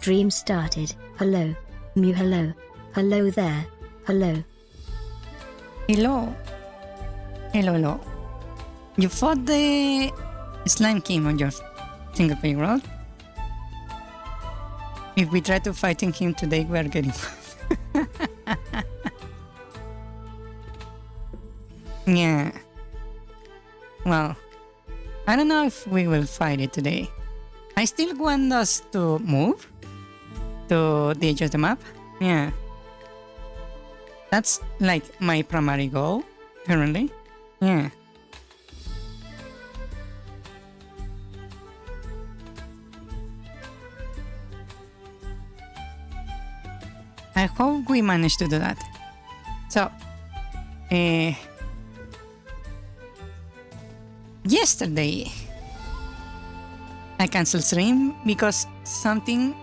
Stream started. Hello. Mew hello. Hello there. Hello. Hello. Hello. You fought the Slime King on your single player world? If we try to fighting him today, we are getting Yeah. Well, I don't know if we will fight it today. I still want us to move to the edge of the map. Yeah. That's like my primary goal currently. Yeah. I hope we manage to do that. So, yesterday I canceled stream because something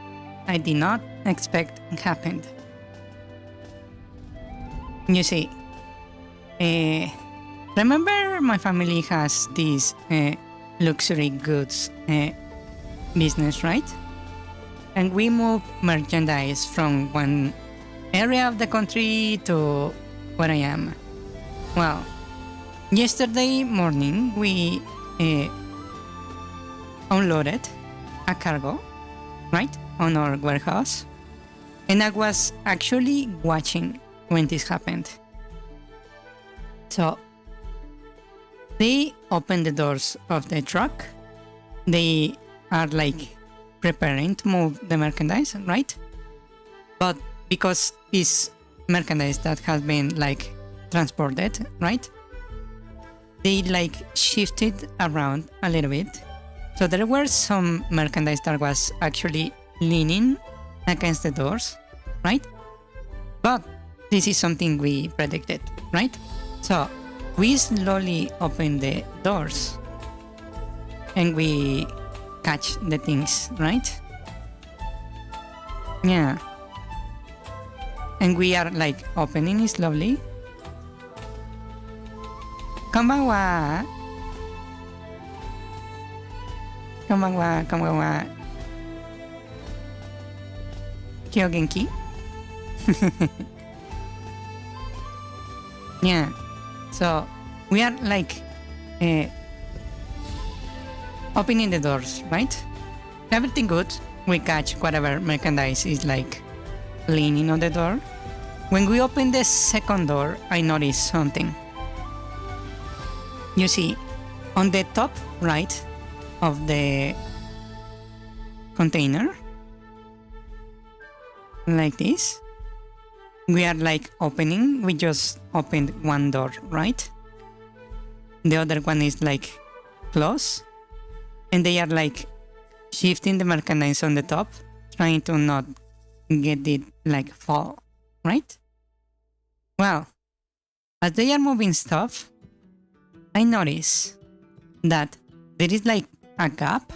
I did not expect happened. You see, remember my family has this luxury goods business, right? And we move merchandise from one area of the country to where I am. Well, yesterday morning we unloaded a cargo, right, on our warehouse, and I was actually watching when this happened. So they opened the doors of the truck. They are like preparing to move the merchandise, right? But because it's merchandise that has been like transported, right? They like shifted around a little bit. So there were some merchandise that was actually leaning against the doors, right? But this is something we predicted, right? So we slowly open the doors and we catch the things, right? Yeah. And we are like opening it slowly. Konbanwa. Konbanwa, konbanwa. Kyo genki? Yeah. So we are like opening the doors, right? Everything good. We catch whatever merchandise is like leaning on the door. When we open the second door, I noticed something. You see, on the top right of the container, like this, we are like opening. We just opened one door, right? The other one is like closed. And they are like shifting the merchandise on the top, trying to not get it like fall, right? Well, as they are moving stuff, I notice that there is like a gap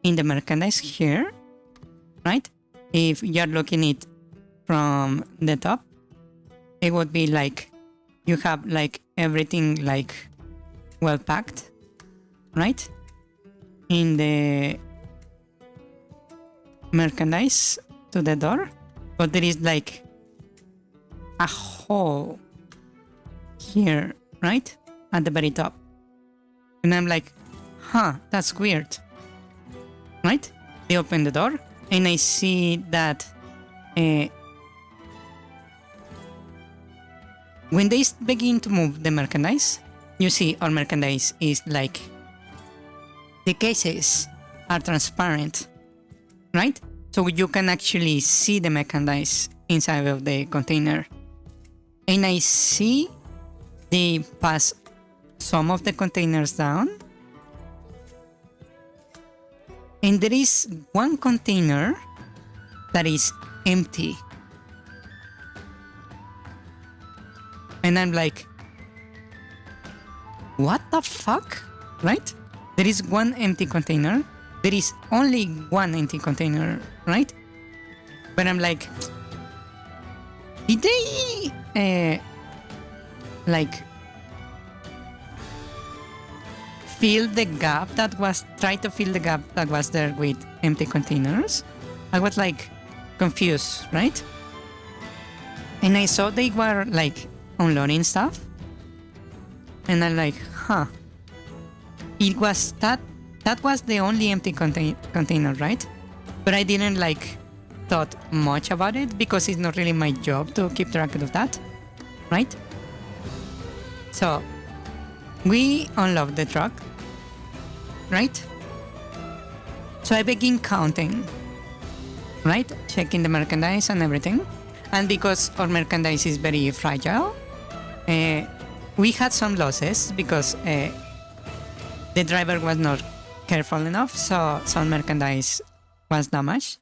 in the merchandise here, right? If you're looking it from the top, it would be like you have like everything like well packed, right? In the merchandise to the door, but there is like a hole here, right? At the very top. And I'm like, huh, that's weird. Right? They open the door and I see that when they begin to move the merchandise, you see our merchandise is like the cases are transparent, right? So you can actually see the merchandise inside of the container. And I see they pass some of the containers down. And there is one container that is empty. And I'm like, what the fuck? Right? There is one empty container. There is only one empty container, right? But I'm like, did they like fill the gap that was, try to fill the gap that was there with empty containers? I was like confused, right? And I saw they were like unloading stuff. And I'm like, huh. It was that was the only empty container, right? But I didn't like thought much about it because it's not really my job to keep track of that, right? So we unload the truck, right? So I begin counting, right? Checking the merchandise and everything. And because our merchandise is very fragile, we had some losses because the driver was not careful enough, so some merchandise was damaged,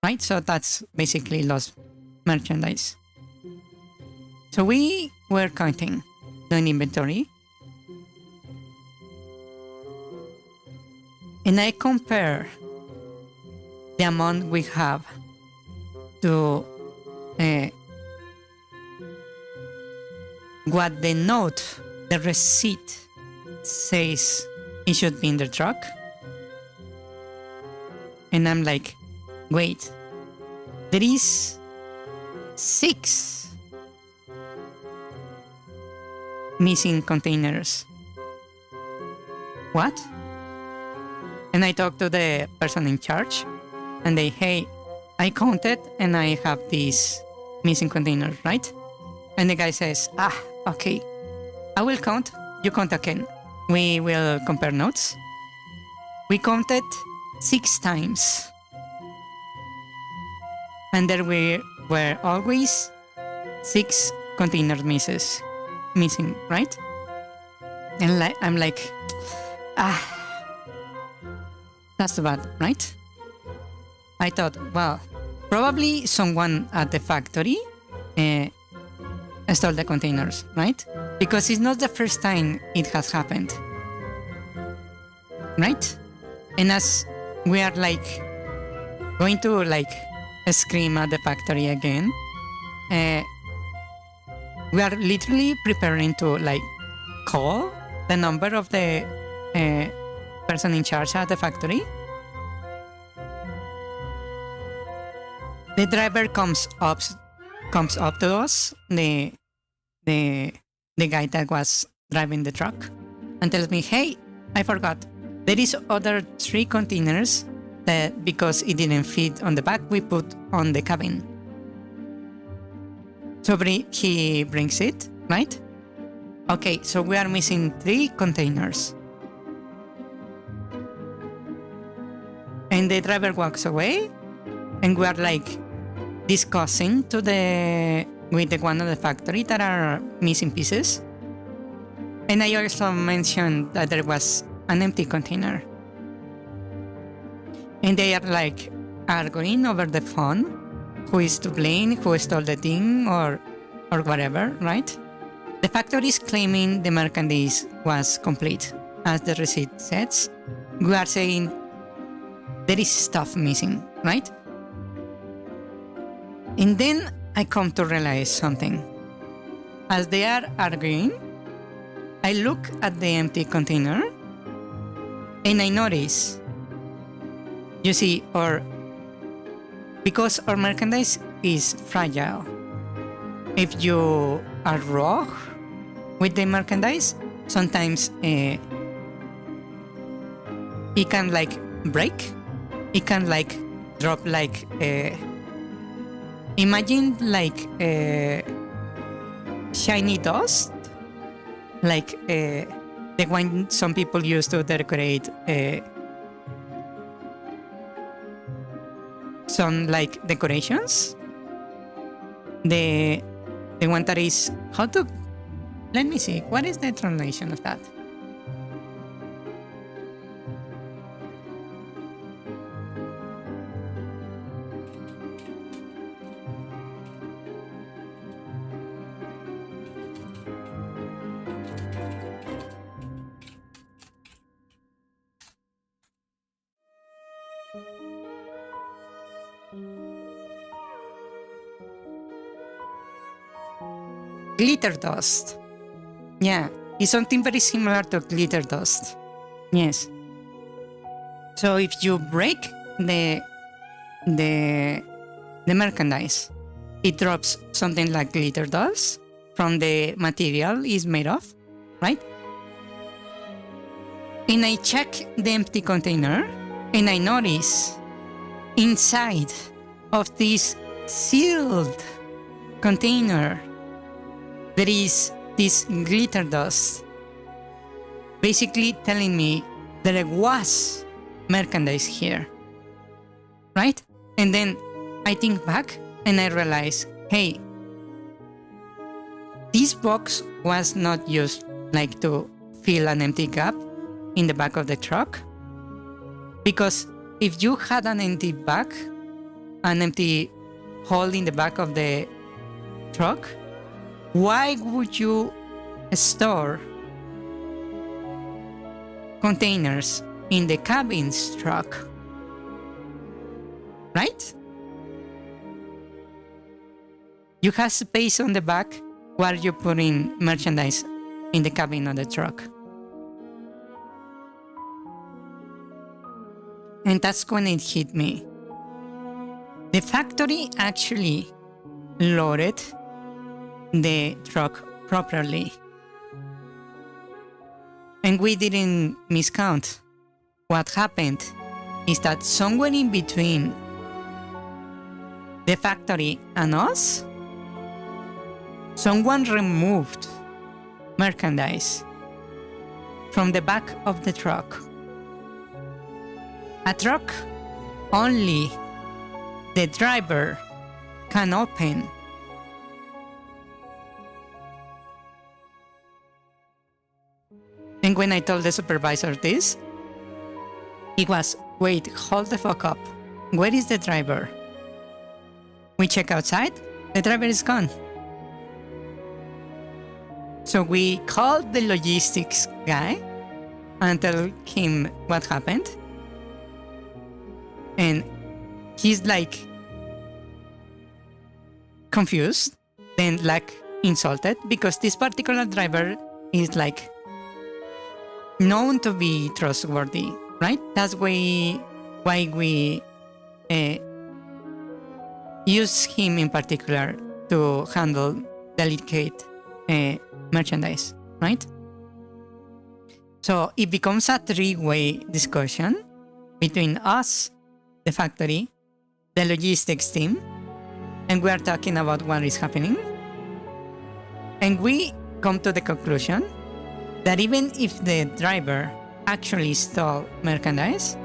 right? So that's basically lost merchandise. So we were counting the inventory, and I compare the amount we have to what the note, the receipt says it should be in the truck. And I'm like, wait, there is 6 missing containers. What? And I talked to the person in charge and they, hey, I counted and I have these missing containers, right? And the guy says, okay, I will count, you count again. We will compare notes. We counted 6 times. And there were always 6 containers missing, right? And I'm like, that's bad, right? I thought, well, probably someone at the factory stole the containers, right? Because it's not the first time it has happened, right? And as we are like going to like scream at the factory again, we are literally preparing to like call the number of the person in charge at the factory. The driver comes up to us, the guy that was driving the truck, and tells me, hey, I forgot. There is other 3 containers that because it didn't fit on the back, we put on the cabin. So he brings it, right? Okay, so we are missing 3 containers. And the driver walks away, and we are like discussing with the one of the factory that are missing pieces. And I also mentioned that there was an empty container. And they are like arguing over the phone, who is to blame, who stole the thing or whatever, right? The factory is claiming the merchandise was complete, as the receipt says. We are saying there is stuff missing, right? And then I come to realize something. As they are arguing, I look at the empty container and I notice, you see, because our merchandise is fragile. If you are raw with the merchandise, sometimes it can like break. It can like drop like imagine like shiny dust, like the one some people use to decorate some like decorations. The one that is let me see, what is the translation of that? Glitter dust. Yeah, it's something very similar to glitter dust. Yes. So if you break the the merchandise. It drops something like glitter dust from the material it's made of, right? And I check the empty container and I notice inside of this sealed container there is this glitter dust, basically telling me that there was merchandise here, right? And then I think back and I realize, hey, this box was not used like to fill an empty gap in the back of the truck, because if you had an empty hole in the back of the truck, why would you store containers in the cabin's truck? Right? You have space on the back while you put in merchandise in the cabin of the truck. And that's when it hit me. The factory actually loaded the truck properly. And we didn't miscount. What happened is that somewhere in between the factory and us, someone removed merchandise from the back of the truck. A truck only the driver can open. And when I told the supervisor this, he was, wait, hold the fuck up. Where is the driver? We check outside, the driver is gone. So we called the logistics guy and tell him what happened. And he's like confused, then like insulted, because this particular driver is like known to be trustworthy, right? That's why we use him in particular to handle delicate merchandise, right? So it becomes a three-way discussion between us, the factory, the logistics team, and we are talking about what is happening. And we come to the conclusion that even if the driver actually stole merchandise,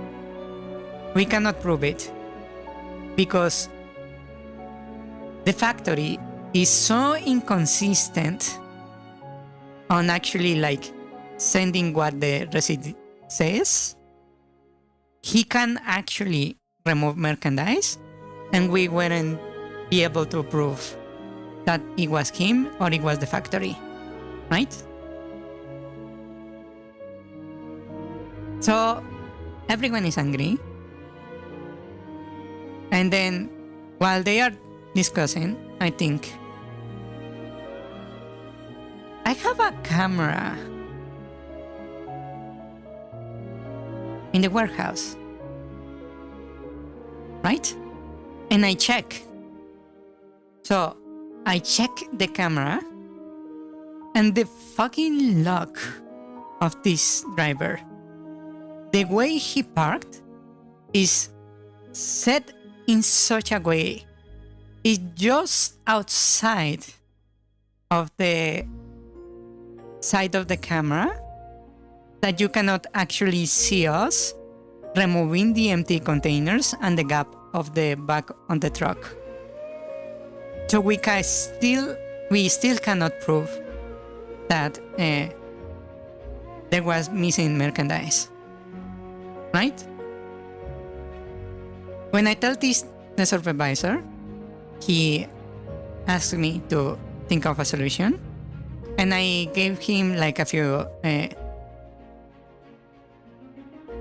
we cannot prove it because the factory is so inconsistent on actually like sending what the receipt says. He can actually remove merchandise and we wouldn't be able to prove that it was him or it was the factory, right? So everyone is angry. And then while they are discussing, I think, I have a camera in the warehouse, right? And I check. So I check the camera and the fucking luck of this driver, the way he parked is set in such a way, it's just outside of the side of the camera that you cannot actually see us removing the empty containers and the gap of the back on the truck. So we still cannot prove that there was missing merchandise, right? When I tell this the supervisor, he asked me to think of a solution, and I gave him like a few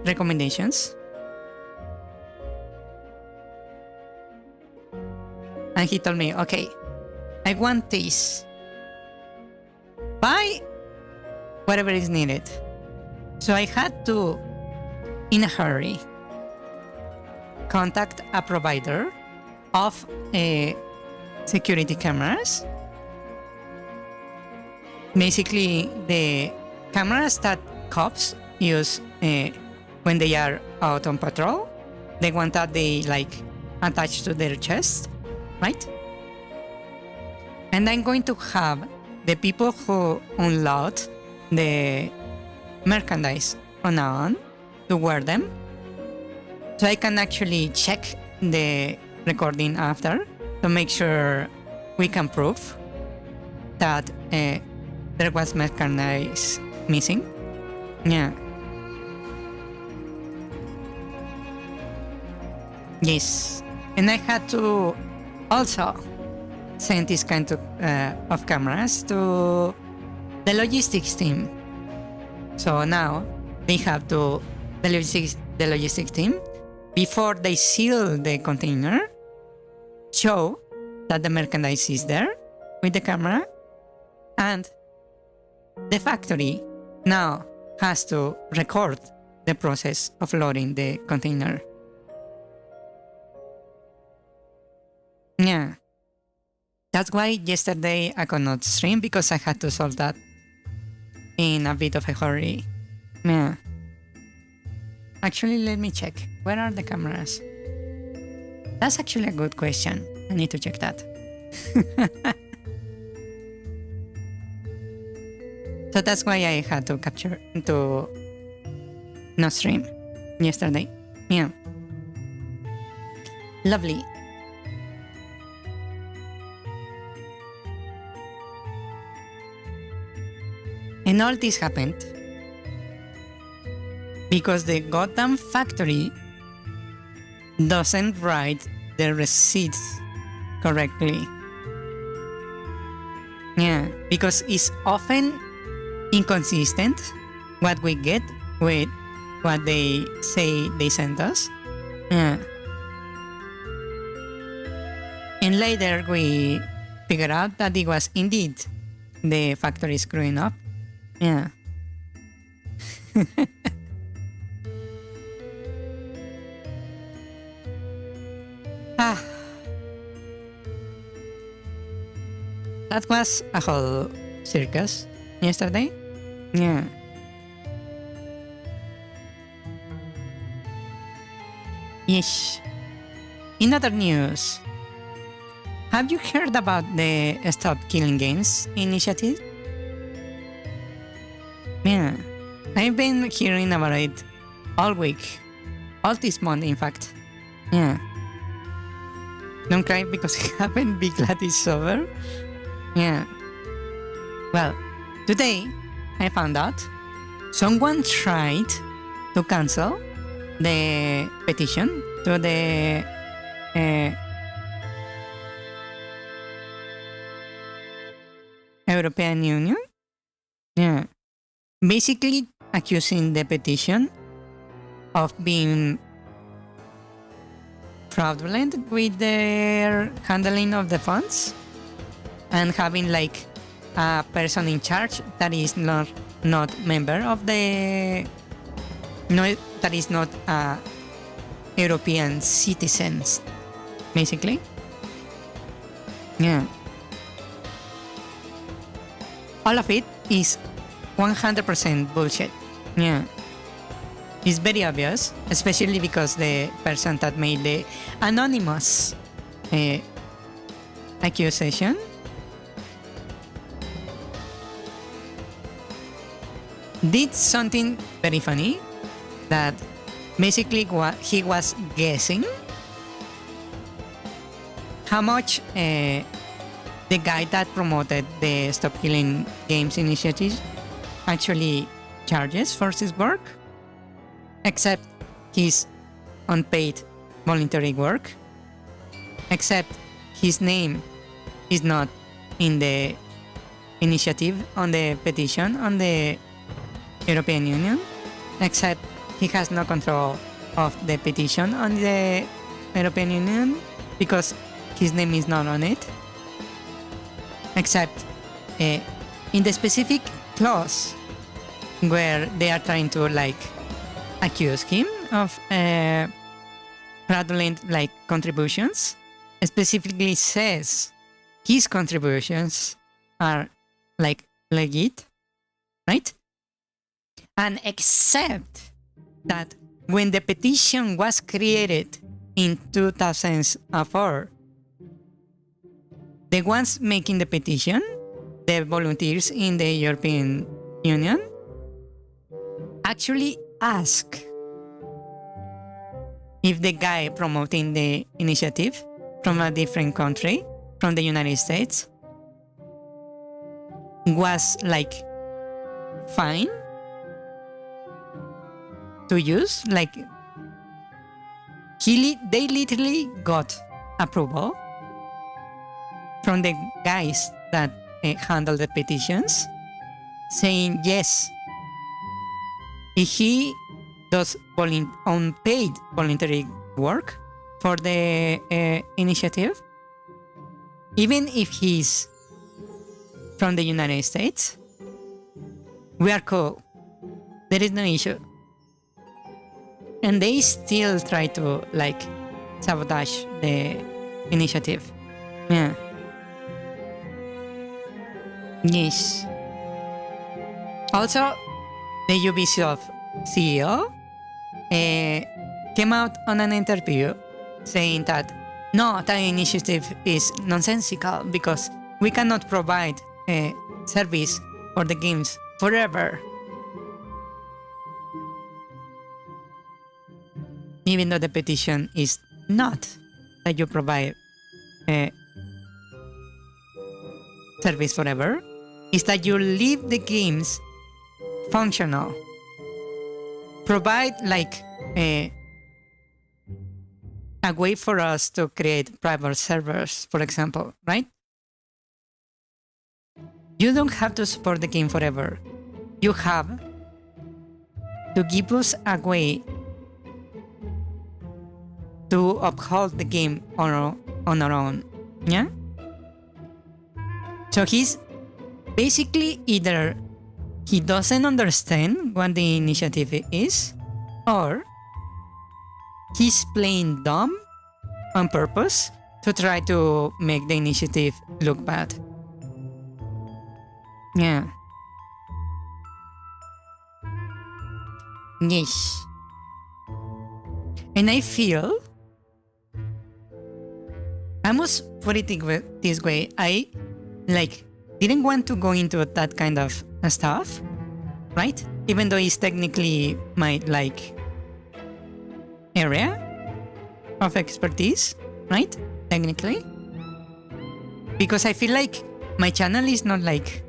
recommendations. And he told me, okay, I want this. Buy whatever is needed. So I had to, in a hurry, contact a provider of security cameras. Basically, the cameras that cops use when they are out on patrol, the one that they like attach to their chest, right? And I'm going to have the people who unload the merchandise on now on to wear them, so I can actually check the recording after to make sure we can prove that there was merchandise missing. Yeah. Yes. And I had to also send this kind of cameras to the logistics team. So now they have to, the logistics team, before they seal the container, show that the merchandise is there with the camera, and the factory now has to record the process of loading the container. Yeah. That's why yesterday I could not stream, because I had to solve that in a bit of a hurry. Yeah. Actually, let me check. Where are the cameras? That's actually a good question. I need to check that. So that's why I had to capture to not stream yesterday. Yeah. Lovely. And all this happened because the goddamn factory doesn't write the receipts correctly. Yeah, because it's often inconsistent what we get with what they say they sent us. Yeah. And later we figured out that it was indeed the factory screwing up. Yeah. That was a whole circus yesterday. Yeah. Yes. In other news, have you heard about the Stop Killing Games initiative? Yeah, I've been hearing about it all week, all this month in fact. Yeah. Don't cry because I haven't been glad it's over. Yeah. Well, today I found out someone tried to cancel the petition to the European Union. Yeah. Basically accusing the petition of being fraudulent with their handling of the funds and having like a person in charge that is not member of the that is not a European citizens, basically. Yeah. All of it is 100% bullshit. Yeah. It's very obvious, especially because the person that made the anonymous accusation did something very funny, that basically he was guessing how much the guy that promoted the Stop Killing Games initiative actually charges for his work, except his unpaid voluntary work, except his name is not in the initiative on the petition on the European Union, except he has no control of the petition on the European Union because his name is not on it, except in the specific clause where they are trying to like accuse him of fraudulent like contributions, specifically says his contributions are like legit, right? And except that when the petition was created in 2004, the ones making the petition, the volunteers in the European Union, actually ask if the guy promoting the initiative from a different country, from the United States, was like fine to use. Like they literally got approval from the guys that handle the petitions, saying yes, if he does unpaid voluntary work for the initiative, even if he's from the United States, we are cool. There is no issue. And they still try to like sabotage the initiative. Yeah. Yes. Also, the Ubisoft CEO came out on an interview saying that no, that initiative is nonsensical because we cannot provide a service for the games forever. Even though the petition is not that you provide a service forever, is that you leave the games functional. Provide like a way for us to create private servers, for example, right? You don't have to support the game forever. You have to give us a way to uphold the game on our own. Yeah? So he's basically either he doesn't understand what the initiative is, or he's playing dumb on purpose to try to make the initiative look bad. Yeah. Yes. And I feel, I must put it this way, I like didn't want to go into that kind of stuff, right? Even though it's technically my like area of expertise, right? Technically. Because I feel like my channel is not like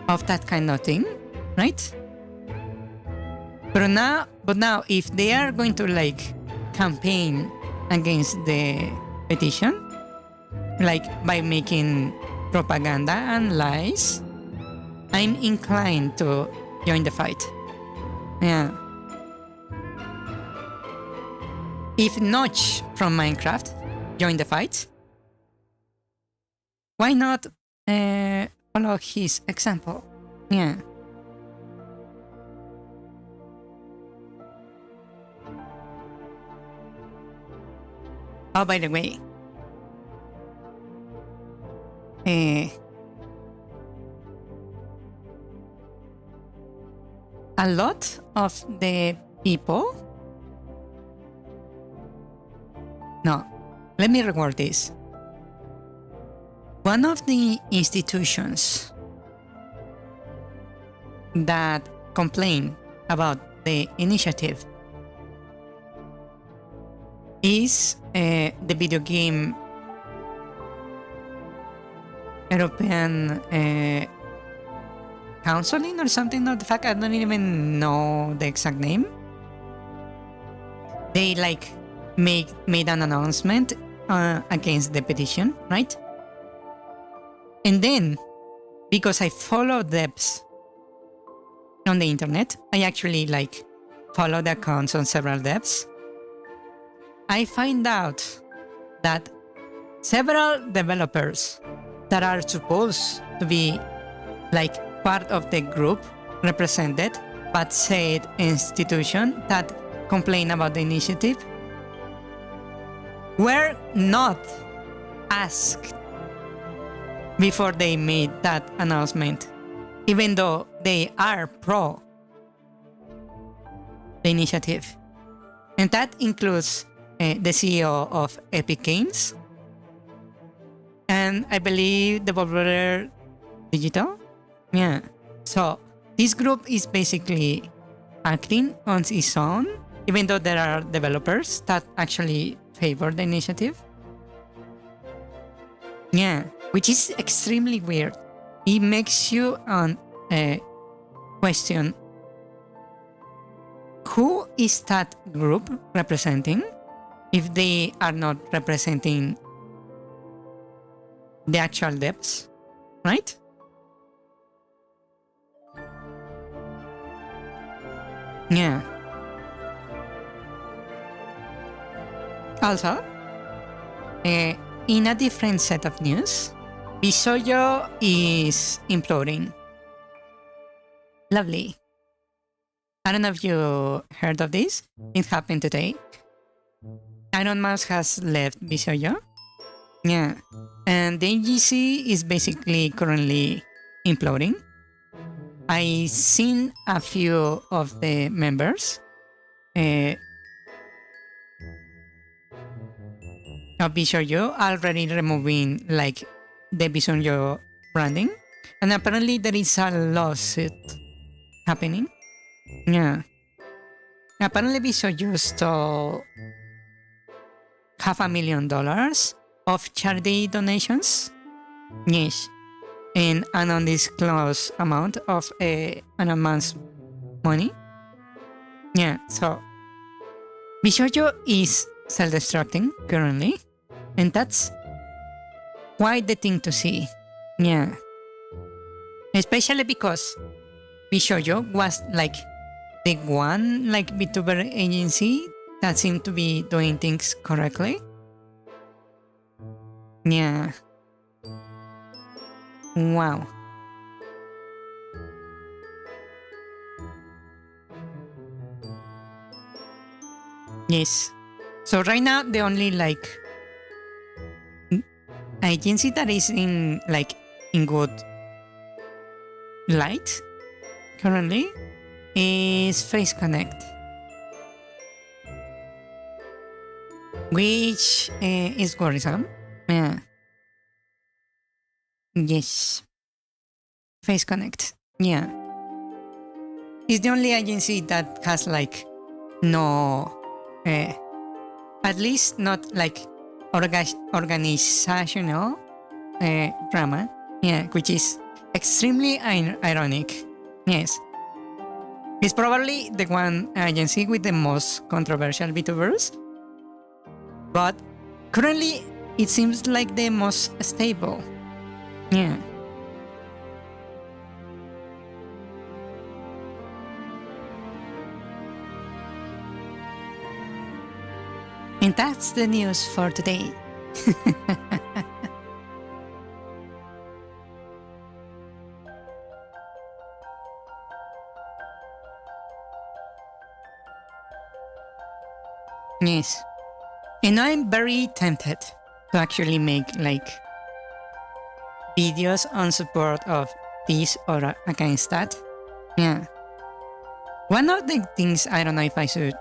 of that kind of thing, right? But now if they are going to like campaign against the petition, like by making propaganda and lies, I'm inclined to join the fight. Yeah. If Notch from Minecraft joined the fight, why not follow his example? Yeah. Oh, by the way, a lot of the people... No, let me reword this. One of the institutions that complain about the initiative is the video game European Counseling or something of the fact. I don't even know the exact name. They like made an announcement against the petition, right? And then, because I follow devs on the internet, I actually like follow the accounts on several devs. I find out that several developers that are supposed to be like part of the group represented, but said institution that complain about the initiative, were not asked before they made that announcement, even though they are pro the initiative. And that includes the CEO of Epic Games, and I believe the Devolver Digital. Yeah. So this group is basically acting on its own, even though there are developers that actually favor the initiative. Yeah, which is extremely weird. It makes you question who is that group representing if they are not representing the actual devs, right? Yeah. Also, in a different set of news, Bisoyo is imploding. Lovely. I don't know if you heard of this. It happened today. Elon Musk has left Bisoyo. Yeah. And the NGC is basically currently imploding. I seen a few of the members of Bisoyo already removing like the Bisoyo branding, and apparently there is a lawsuit happening. Yeah, apparently Bisoyo stole $500,000 of charity donations. Yes. In an undisclosed amount of anonymous money. Yeah, so Bisoyo is self-destructing currently, and that's quite the thing to see. Yeah, especially because Bisoyo was like the one like VTuber agency that seemed to be doing things correctly. Yeah. Wow. Yes. So right now the only like agency that is in like in good light currently is Face Connect, which is worrisome. Yeah. Yes. Face Connect. Yeah. It's the only agency that has like no, at least not like organizational drama. Yeah, which is extremely ironic. Yes. It's probably the one agency with the most controversial VTubers, but currently it seems like the most stable. Yeah. And that's the news for today. Yes. And I'm very tempted to actually make like videos on support of this or against that. Yeah. One of the things I don't know if I should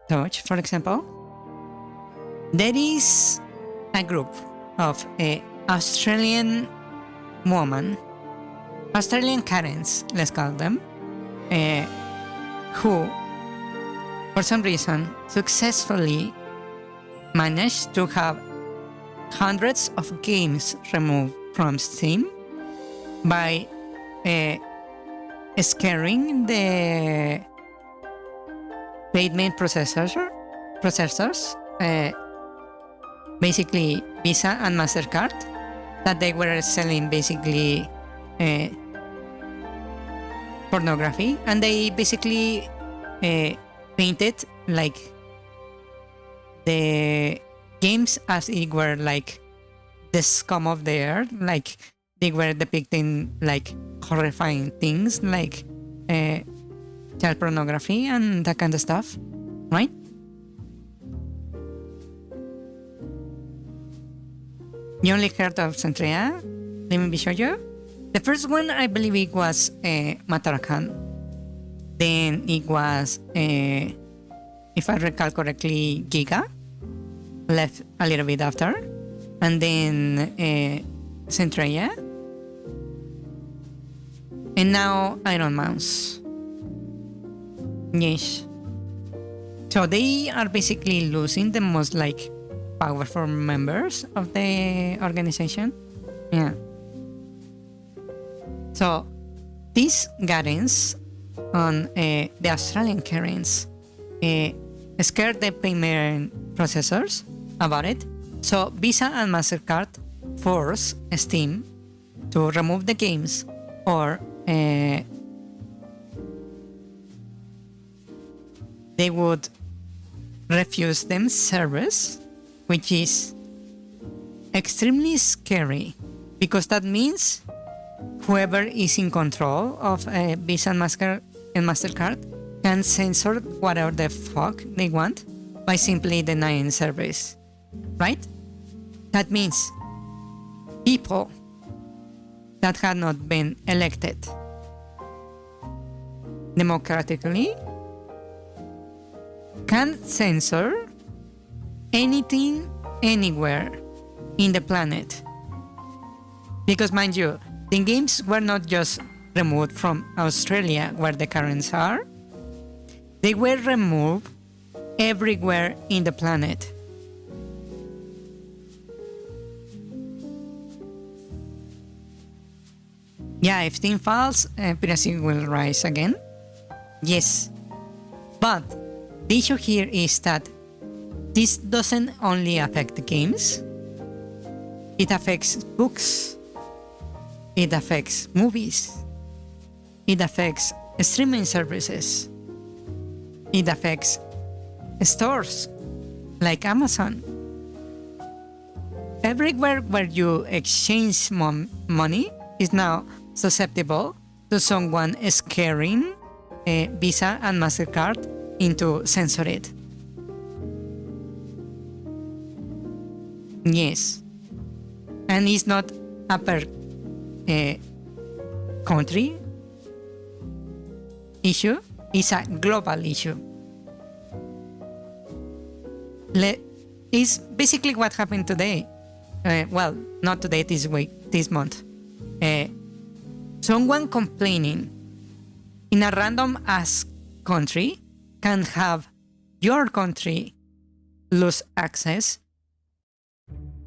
touch, for example, there is a group of Australian women, Australian Karens, let's call them, who, for some reason, successfully managed to have hundreds of games removed from Steam by scaring the payment processors, basically Visa and MasterCard, that they were selling basically pornography, and they basically painted like the games as it were like the scum of the earth, like they were depicting like horrifying things like child pornography and that kind of stuff, right? You only heard of Centrea? Let me show you. The first one, I believe it was Matarakan. Then it was, if I recall correctly, Giga. Left a little bit after. And then Centrea. And now Iron Mouse. Yes. So they are basically losing the most like powerful members of the organization. Yeah. So these guardians on the Australian currents scared the payment processors about it. So Visa and MasterCard force Steam to remove the games or they would refuse them service, which is extremely scary because that means whoever is in control of Visa and MasterCard can censor whatever the fuck they want by simply denying service, right? That means people that had not been elected democratically can censor anything, anywhere in the planet. Because mind you, the games were not just removed from Australia where the currents are, they were removed everywhere in the planet. Yeah, if Steam falls, piracy will rise again. Yes. But the issue here is that this doesn't only affect the games, it affects books, it affects movies, it affects streaming services, it affects stores like Amazon. Everywhere where you exchange money is now susceptible to someone scaring Visa and MasterCard into censor it. Yes. And it's not a per country issue, it's a global issue. It's basically what happened today. Well, not today, this week, this month. Someone complaining in a random ass country can have your country lose access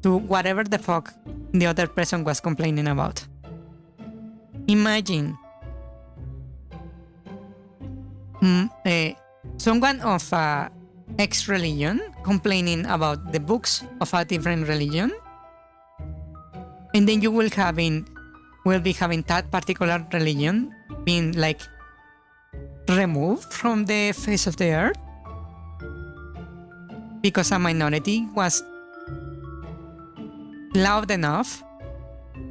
to whatever the fuck the other person was complaining about. Imagine someone of X religion complaining about the books of a different religion, and then you will be having that particular religion being like removed from the face of the earth because a minority was loud enough,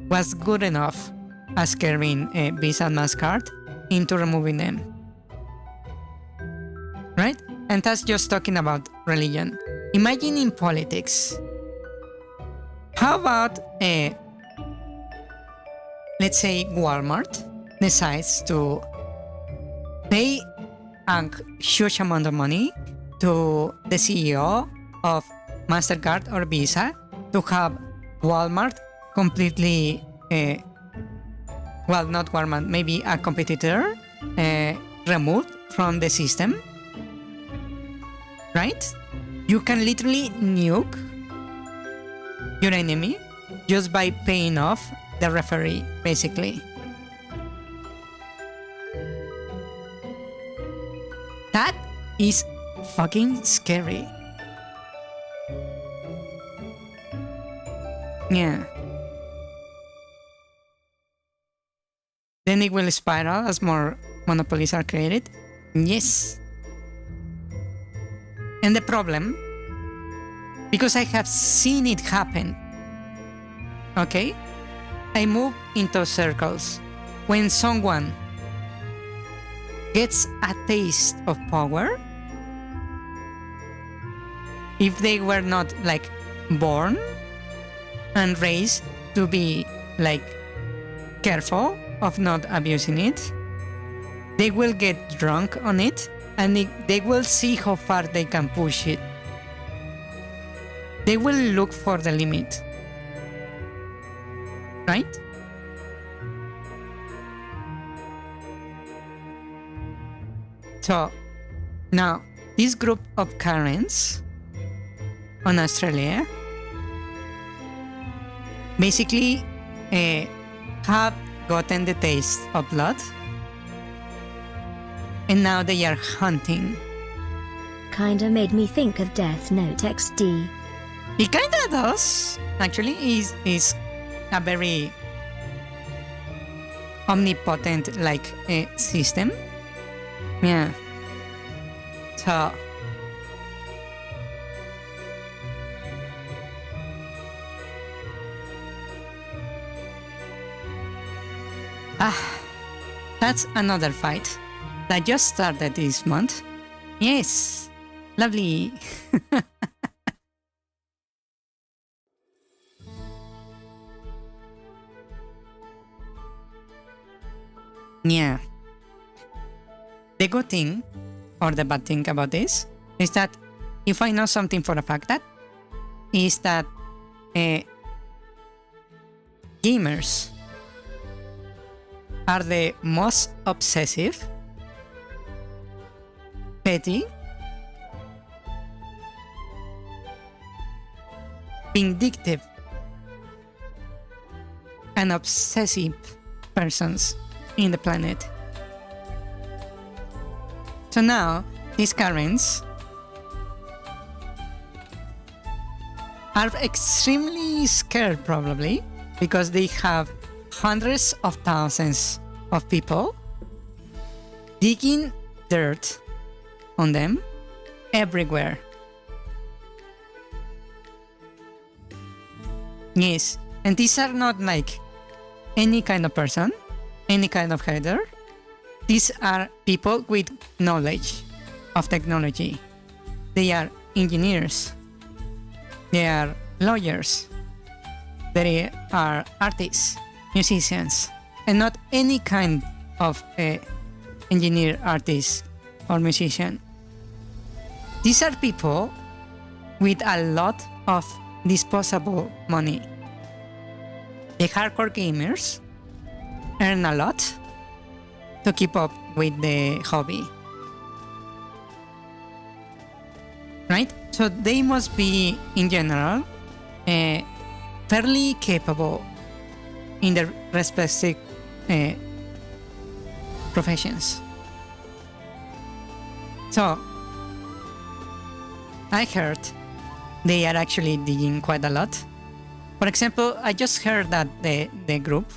was good enough as scaring Visa and MasterCard into removing them. Right? And that's just talking about religion. Imagine in politics. How about, let's say Walmart decides to pay a huge amount of money to the CEO of MasterCard or Visa to have Walmart completely, well, not Walmart, maybe a competitor removed from the system, right? You can literally nuke your enemy just by paying off the referee, basically. That is fucking scary. Yeah. Then it will spiral as more monopolies are created. Yes. And the problem, because I have seen it happen, okay? I move into circles. When someone gets a taste of power, if they were not like born and raised to be like careful of not abusing it. They will get drunk on it, and they will see how far they can push it. They will look for the limit. Right? So, now, this group of Karens on Australia basically have gotten the taste of blood, and now they are hunting. Kinda made me think of Death Note XD. It kinda does. Actually, is a very omnipotent like system. Yeah. So that's another fight that just started this month. Yes, lovely. Yeah. The good thing, or the bad thing about this, is that if I know something for a fact, that is that gamers are the most obsessive, petty, vindictive, and obsessive persons in the planet. So now, these Karens are extremely scared, probably, because they have hundreds of thousands of people digging dirt on them everywhere. Yes, and these are not like any kind of person, any kind of header. These are people with knowledge of technology. They are engineers. They are lawyers. They are artists, musicians, and not any kind of engineer, artist, or musician. These are people with a lot of disposable money. The hardcore gamers earn a lot to keep up with the hobby. Right? So they must be, in general, fairly capable in their respective professions. So, I heard they are actually digging quite a lot. For example, I just heard that the group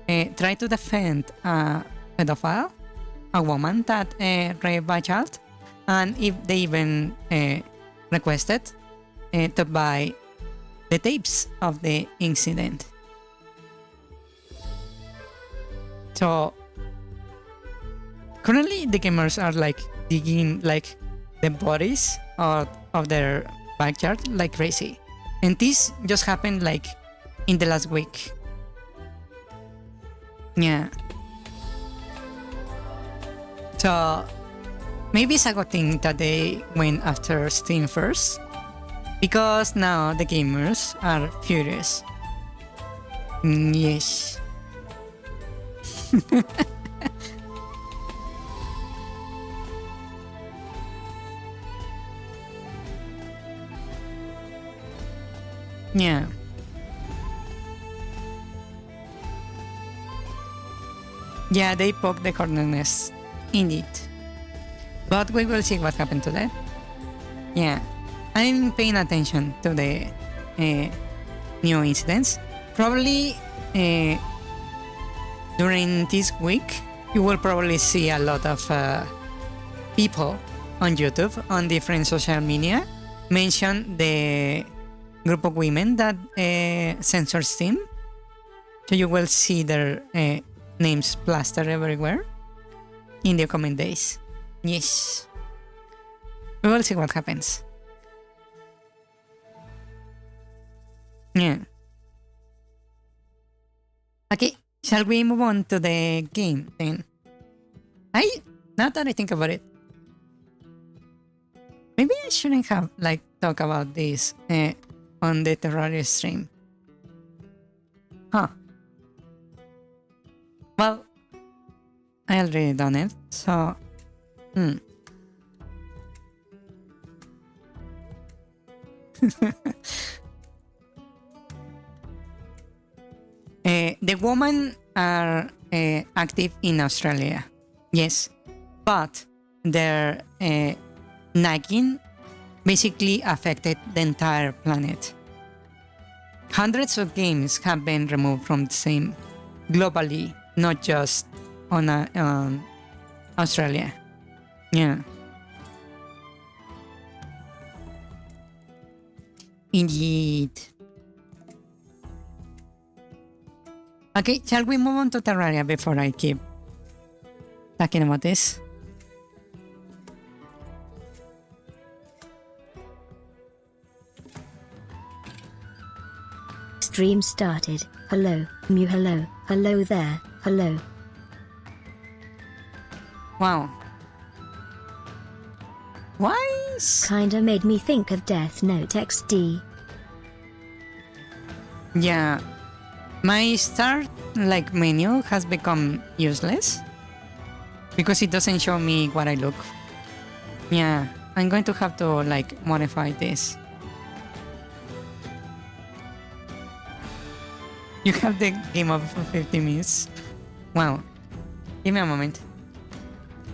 tried to defend a pedophile, a woman that raped a child, and if they even requested to buy the tapes of the incident. So currently the gamers are like digging like the bodies of their backyard like crazy, and this just happened like in the last week. Yeah. So maybe it's a good thing that they went after Steam first, because now the gamers are furious. Yes. Yeah. Yeah, they poked the corner nest, indeed. But we will see what happened to that. Yeah, I'm paying attention to the new incidents. Probably during this week, you will probably see a lot of people on YouTube, on different social media, mention the group of women that censors Steam. So you will see their names plastered everywhere in the coming days. Yes. We will see what happens. Yeah. Okay, shall we move on to the game then? Now that I think about it, maybe I shouldn't have like talk about this on the Terraria stream. Huh. Well, I already done it, so the women are active in Australia, yes, but their nagging basically affected the entire planet. Hundreds of games have been removed from the same globally, not just on Australia. Yeah. Indeed. Okay, shall we move on to Terraria before I keep talking about this? Stream started. Hello, Mew. Hello, hello there. Hello. Wow. Why? Kinda made me think of Death Note XD. Yeah. My start menu has become useless because it doesn't show me what I look. Yeah, I'm going to have to modify this. You have the game over for 50 minutes. Wow. Give me a moment.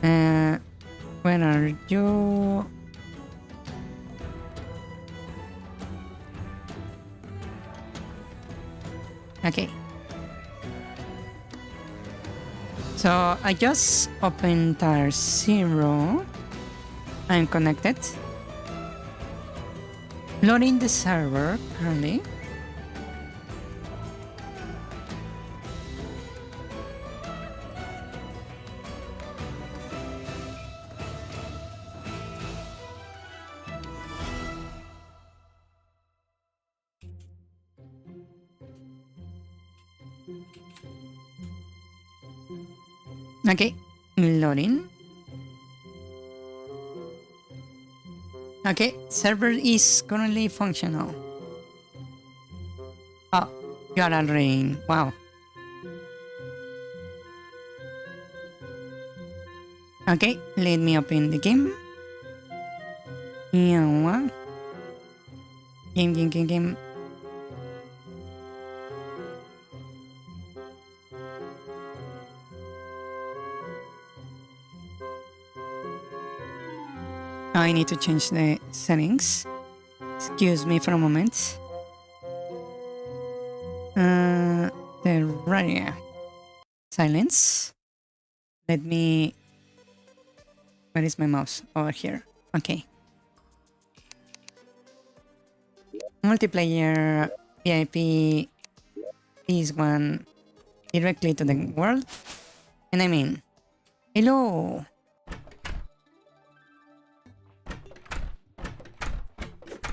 Where are you? Okay. So I just opened Terraria. I'm connected. Loading the server currently. Okay, loading. Okay, server is currently functional. Oh, you are already in. Wow. Okay, let me open the game. Yeah. Game. I need to change the settings. Excuse me for a moment. Terraria. Silence. Let me... Where is my mouse? Over here. Okay. Multiplayer VIP is one directly to the world. And I mean, hello.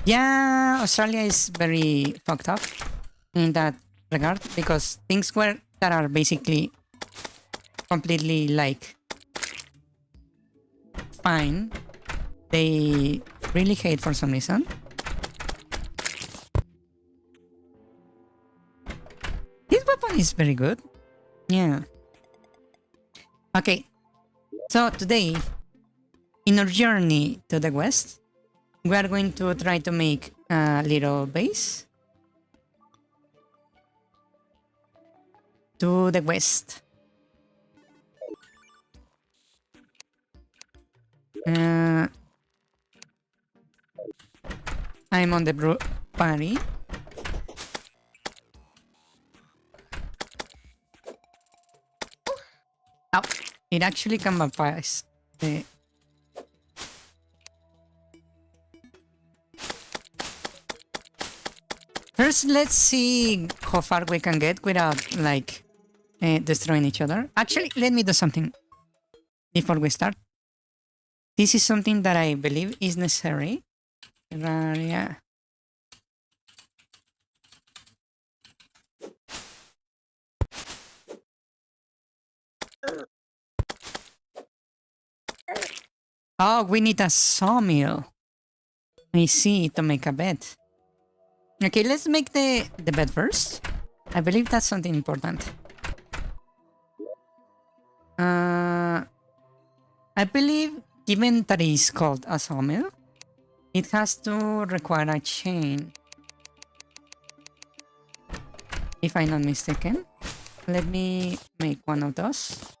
Yeah, Australia is very fucked up in that regard because things that are basically completely fine, they really hate for some reason. This weapon is very good. Yeah. Okay. So today, in our journey to the west, we are going to try to make a little base to the west. I'm on the party. Oh, it actually can bypass the... First, let's see how far we can get without destroying each other. Actually, let me do something before we start. This is something that I believe is necessary. Terraria. Oh, we need a sawmill. I see, to make a bed. Okay, let's make the bed first. I believe that's something important. I believe, given that it's called a sawmill, it has to require a chain. If I'm not mistaken. Let me make one of those.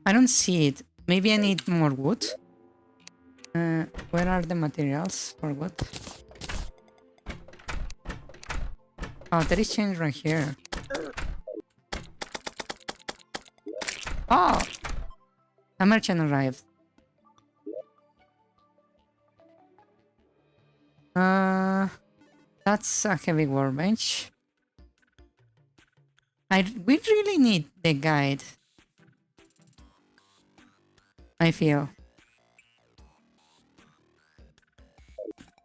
I don't see it. Maybe I need more wood. Where are the materials for wood? Oh, there is change right here. Oh! A merchant arrived. That's a heavy workbench. We really need the guide. I feel.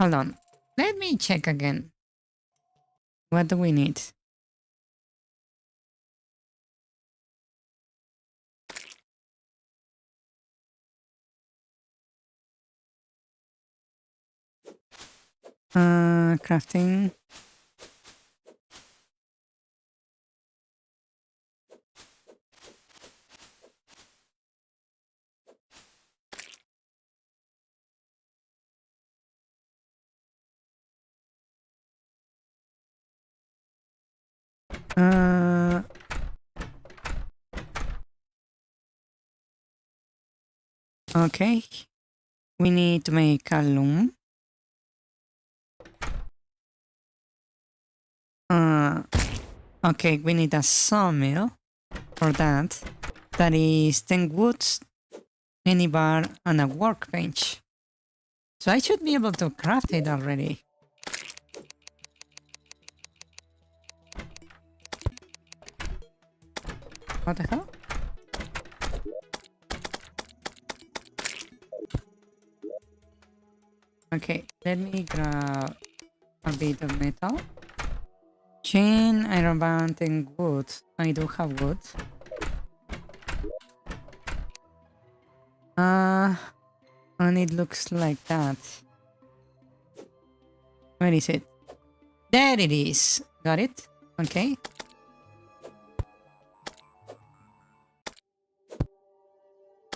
Hold on. Let me check again. What do we need? Crafting. Okay. We need to make a loom. Okay, we need a sawmill for that. That is 10 woods, any bar, and a workbench. So I should be able to craft it already. What the hell? Okay, let me grab a bit of metal. Chain, iron band, and wood. I do have wood. And it looks like that. Where is it? There it is. Got it? Okay.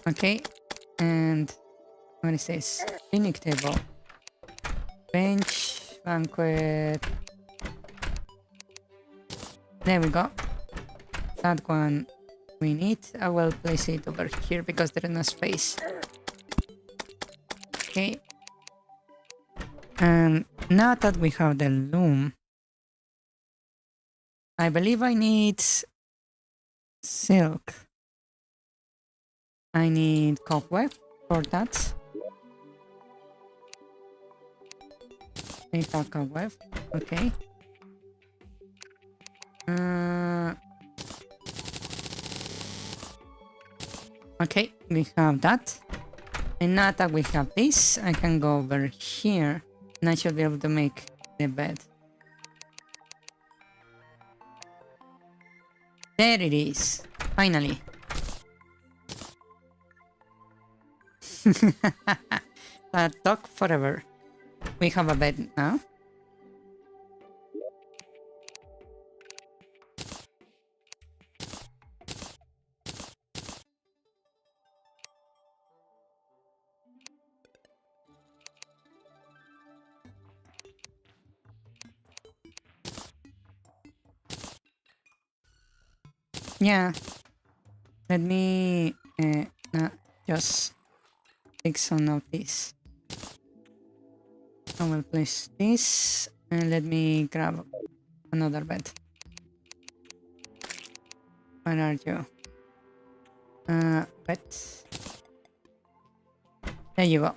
Okay. And what is this? Picnic table. Bench. Banquet. There we go. That one we need. I will place it over here because there is no space. Okay. And now that we have the loom, I believe I need silk. I need cobweb for that. Make a cobweb. Okay. Okay, we have that. And now that we have this, I can go over here and I should be able to make the bed. There it is. Finally. That took forever. We have a bed now. Yeah. Let me just take some of this. I will place this and let me grab another bed. Where are you? Bed. There you go.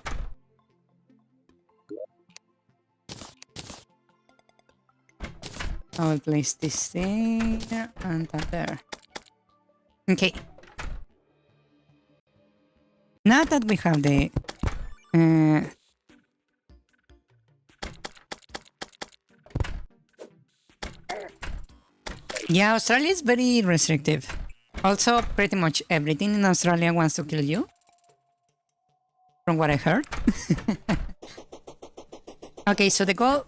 I will place this there and that there. Okay. Now that we have the yeah, Australia is very restrictive. Also, pretty much everything in Australia wants to kill you. From what I heard. Okay, so the goal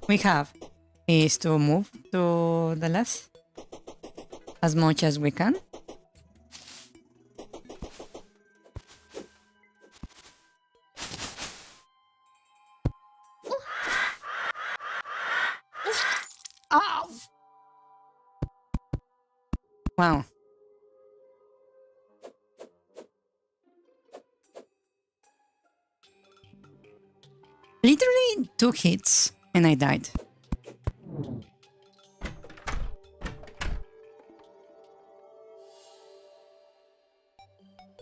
we have is to move to the left as much as we can. Ow! Wow. Literally 2 hits and I died.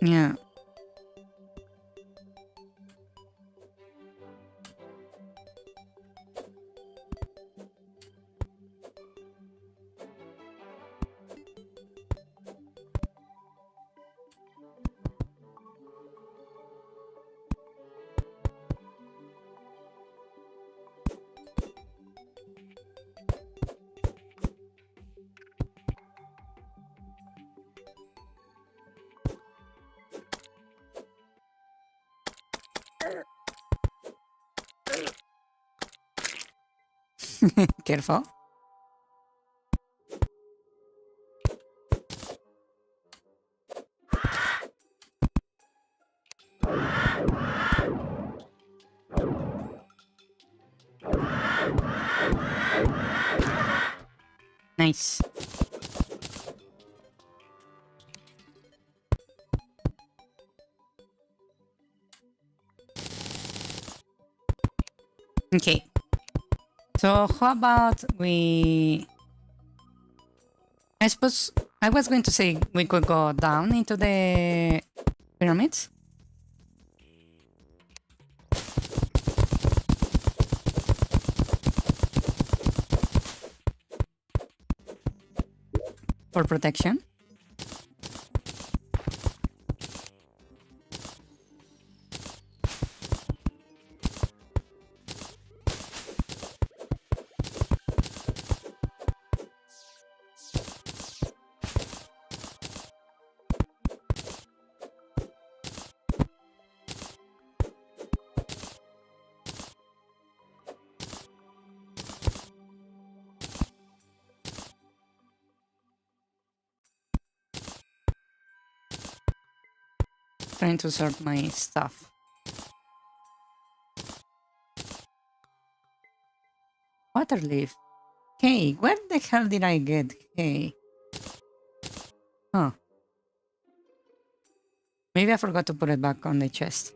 Yeah. Careful. Nice. Okay. So how about we... I suppose I was going to say we could go down into the pyramids. For protection. Trying to sort my stuff. Water leaf. Hey, where the hell did I get hay? Huh. Maybe I forgot to put it back on the chest.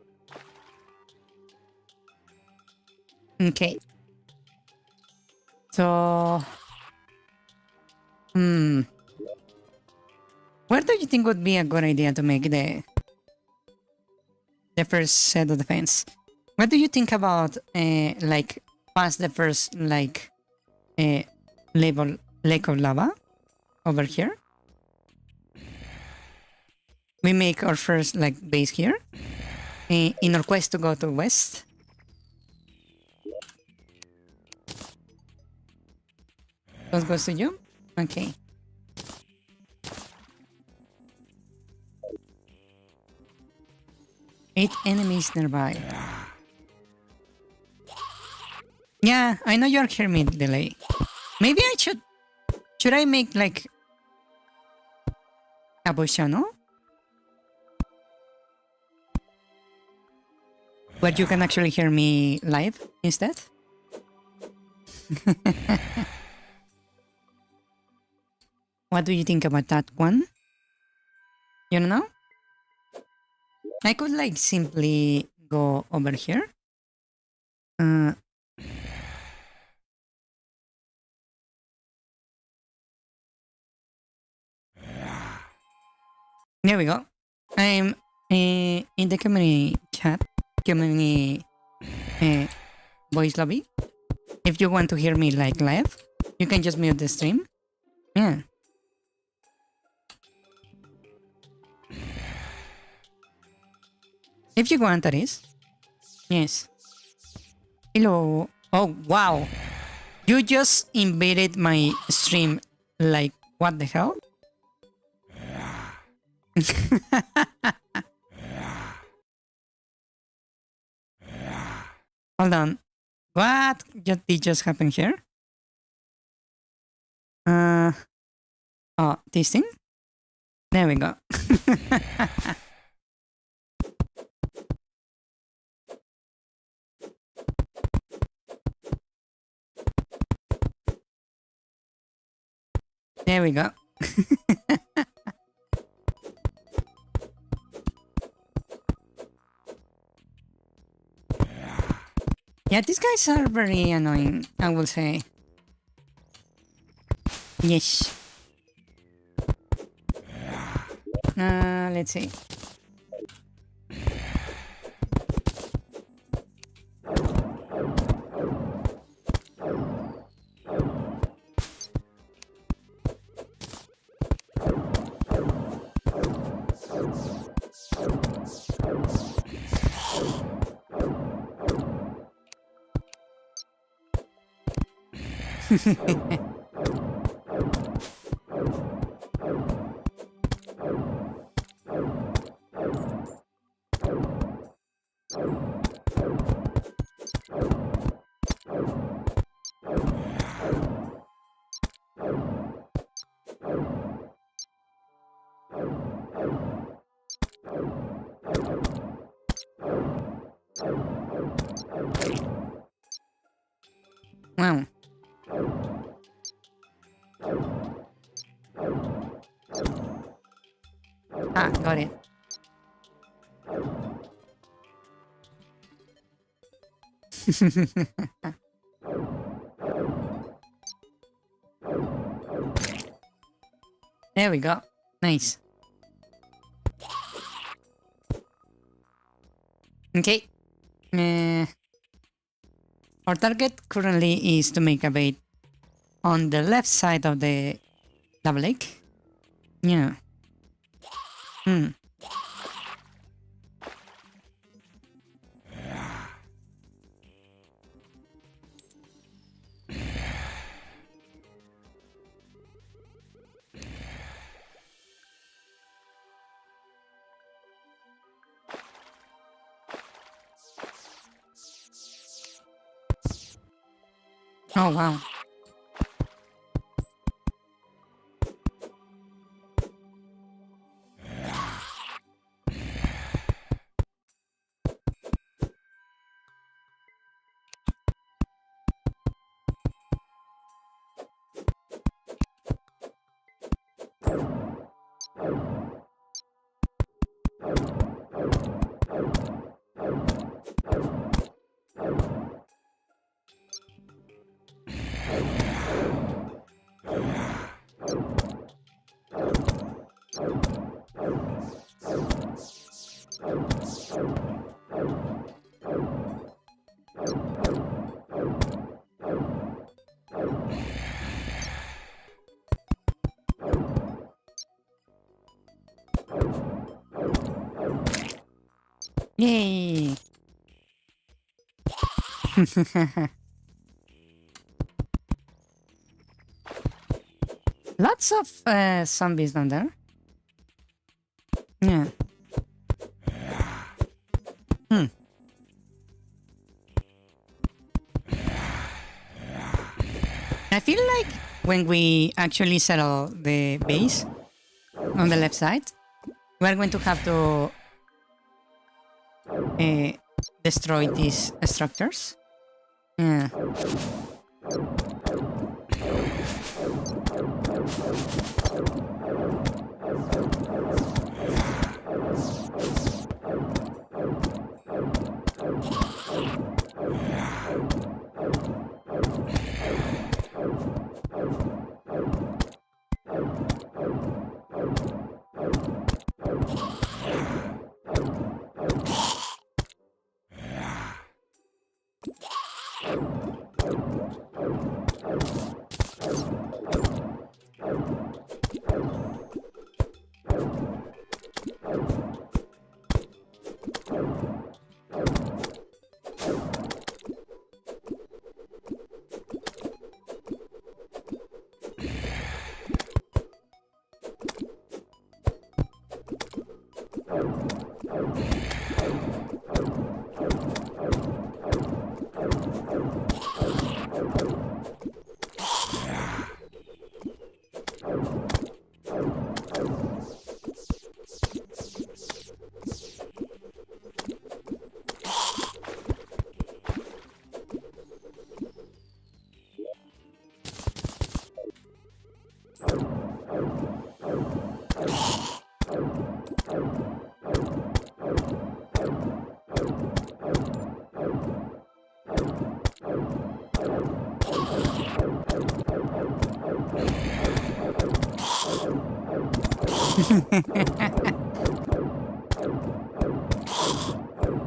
Okay. So... Where do you think would be a good idea to make the first set of defense? What do you think about like past the first like level lake of lava over here? We make our first like base here in our quest to go to west. Those goes to you? Okay. Eight enemies nearby. Yeah, I know you're hearing me delay. Maybe I should I make like a voice channel? Where you can actually hear me live instead? What do you think about that one? You don't know? I could like simply go over here. There we go. I'm in the community chat, community voice lobby. If you want to hear me like live, You can just mute the stream. Yeah. If you want, that is. Yes. Hello. Oh, wow. You just invaded my stream. Like, what the hell? Hold on. What did just happen here? Oh, this thing? There we go. There we go. Yeah, these guys are very annoying, I will say. Yes. Let's see. Wow. Ah, got it. There we go. Nice. Okay. Our target currently is to make a bait on the left side of the lava lake. Yeah. Oh, wow. Yay! Lots of zombies down there. Yeah. I feel like when we actually settle the base on the left side, we're going to have to destroy these structures. Yeah.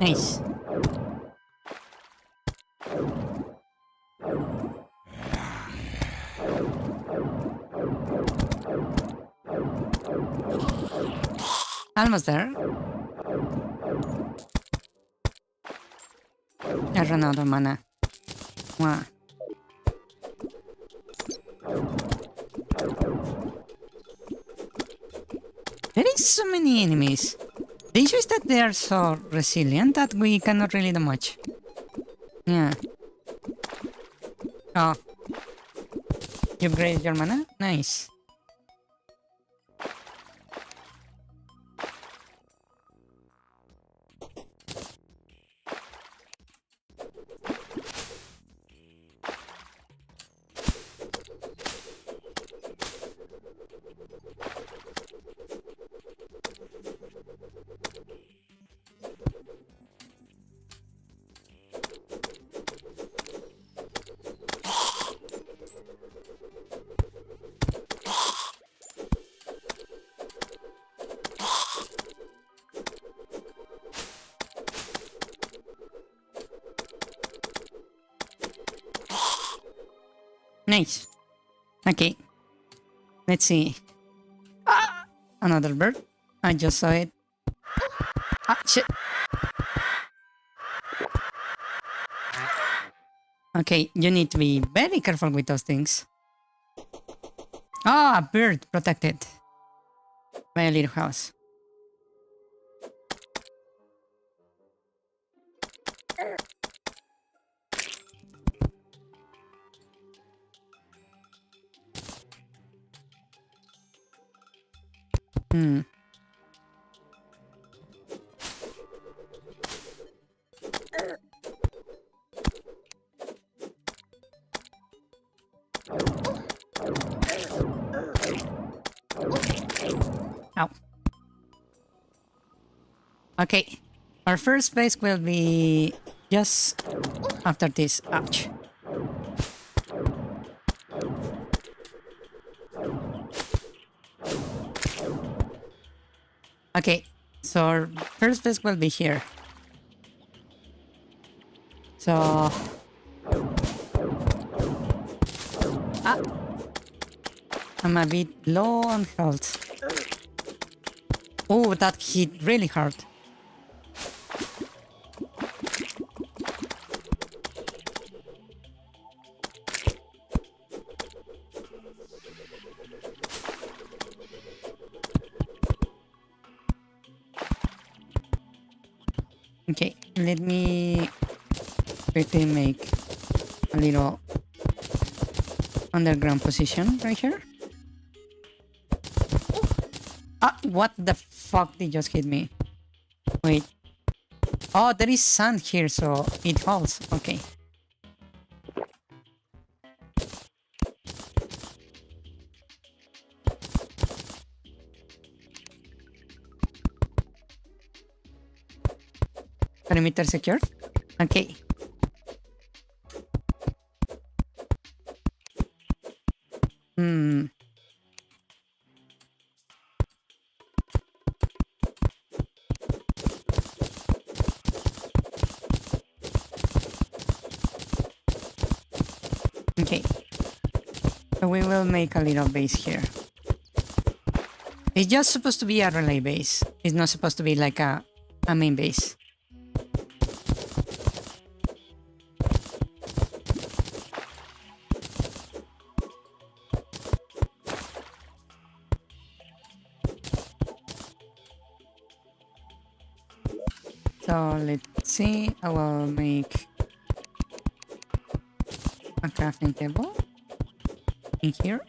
Nice. Almost there. I ran out of mana. Wow. There is so many enemies. The issue is that they are so resilient that we cannot really do much. Yeah. Oh. You upgraded your mana? Nice. Nice. Okay. Let's see. Ah! Another bird. I just saw it. Ah, shit. Okay, you need to be very careful with those things. Ah, a bird protected by a little house. Hmm. Ow. Okay, our first base will be just after this. Ouch. Okay, so our first base will be here. So... Ah! I'm a bit low on health. Oh, that hit really hard. Okay, let me quickly make a little underground position right here. Ah, what the fuck did just hit me? Wait. Oh, there is sand here, so it falls. Okay. Perimeter secured? Okay. Hmm. Okay. So we will make a little base here. It's just supposed to be a relay base. It's not supposed to be like a main base. So let's see, I will make a crafting table in here.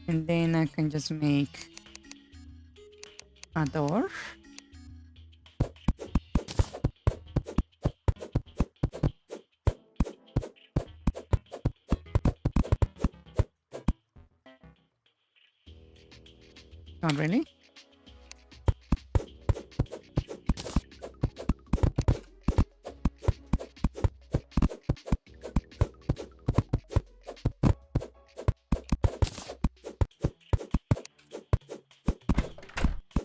And then I can just make a door. Not really.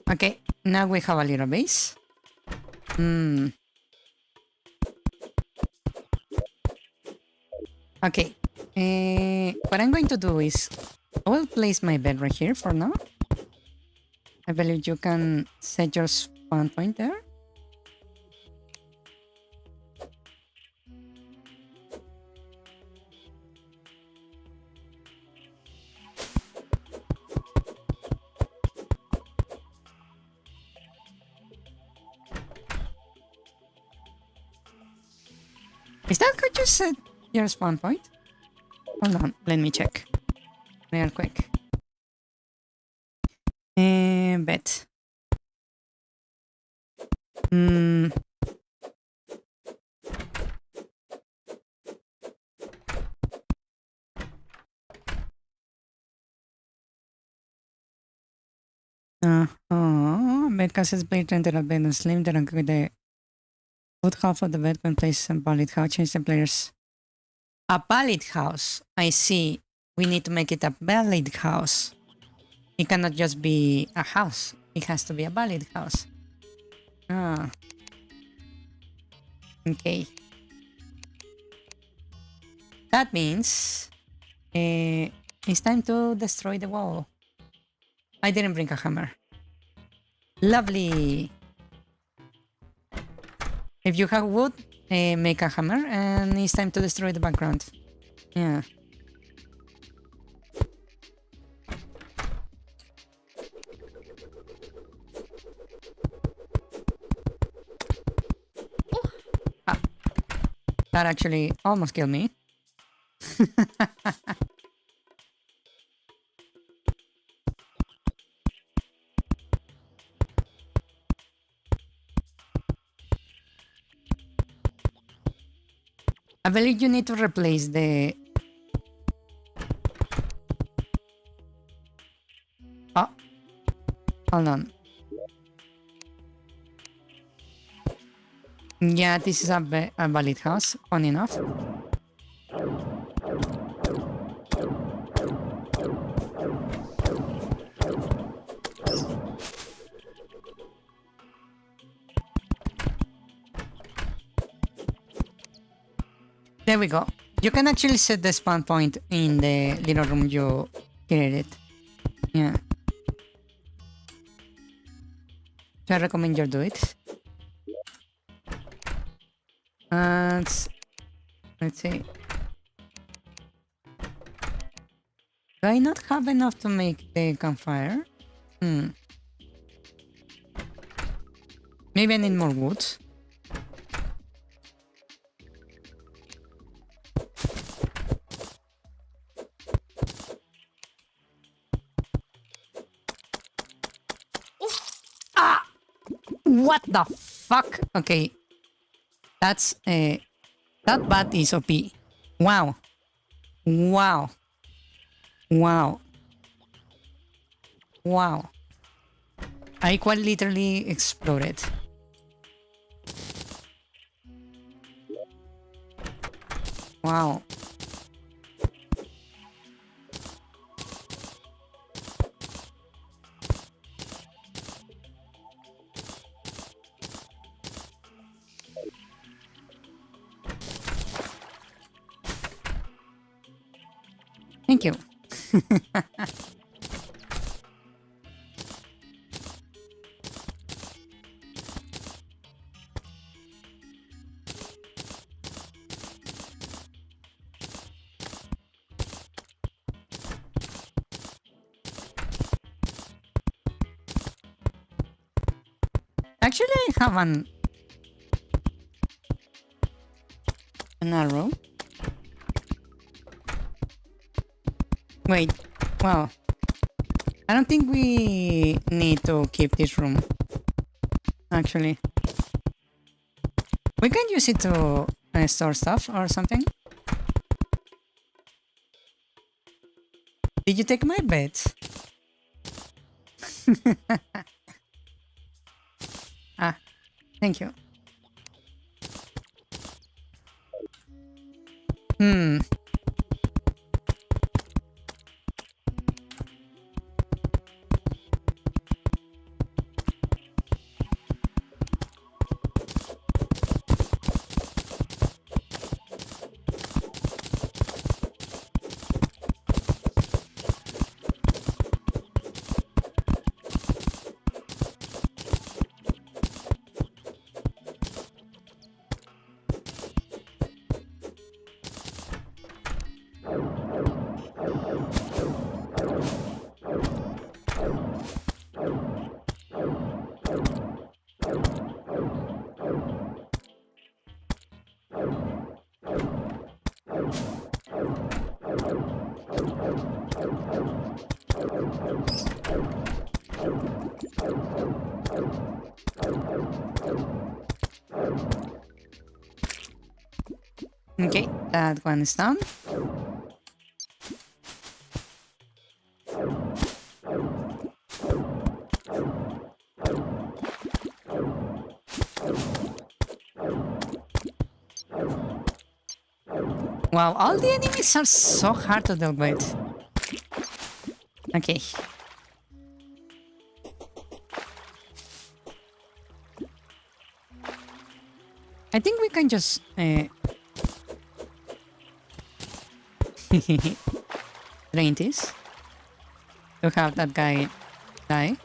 Okay, now we have a little base. Okay, what I'm going to do is I will place my bed right here for now. I believe you can set your spawn point there. Is that how you set your spawn point? Hold on, let me check. Real quick. Bet. Bed cases plate rented a bed and slim and with the foot half of the bed when placed in valid house. Change the players. A valid house. I see. We need to make it a valid house. It cannot just be a house. It has to be a valid house. Ah. Okay. That means it's time to destroy the wall. I didn't bring a hammer. Lovely. If you have wood, make a hammer, and it's time to destroy the background. Yeah. Ah, that actually almost killed me. I believe you need to replace the... Oh. Hold on. Yeah, this is a valid house, funny enough. There we go. You can actually set the spawn point in the little room you created. Yeah. So I recommend you do it. Let's see. Do I not have enough to make the campfire? Maybe I need more wood. Ah! What the fuck? Okay. That's that bat is OP. Wow. Wow. Wow. Wow. I quite literally exploded. Wow. Thank you. Actually, I have an arrow. Wait, wow. I don't think we need to keep this room. Actually, we can use it to store stuff or something. Did you take my bed? Ah, thank you. Okay, that one is down. Wow, all the enemies are so hard to deal with. Okay. I think we can just train this to have that guy die.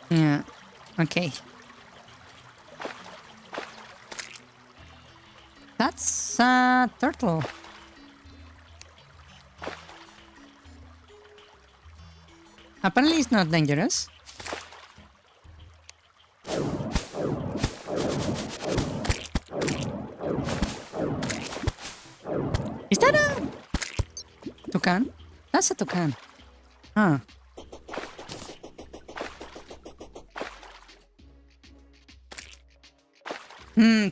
Yeah. Okay. That's a turtle. Apparently it's not dangerous. Is that a toucan? That's a toucan. Huh.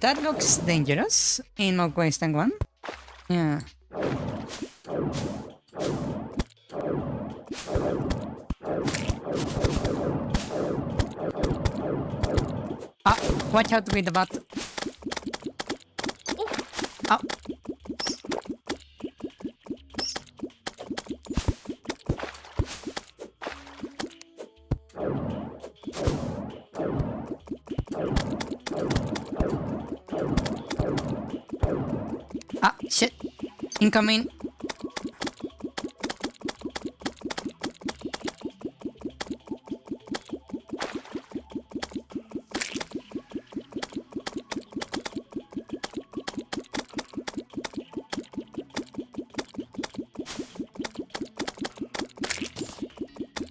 That looks dangerous in more ways than one. Yeah. Ah, watch out with the bat. Oh. Ah, shit. Incoming.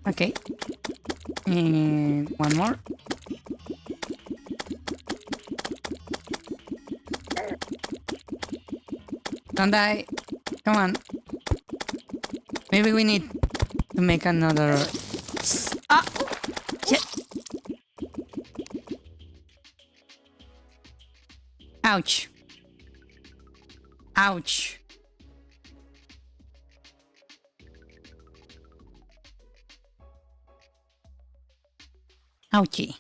Okay. And one more. Don't die. Come on. Maybe we need to make another... Ah! Shit! Ouch. Ouch. Ouchie.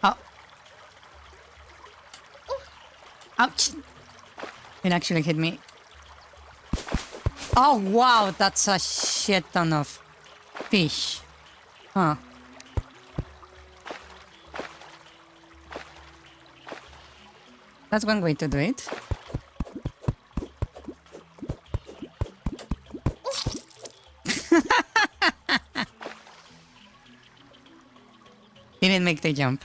Oh. Ouch. It actually hit me. Oh, wow. That's a shit ton of fish. Huh. That's one way to do it. Didn't make the jump.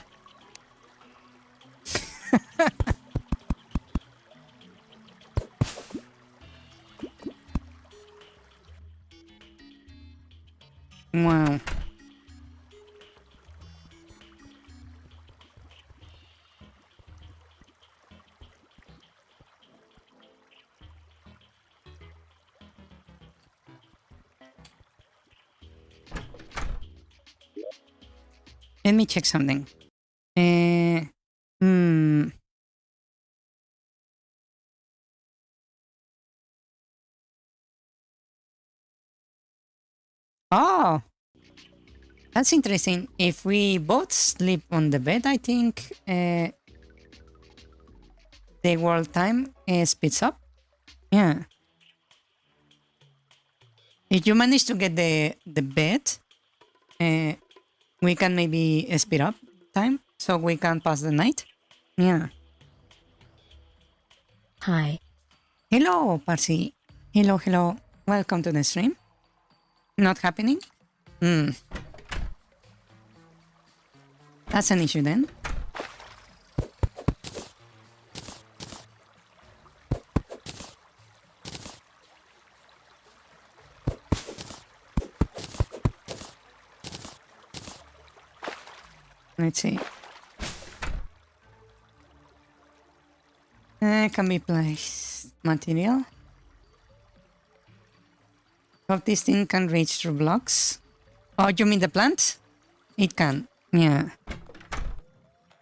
Wow. Let me check something. Hmm. Oh, that's interesting. If we both sleep on the bed, I think the world time speeds up. Yeah. If you manage to get the bed, we can maybe speed up time so we can pass the night. Yeah. Hi. Hello, Parsi. Hello, hello. Welcome to the stream. Not happening? That's an issue then. Let's see. Can be placed. Material. Hope this thing can reach through blocks. Oh, you mean the plant? It can. Yeah.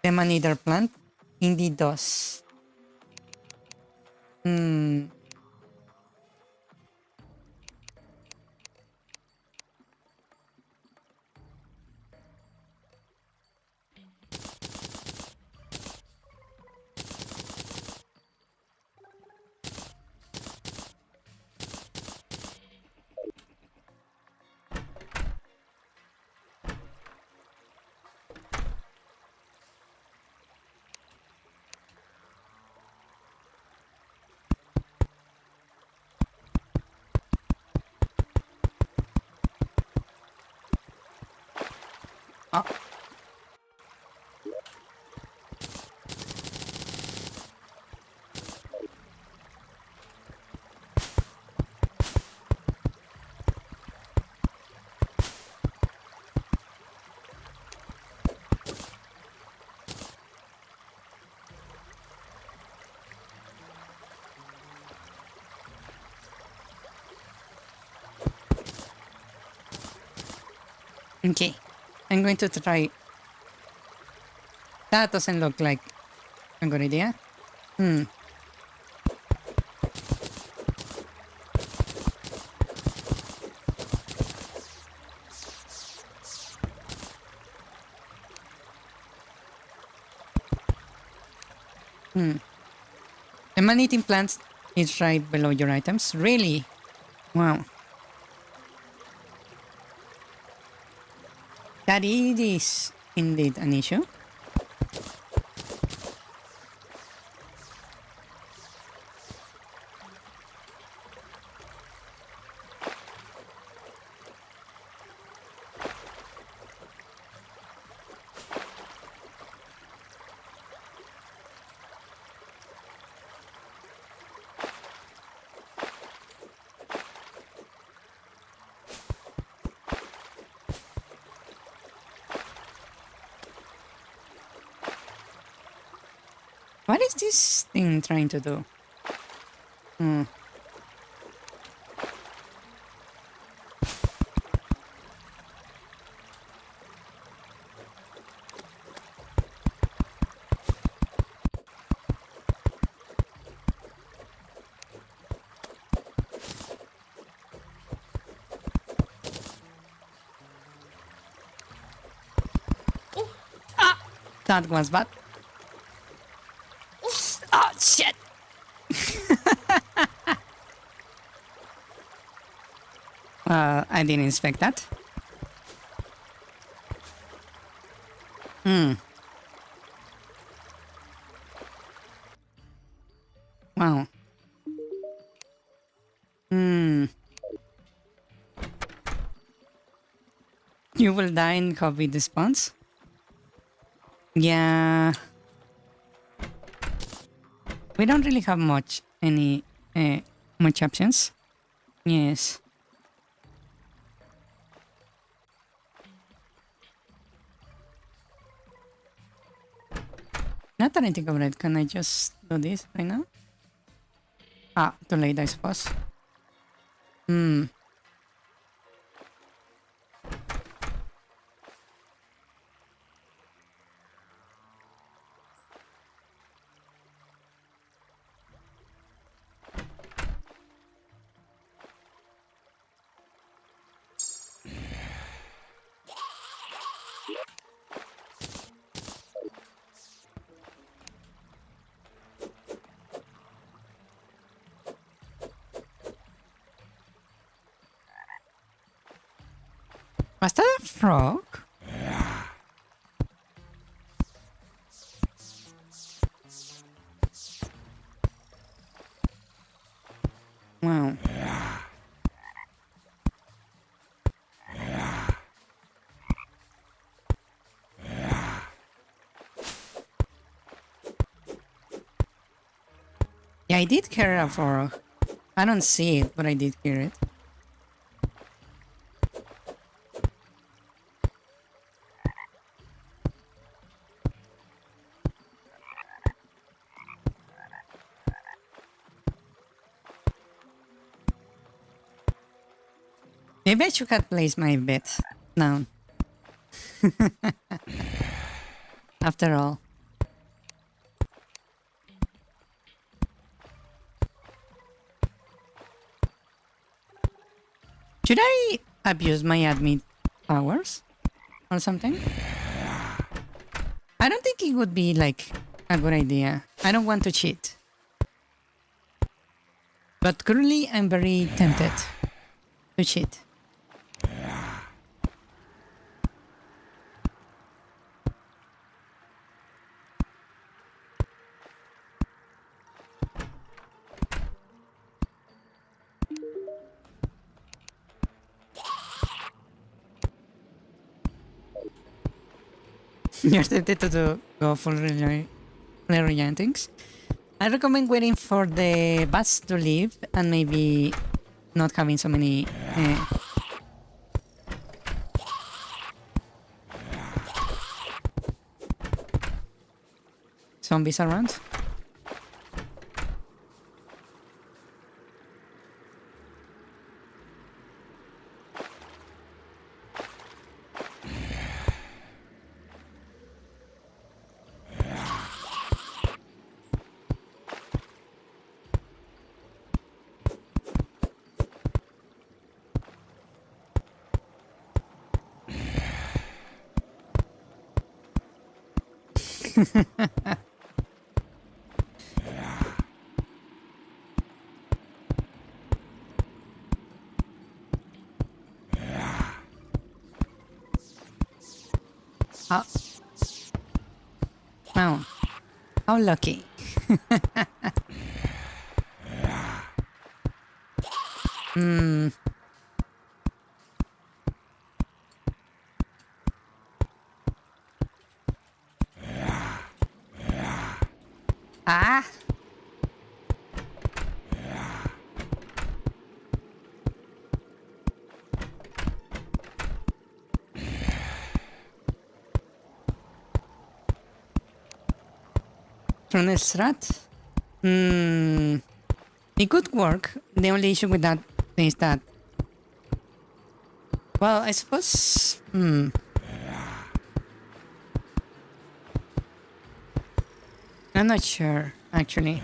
The man-eater plant indeed does. Hmm. Oh. Okay. I'm going to try. That doesn't look like a good idea. Hmm. Hmm. The man-eating plant is right below your items. Really? Wow. That it is indeed an issue. What is this thing trying to do? Hmm. That was bad. Oh, shit! I didn't expect that. Hmm. Wow. Hmm. You will die in COVID response? Yeah. We don't really have much options. Yes. Not that I think of it, can I just do this right now? Ah, too late, I suppose. Hmm. Was that a frog? Wow. Yeah, I did hear a frog. I don't see it, but I did hear it. Maybe I should have placed my bet down. After all. Should I abuse my admin powers? Or something? I don't think it would be like a good idea. I don't want to cheat. But currently I'm very tempted to cheat. You're tempted to go for Terraria things. I recommend waiting for the bats to leave and maybe not having so many zombies around. How, oh, how lucky. Hmm. Ah. From a strat? It could work. The only issue with that is that, well, I suppose, I'm not sure, actually.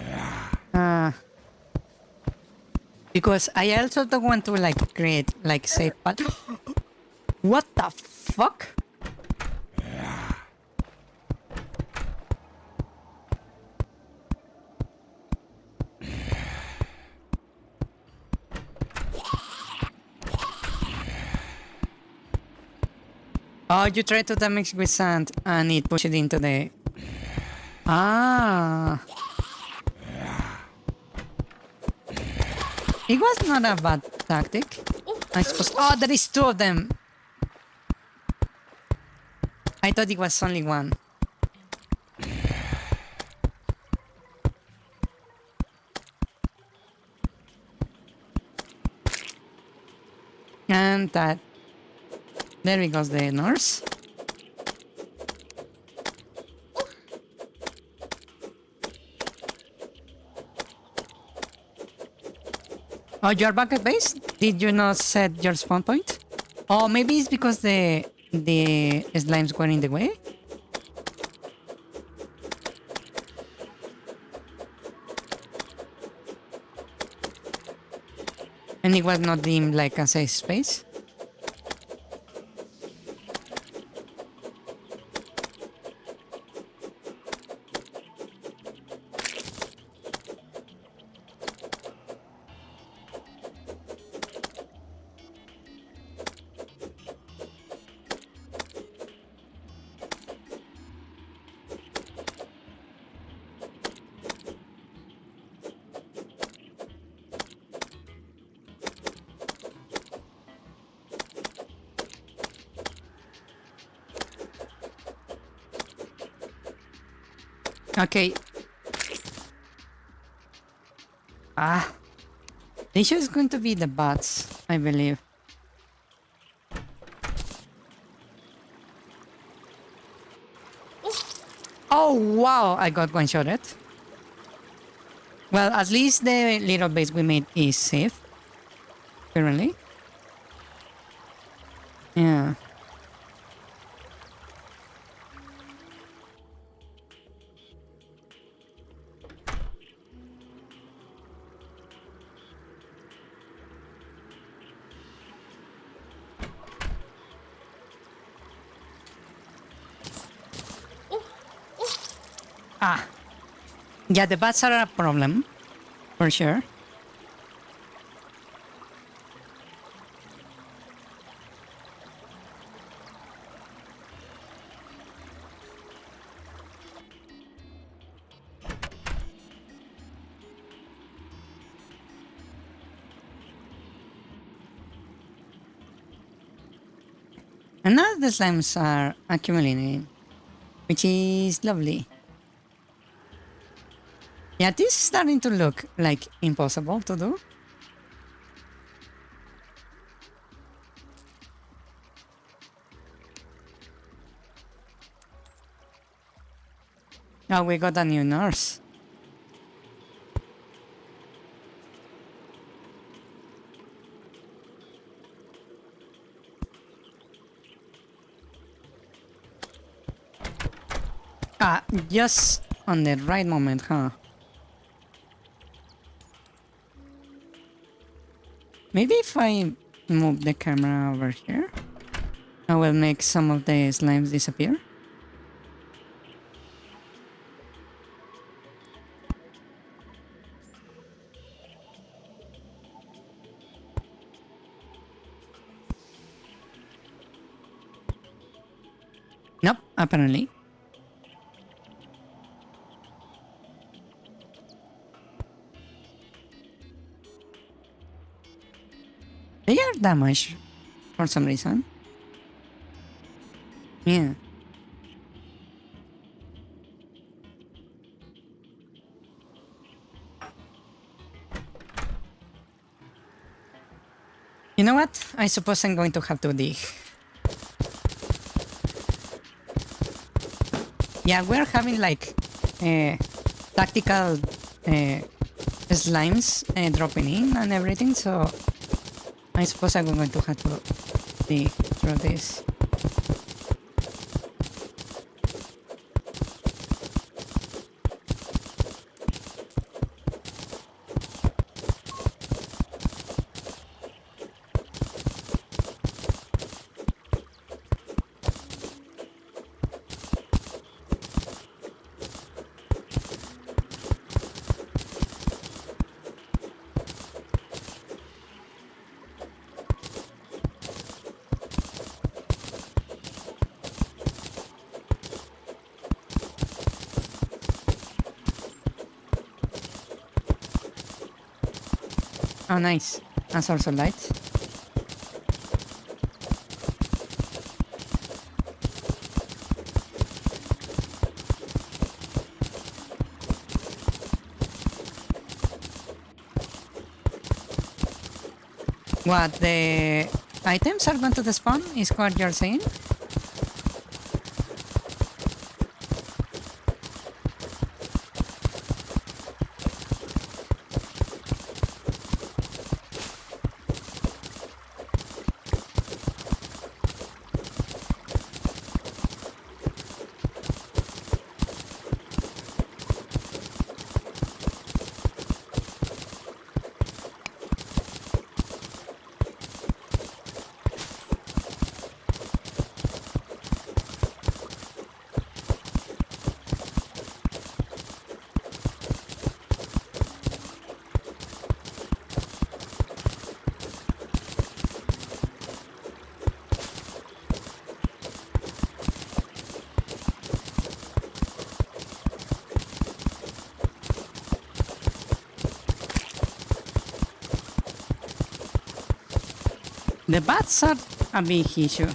Because I also don't want to, like, create, like, safe path. What the fuck? Oh, you try to damage with sand and it pushed it into the... Ah. It was not a bad tactic. I suppose... Oh, there is two of them. I thought it was only one. And that... There we goes the nurse. Oh, you're back at base? Did you not set your spawn point? Oh, maybe it's because the slimes were in the way? And it was not deemed like a safe space? Okay. Ah. The issue is going to be the bats, I believe. Oh, wow! I got one-shotted. Well, at least the little base we made is safe. Currently. Yeah. Ah. Yeah, the bats are a problem, for sure. And now the slimes are accumulating, which is lovely. Yeah, this is starting to look like impossible to do. Oh, we got a new nurse. Ah, just on the right moment, huh? Maybe if I move the camera over here, I will make some of the slimes disappear. Nope, apparently. They are damaged for some reason. Yeah. You know what? I suppose I'm going to have to dig. Yeah, we're having like tactical slimes dropping in and everything, so I suppose I'm going to have to dig through this. Oh, nice. A source of light. What, the items are going to spawn is what you're saying? The bats are a big issue.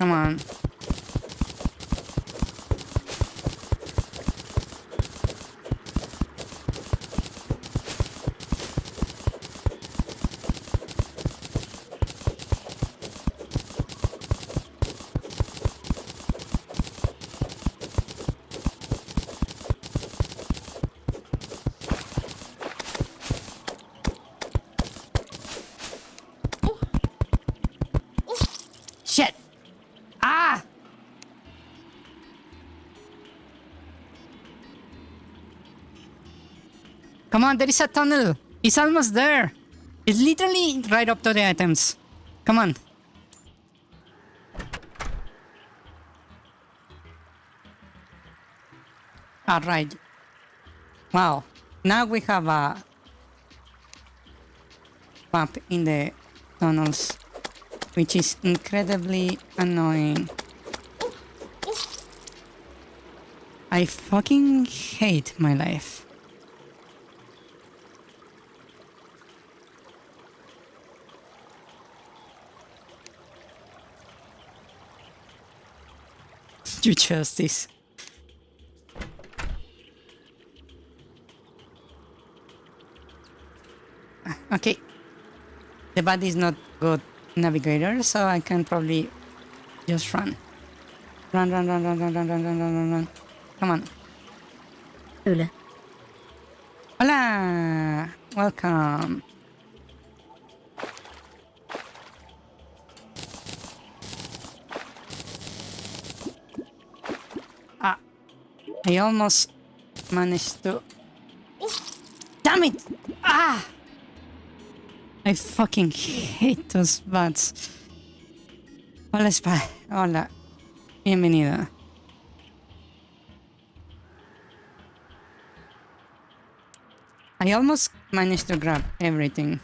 Come on. Shit! Ah! Come on, there is a tunnel. It's almost there. It's literally right up to the items. Come on. Alright. Wow. Now we have a bump in the tunnels, which is incredibly annoying. I fucking hate my life. You chose this. Okay. The body is not good navigator, so I can probably just run. Run, run, run, run, run, run, run, run, run, run, run. Come on. Hola. Hola! Welcome. Ah, I almost managed to... Damn it! Ah! I fucking hate those bats. Hola, Spy. Hola. Bienvenida. I almost managed to grab everything.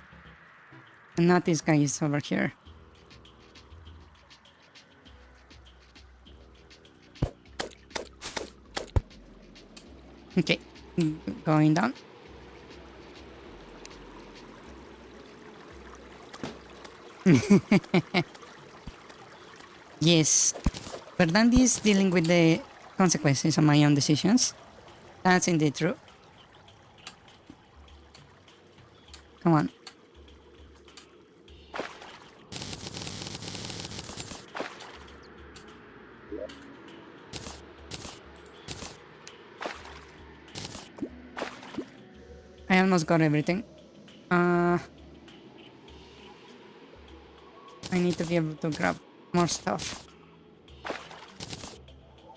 And now this guy is over here. Okay. Going down. Yes. Verthandy is dealing with the consequences of my own decisions. That's indeed true. Come on. I almost got everything. I need to be able to grab more stuff.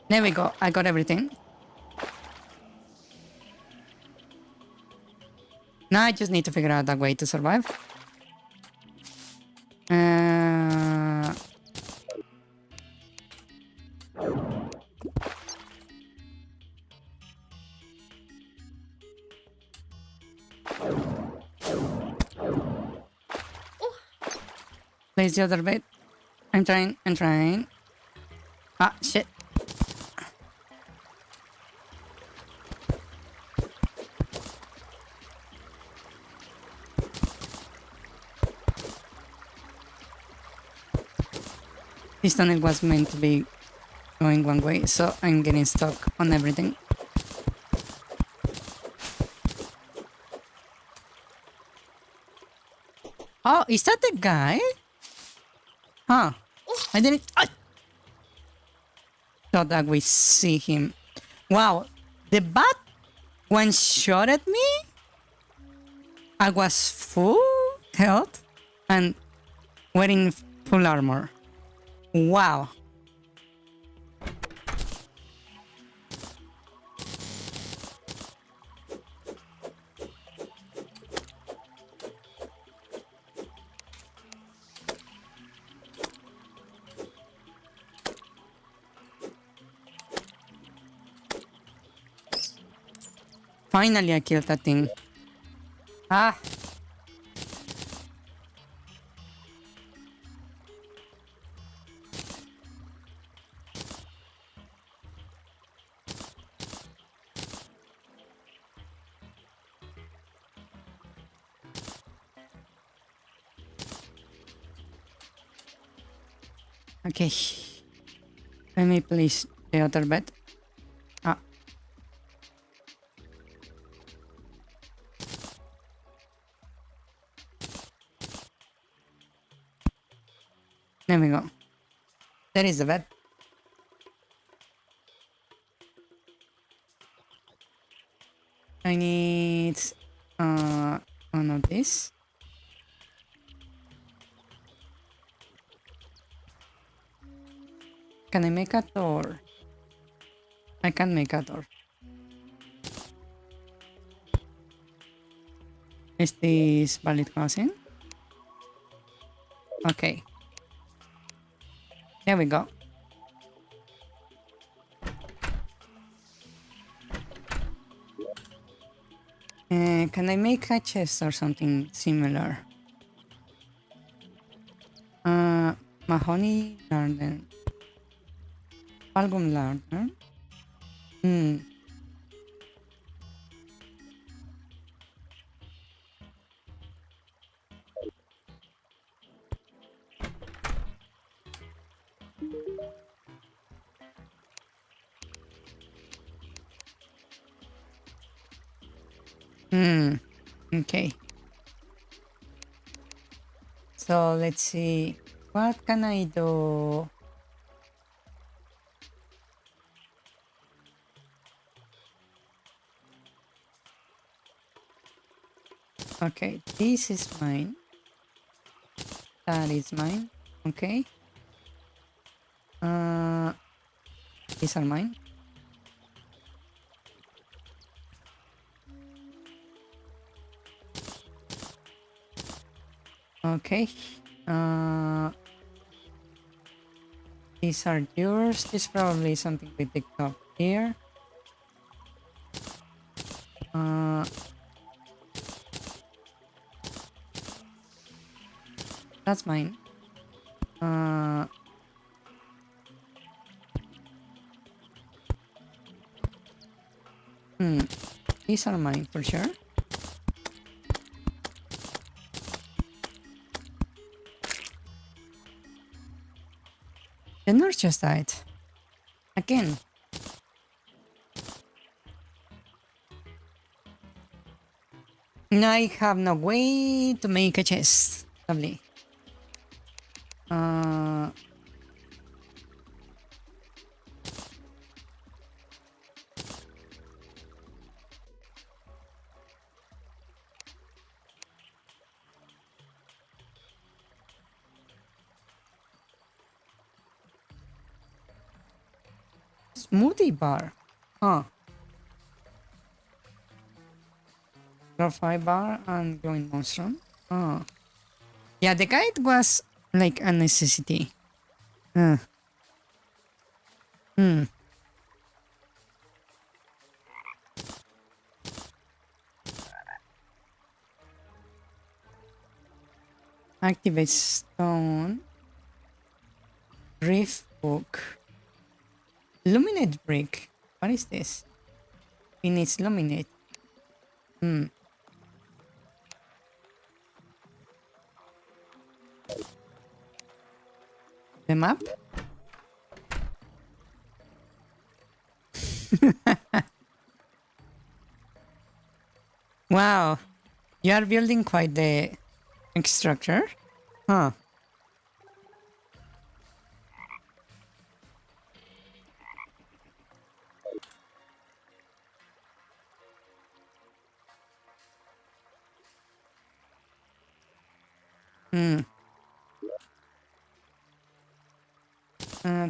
There we go. I got everything. Now I just need to figure out a way to survive. Place the other bed. I'm trying. Ah, shit. This tunnel was meant to be going one way, so I'm getting stuck on everything. Oh, is that the guy? Huh. I didn't... thought that we see him. Wow. The bat one-shot at me? I was full health and wearing full armor. Wow. Finally, I killed that thing. Ah. Okay. Let me place the other bed. Ah. There we go. There is the bed. I need one of this. Can I make a door? I can make a door. Is this valid crossing? Okay. There we go. Can I make a chest or something similar? Mahoney garden. Album lantern. Hmm. Hmm. Okay. So let's see. What can I do? Okay, this is mine. That is mine. Okay. These are mine. Okay. These are yours. This probably something we picked up here. That's mine. These are mine for sure. The nurse just died. Again. Now I have no way to make a chest. Lovely. Smoothie bar. Huh. Glorify bar and glowing monstrum. Oh. Yeah, the guide was like a necessity. Activate stone. Reef book. Luminate brick. What is this? It needs luminate. The map? Wow. You are building quite the structure. Huh.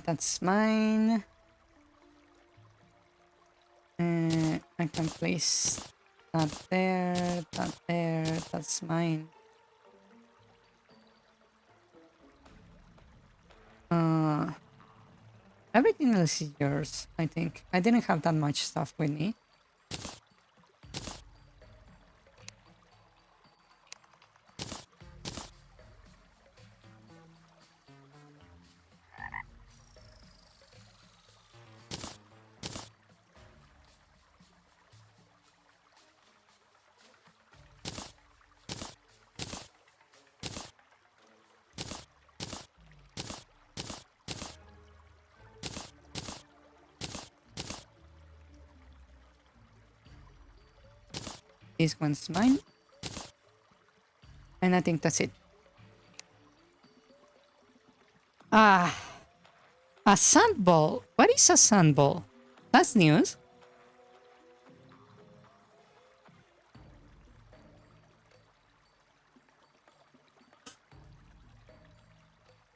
That's mine. I can place that there, that's mine. Everything else is yours, I think. I didn't have that much stuff with me. This one's mine. And I think that's it. Ah, a sandball. What is a sandball? That's news.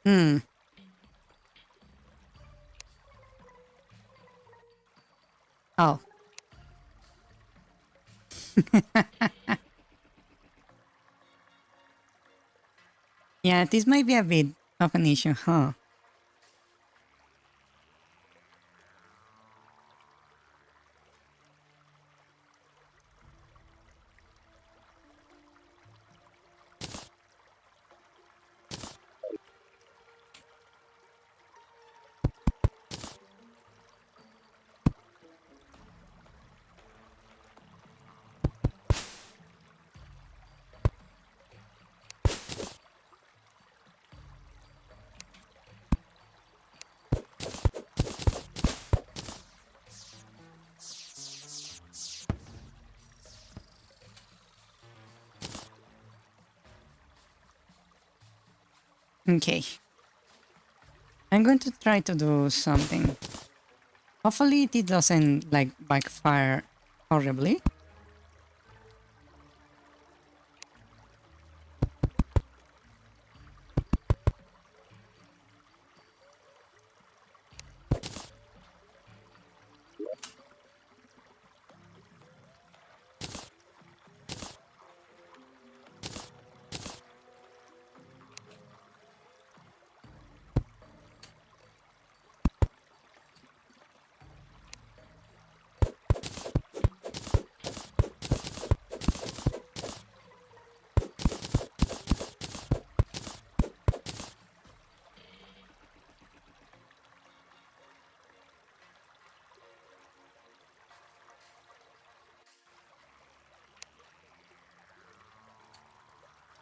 Hmm. Oh. Yeah, this might be a bit of an issue, huh? Okay. I'm going to try to do something. Hopefully it doesn't like backfire horribly.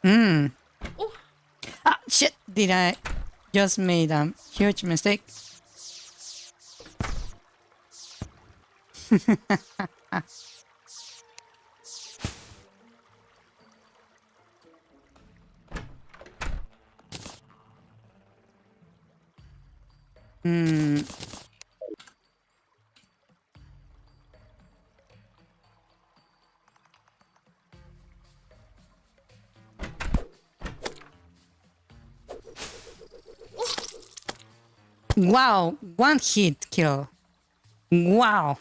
Hmm. Ah, shit! Did I just made a huge mistake? Hmm. Wow! One hit kill. Wow!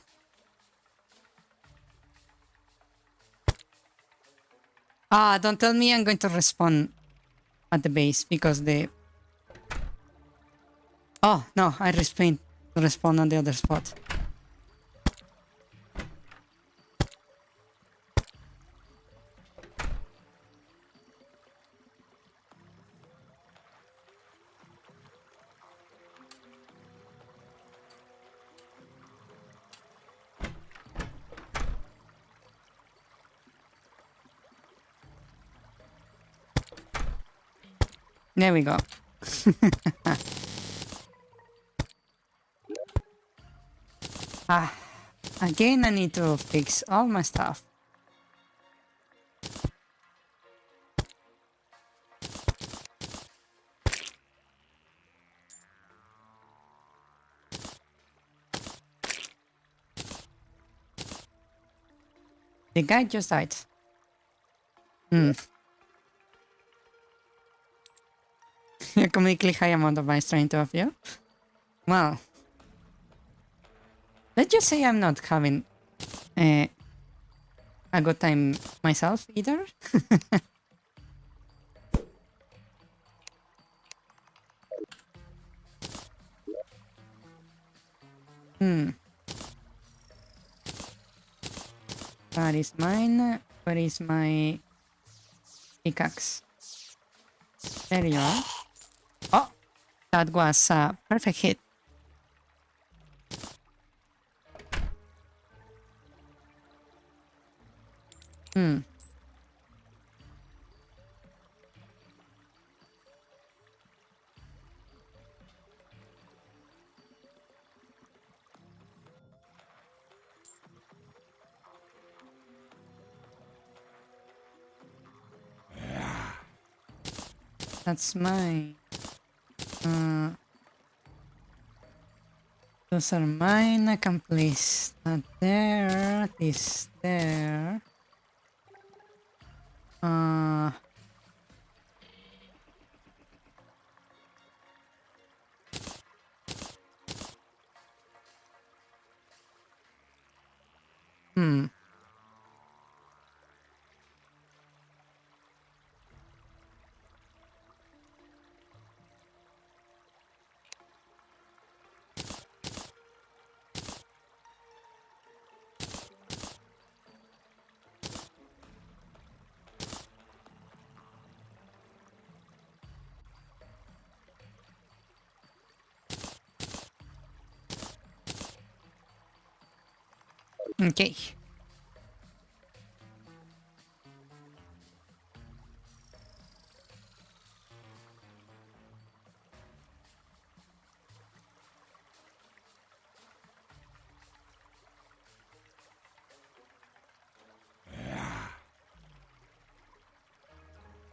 Ah, don't tell me I'm going to respawn at the base because the... Oh, no, I respawn on the other spot. There we go. Ah, again I need to fix all my stuff. The guy just died. Hmm. A comically high amount of ice trying to appear. Well, let's just say I'm not having a good time myself either. Hmm. That is mine. Where is my pickaxe? There you are. Oh, that was a perfect hit. Hmm. That's mine. Those are mine. I can place that there. This there. Uh, hmm. Okay.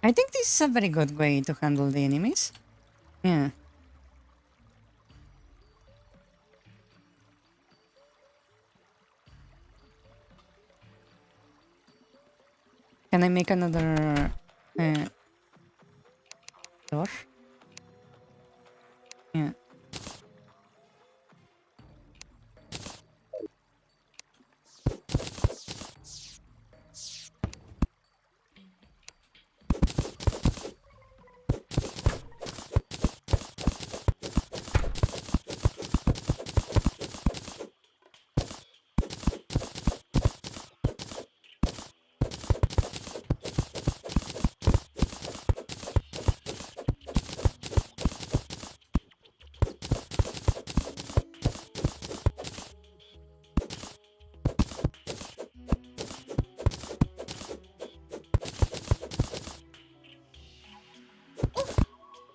I think this is a very good way to handle the enemies. Yeah. Can I make another door? Yeah.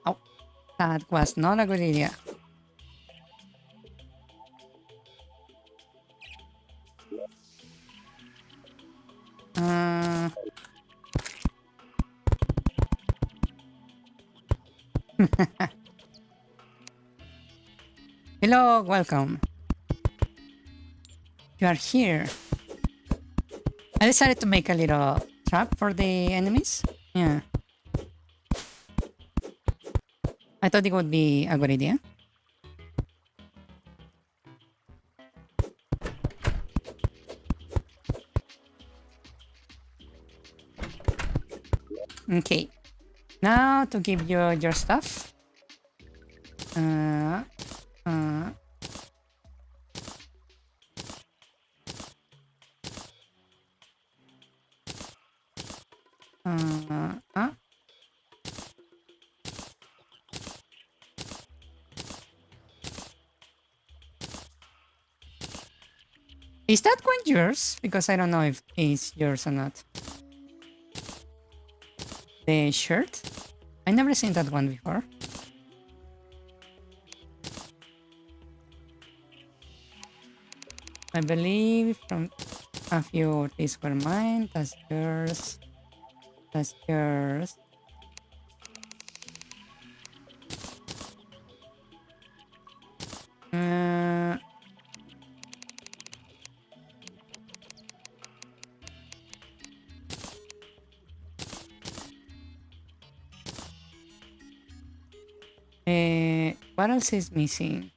Oh, that was not a good idea. Uh, Hello, welcome. You are here. I decided to make a little trap for the enemies. Yeah. I thought it would be a good idea. Okay. Now to give you your stuff. Uh, uh, uh, uh. Is that one yours? Because I don't know if it's yours or not. The shirt? I never seen that one before. I believe from a few these were mine. That's yours. That's yours. Uh, what else is missing?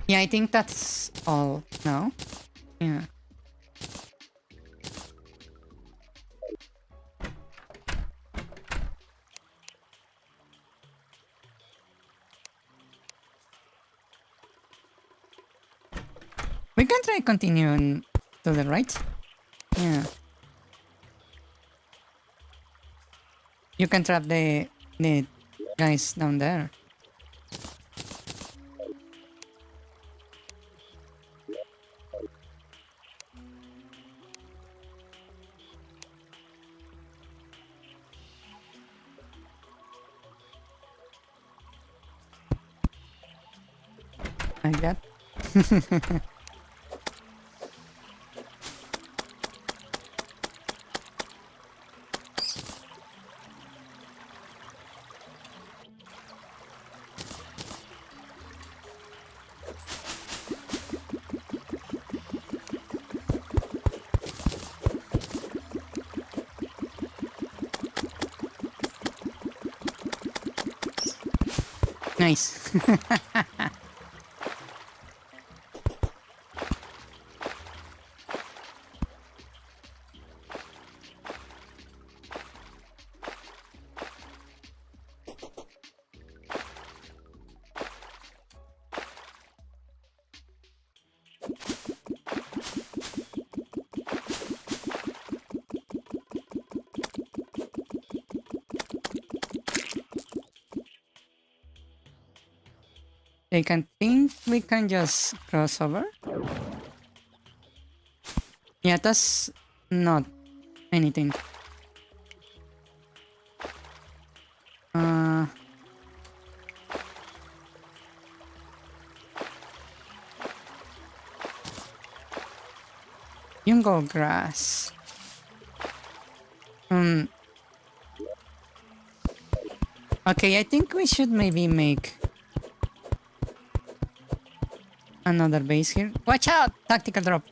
Yeah, I think that's all now. Yeah. We can try continuing to the right. Yeah. You can trap the guys down there. Like that. Nice. I can think we can just cross over. Yeah, that's not anything. Uh, jungle grass. Okay, I think we should maybe make another base here. Watch out! Tactical drop.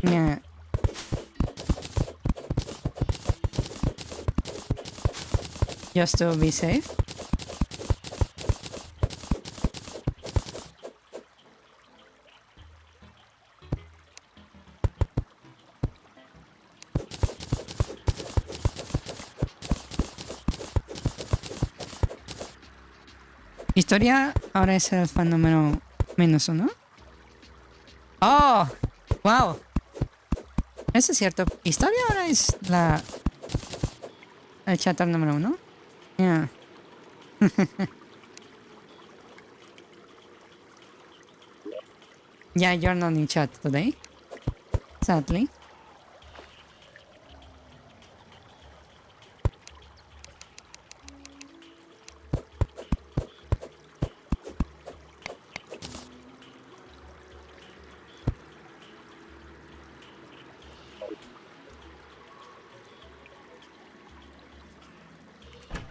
Yeah. Just to be safe. Historia ahora es el fan número -1. ¡Oh! ¡Wow! Eso es cierto. Historia ahora es el chapter número 1. Yeah. Yeah, you're not in chat today. Sadly.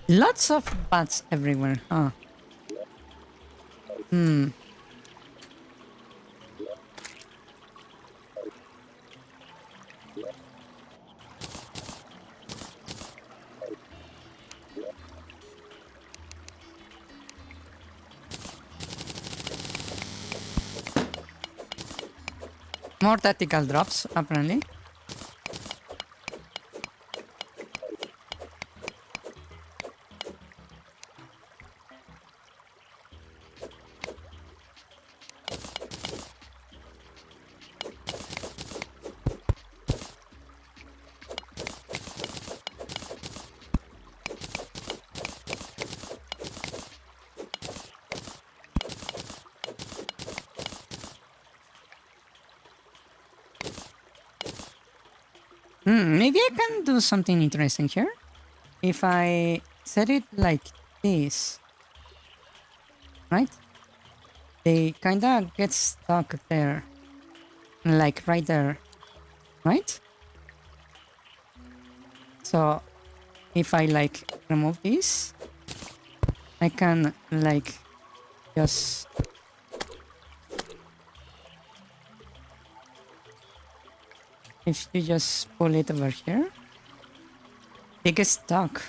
Lots of bats everywhere, huh? More tactical drops, apparently. Maybe I can do something interesting here. If I set it like this, right? They kinda get stuck there. Like right there, right? So if I like remove this, I can like just if you just pull it over here, they get stuck.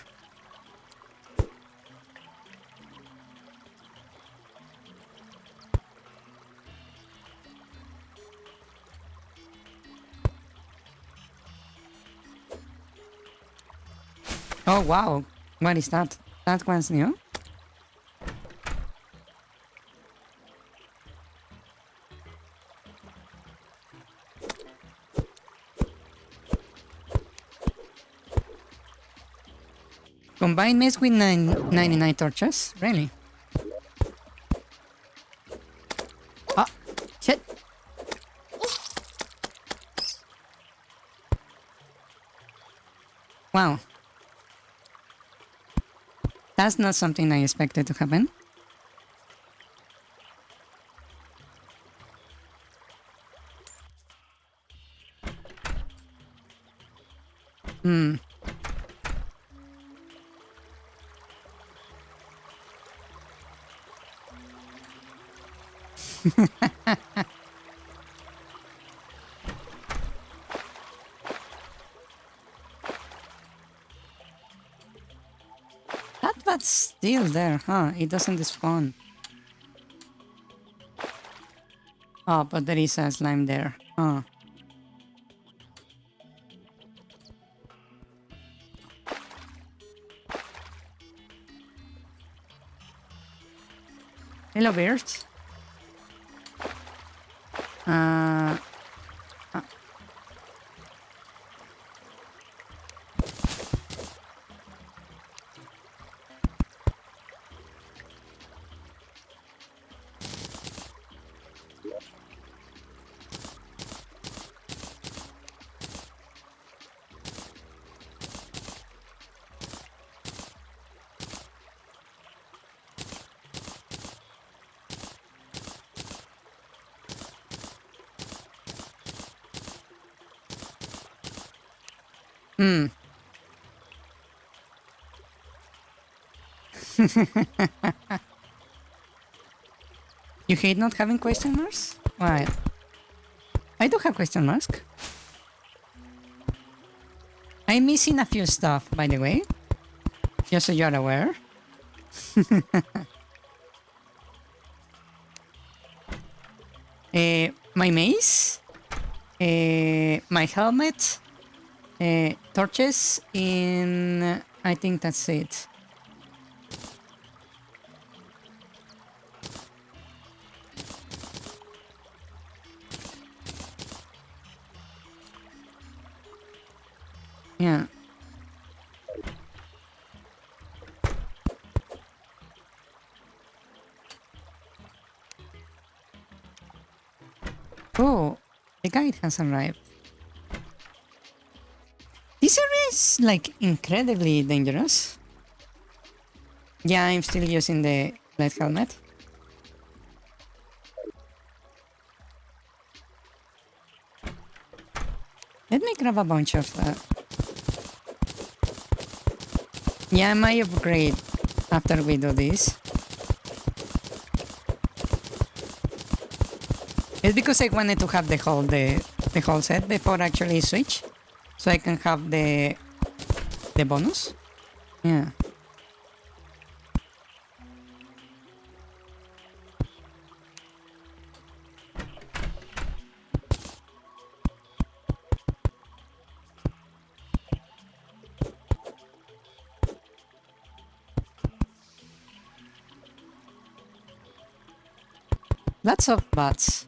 Oh wow, what is that? That one's new? Combine mace with 99 torches? Really? Ah, shit! Wow. That's not something I expected to happen. That bat's still there, huh? It doesn't spawn. Oh, but there is a slime there. Huh. Hello, birds. Uh, hmm. You hate not having question marks? Why? I do have question marks. I'm missing a few stuff, by the way. Just so you're aware. My mace, my helmet, torches, in I think that's it. Yeah. Oh, the guide has arrived. This area is like incredibly dangerous. Yeah, I'm still using the light helmet. Let me grab a bunch of that. Yeah, I might upgrade after we do this. It's because I wanted to have the whole set before I actually switch, so I can have the bonus. Yeah. Lots of bats.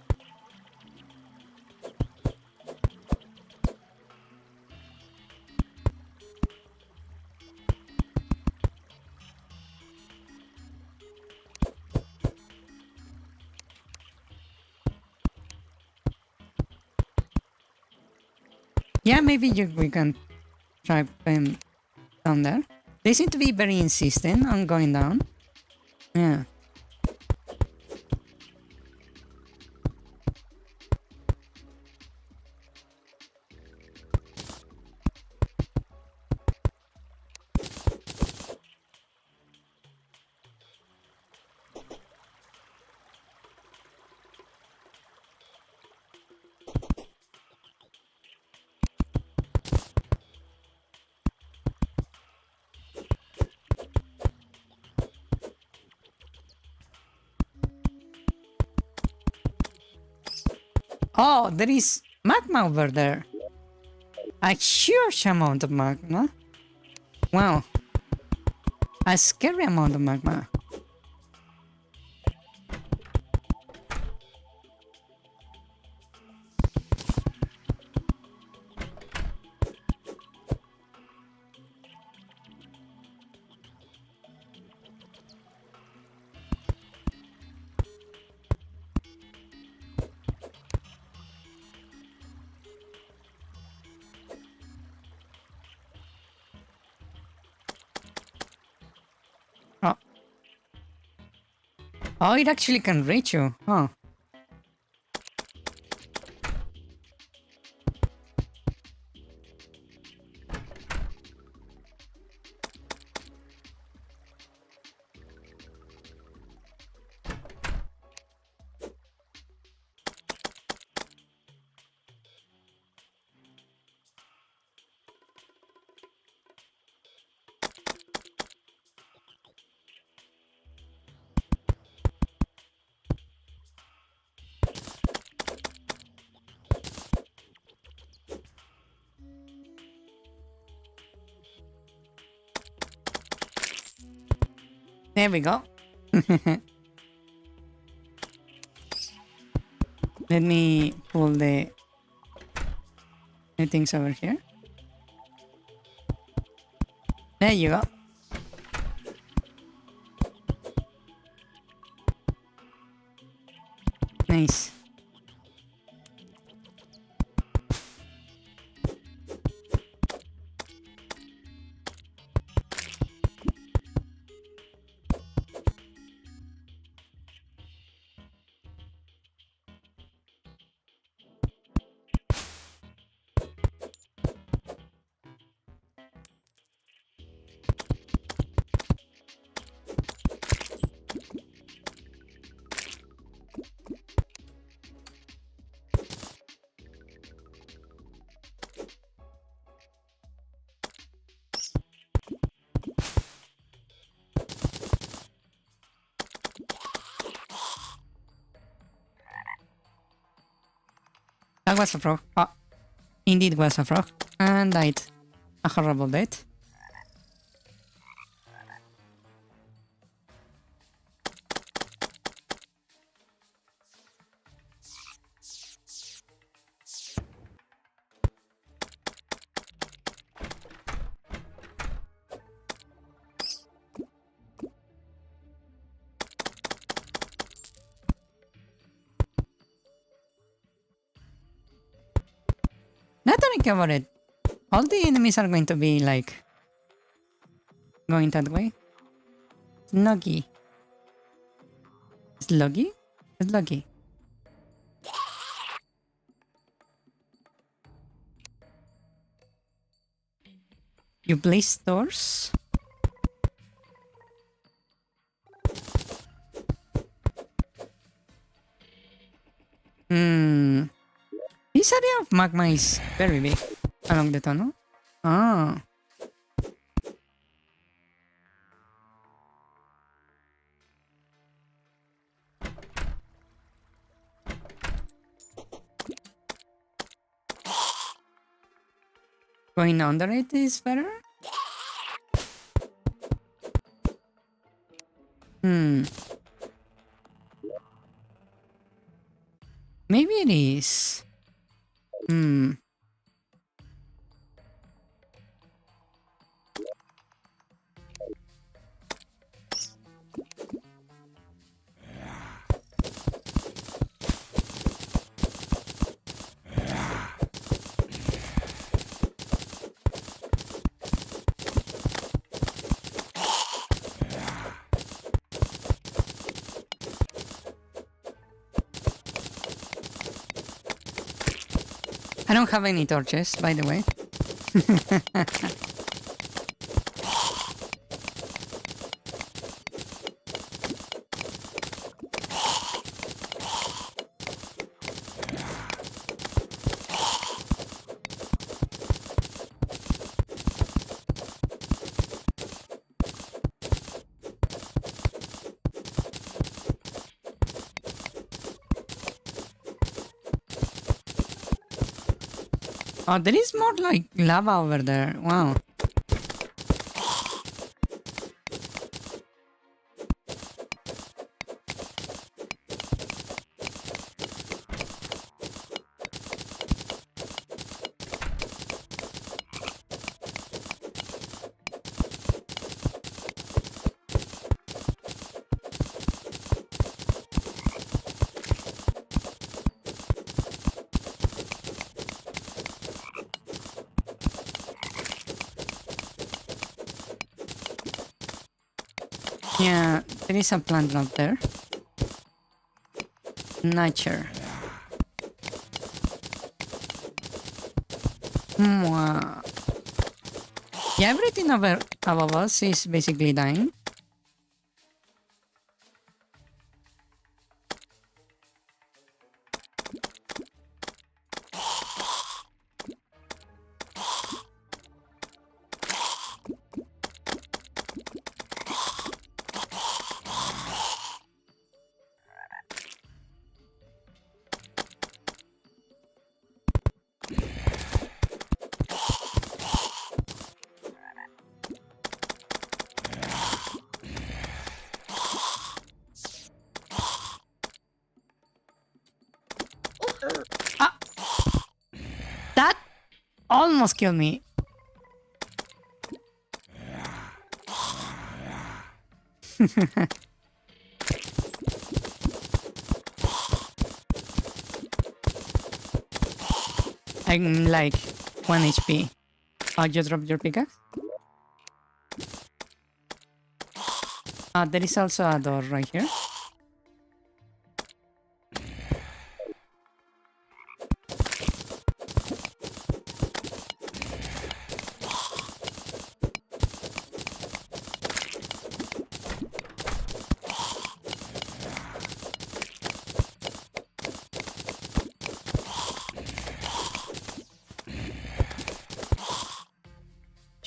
Yeah, maybe we can drive them down there. They seem to be very insistent on going down. Yeah. Oh, there is magma over there. A huge amount of magma. Wow. A scary amount of magma. Oh. Oh, it actually can reach you. Oh. There we go. Let me pull the things over here. There you go. Nice. That was a frog. Oh, indeed was a frog. And died. A horrible death. Now that I think about it, all the enemies are going to be like going that way. Sluggy. Sluggy? Sluggy. You place stores? This area of magma is very big along the tunnel. Ah. Going under it is better? Maybe it is. I don't have any torches, by the way. Oh, there is more like lava over there. Wow. Yeah, there is a plant out there. Nature. Mwah. Yeah, everything above us is basically dying. Ah! That almost killed me. I'm like 1 HP. Oh, you dropped your pickaxe? There is also a door right here.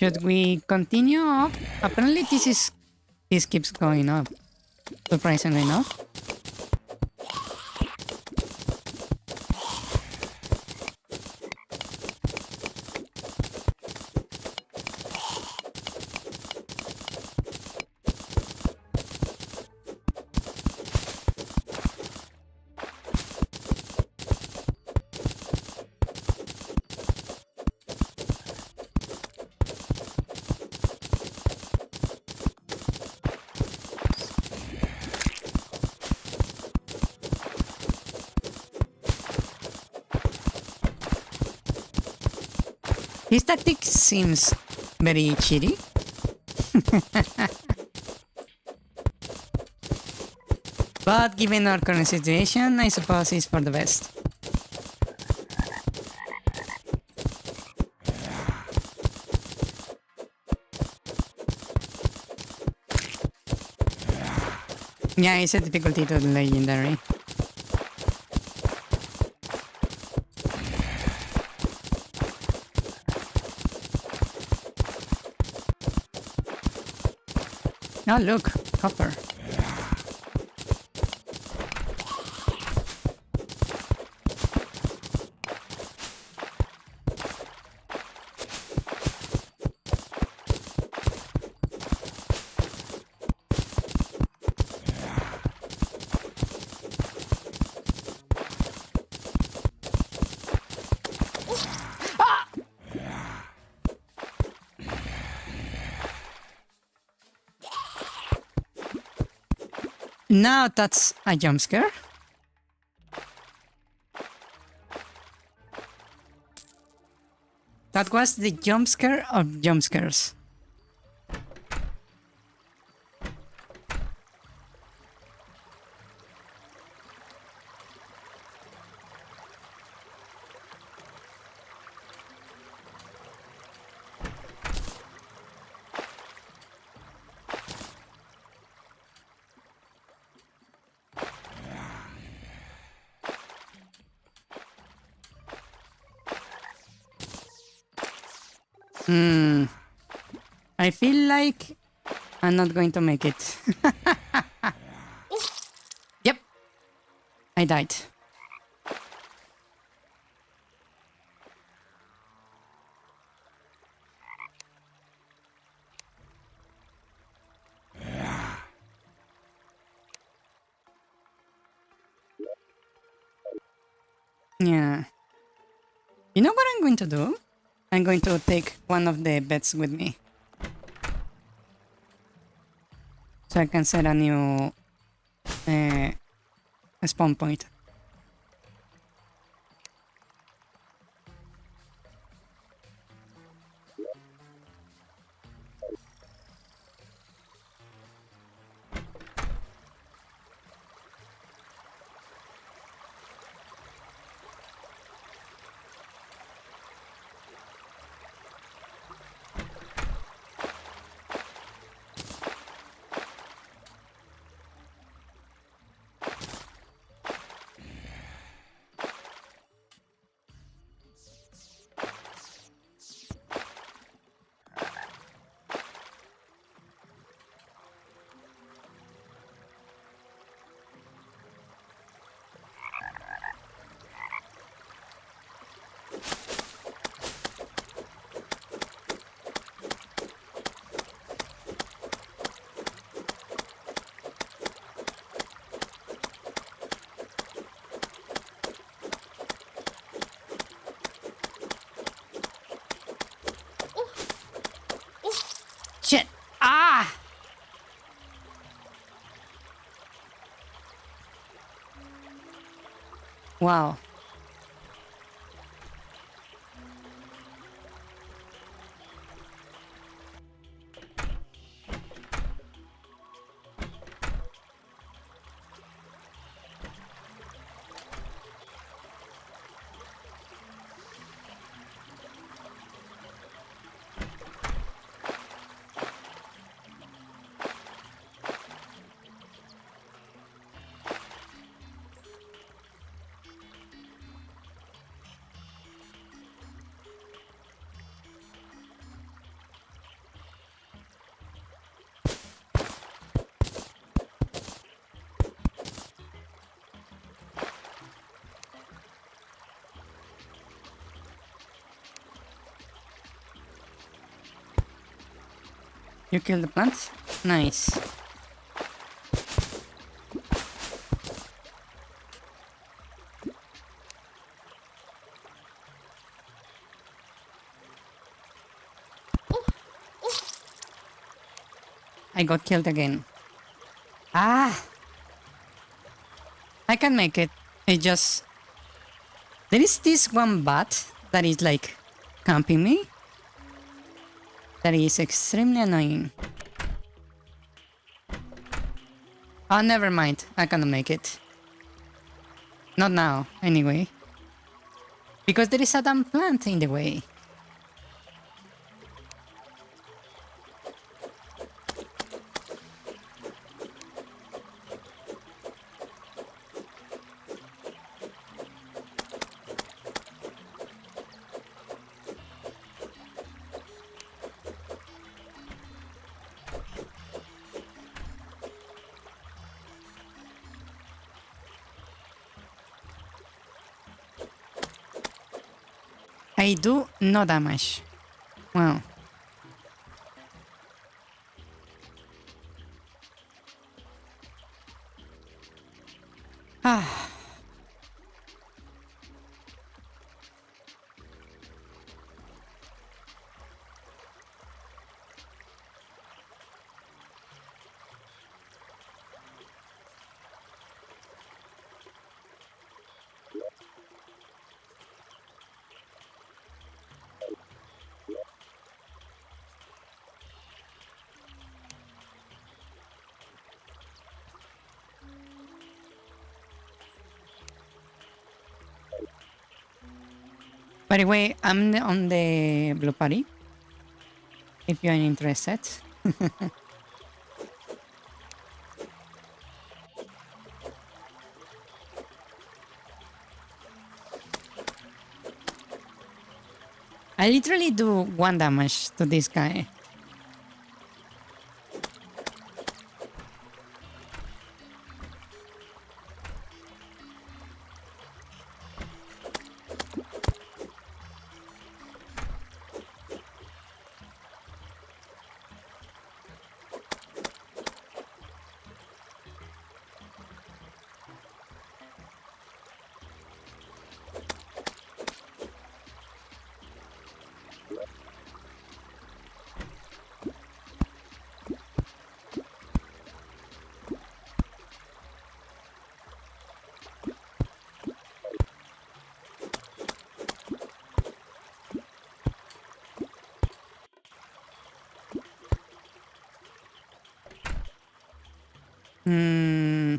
Should we continue up? Apparently this keeps going up. Surprisingly enough. His tactic seems very cheaty. But given our current situation, I suppose it's for the best. Yeah, it's a difficulty to the legendary. Oh, look, copper. Now that's a jump scare. That was the jump scare of jump scares. I feel like I'm not going to make it. Yep. I died. Yeah. You know what I'm going to do? I'm going to take one of the beds with me. So I can set a new spawn point. Ah! Wow. You killed the plants? Nice. I got killed again. Ah! I can make it. It just... There is this one bat that is like camping me. That is extremely annoying. Oh, never mind. I cannot make it. Not now, anyway. Because there is a damn plant in the way. I do no damage. Wow. Ah. By the way, I'm on the blue party. If you're interested. I literally do 1 damage to this guy. Hmm.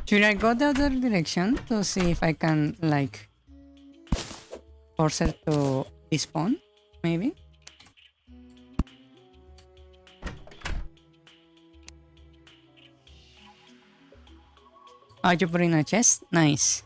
Should I go the other direction to see if I can, like, force her to despawn? Maybe? Oh, you put in a chest? Nice.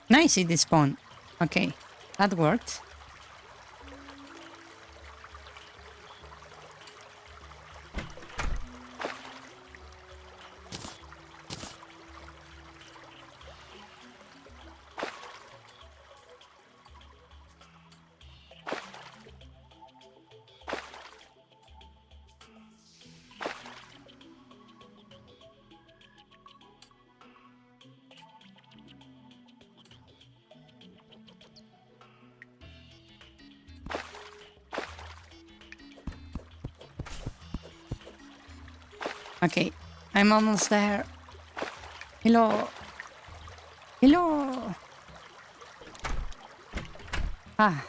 Nice, it despawned. Okay, that worked. Okay, I'm almost there. Hello. Hello. Ah.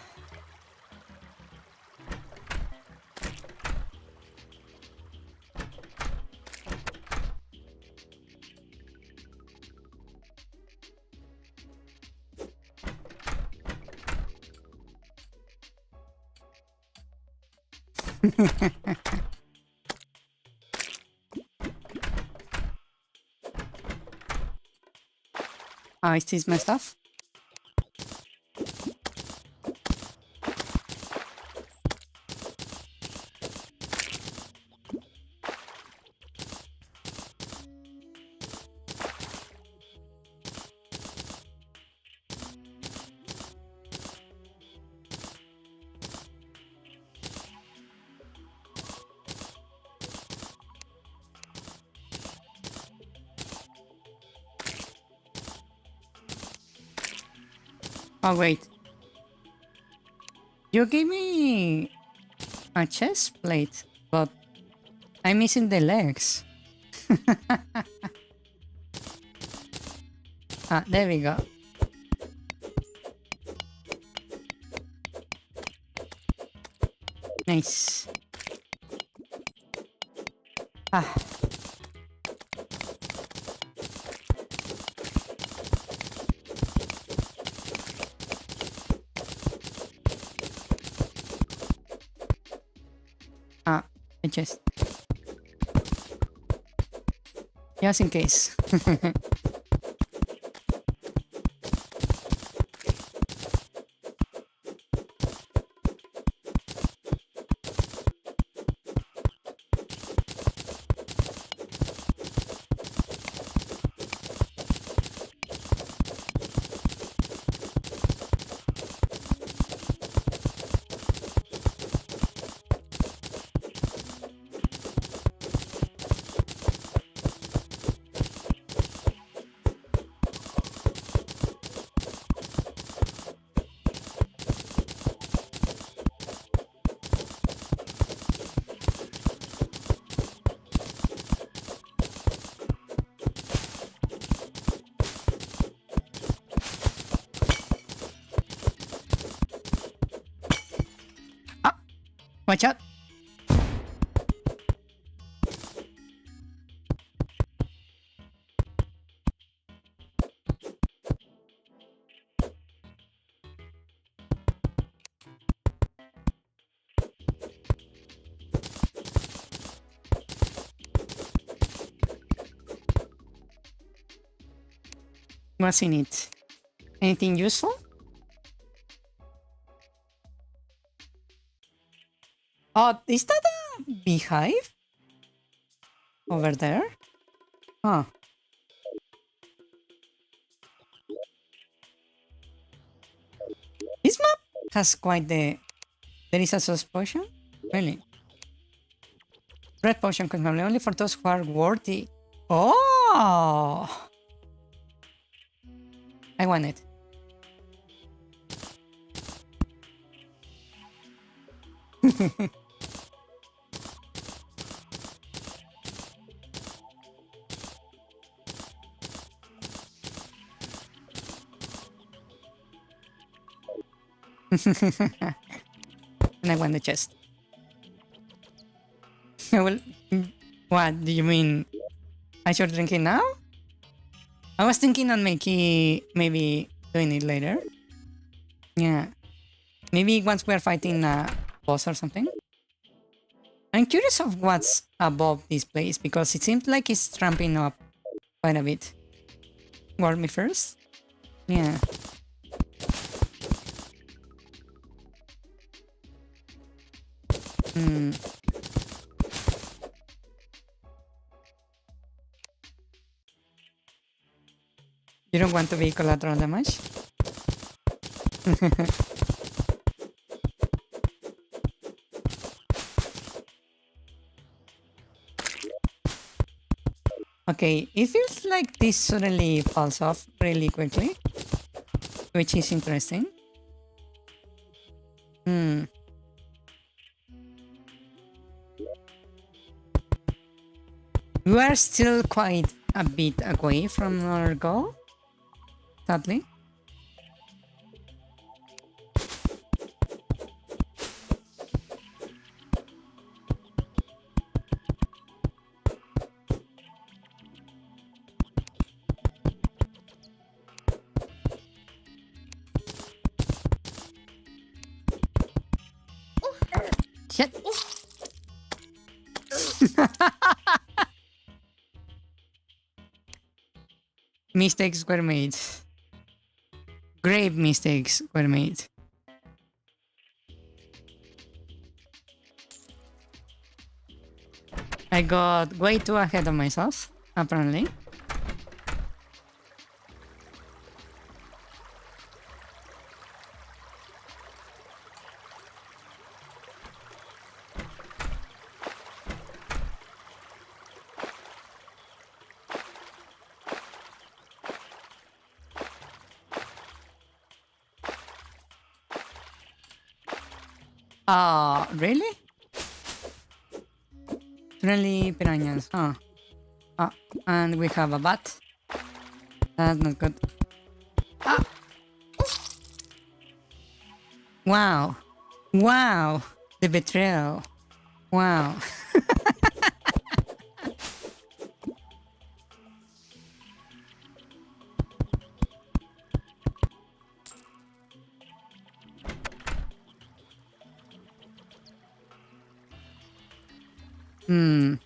Oh, is this my stuff? Oh, wait. You gave me a chest plate, but I'm missing the legs. Ah, there we go. Nice. Ah. Ah, the chest. Just in case. Ah, watch out. What's in it? Anything useful? Oh, is that a beehive? Over there? Oh. This map has quite the... There is a sauce potion? Really? Red potion consumable only for those who are worthy. Oh! I want it. And I want the chest. Well, what do you mean? I should drink it now? I was thinking on making, maybe doing it later. Yeah. Maybe once we're fighting a boss or something. I'm curious of what's above this place because it seems like it's tramping up quite a bit. Warm me first? Yeah. Hmm. You don't want to be collateral damage? Okay, it feels like this suddenly falls off really quickly, which is interesting. Hmm. We are still quite a bit away from our goal, sadly. Shit. Mistakes were made. Grave mistakes were made. I got way too ahead of myself, apparently. Really? Really piranhas, huh? And we have a bat. That's not good. Ah! Wow. Wow. The betrayal. Wow. Hmm.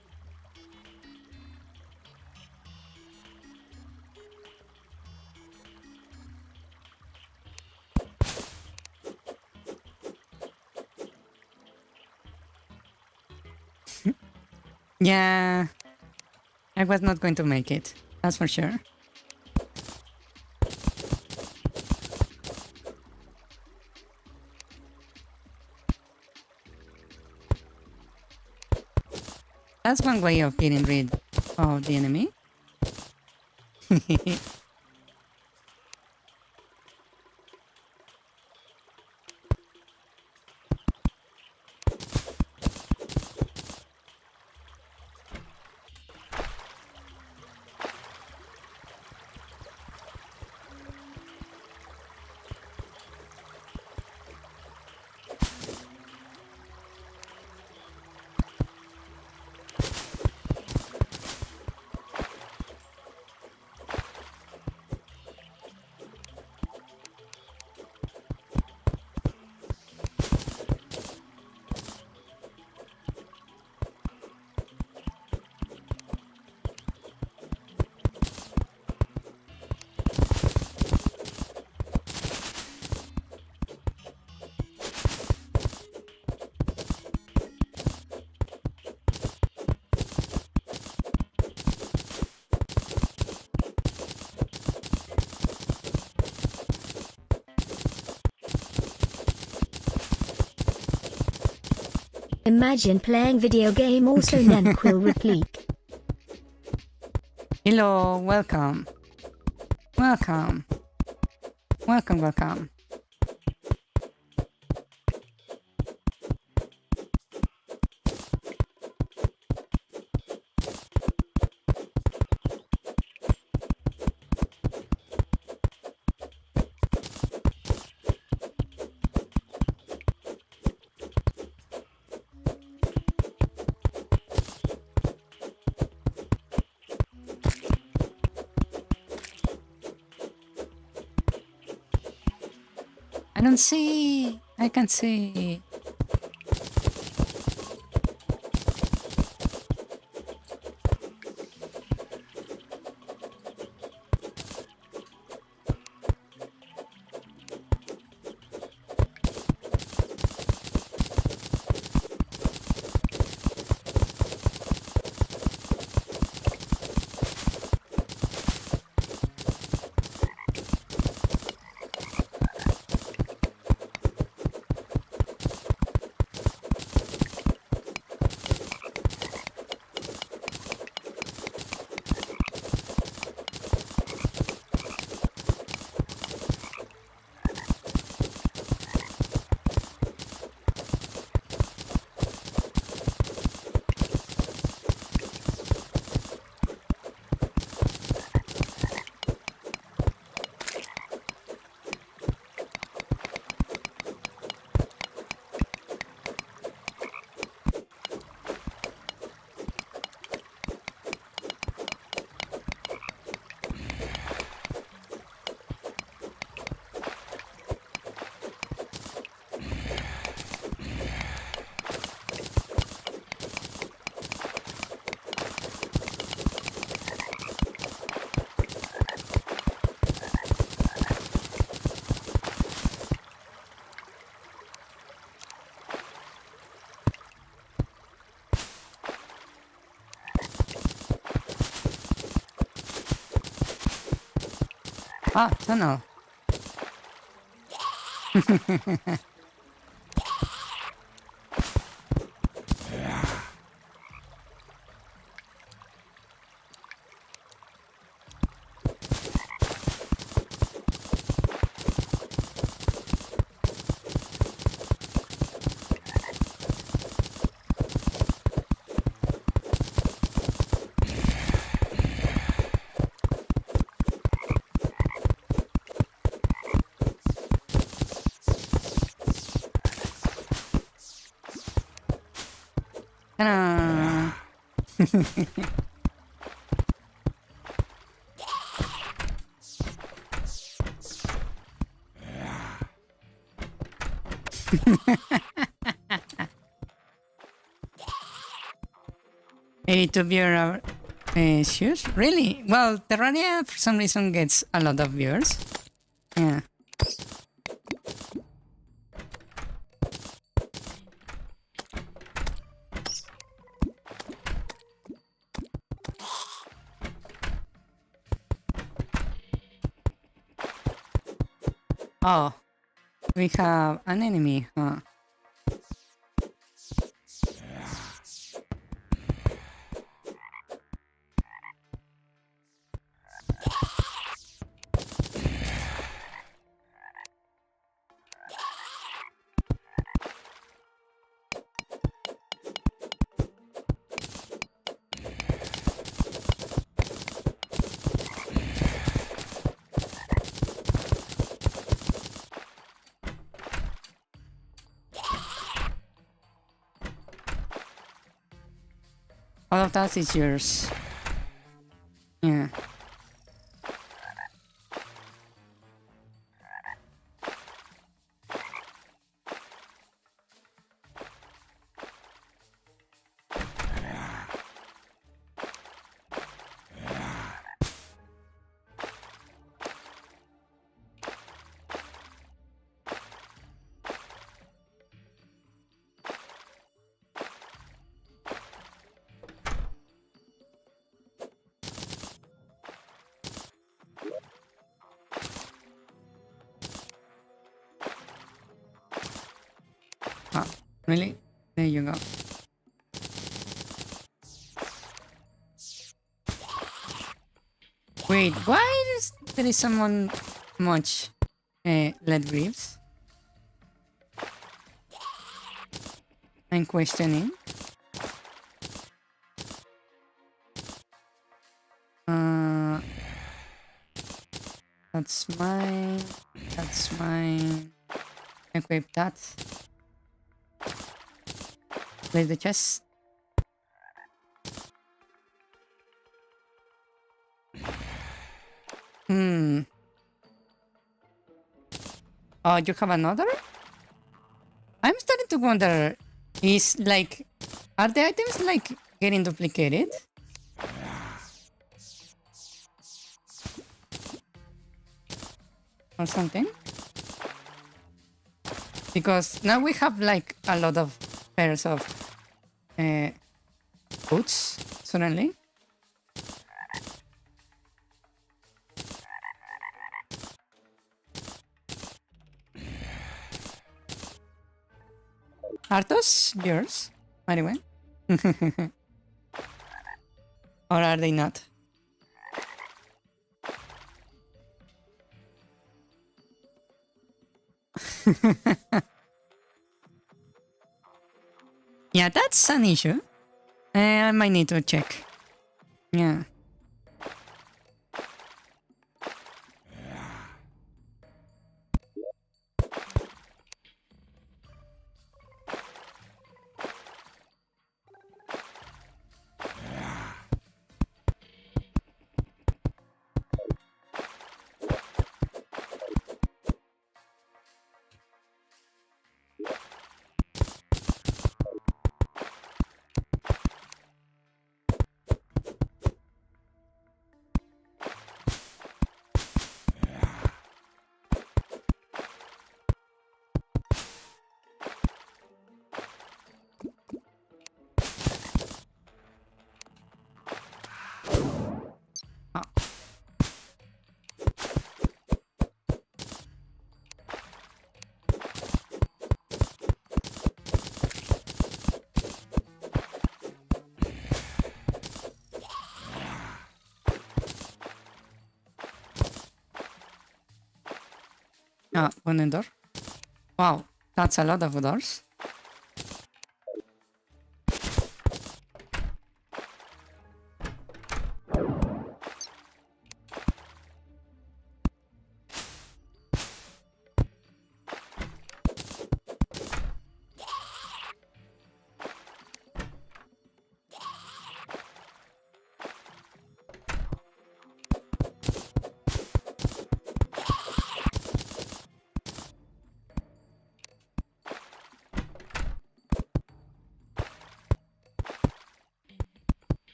Yeah. I was not going to make it. That's for sure. That's one way of getting rid of the enemy. Imagine playing video game also Nemquil replique. Hello, welcome. Welcome. Welcome, welcome. I don't see. I can see. Ah, tunnel. Ta-da! To viewer shoes? Really? Well, Terraria for some reason gets a lot of viewers. Yeah. Oh, we have an enemy, huh? All of that is yours. Yeah. Ah, really? There you go. Wait, why is there is someone much lead greaves? I'm questioning. That's mine. That's mine. Equip that. Place the chest. Oh, you have another? I'm starting to wonder, is like, are the items like getting duplicated? Or something? Because now we have like a lot of pairs of boots, suddenly. Are those yours, by the way? Or are they not? Yeah, that's an issue. I might need to check. Yeah. Ah, one door. Wow, that's a lot of doors.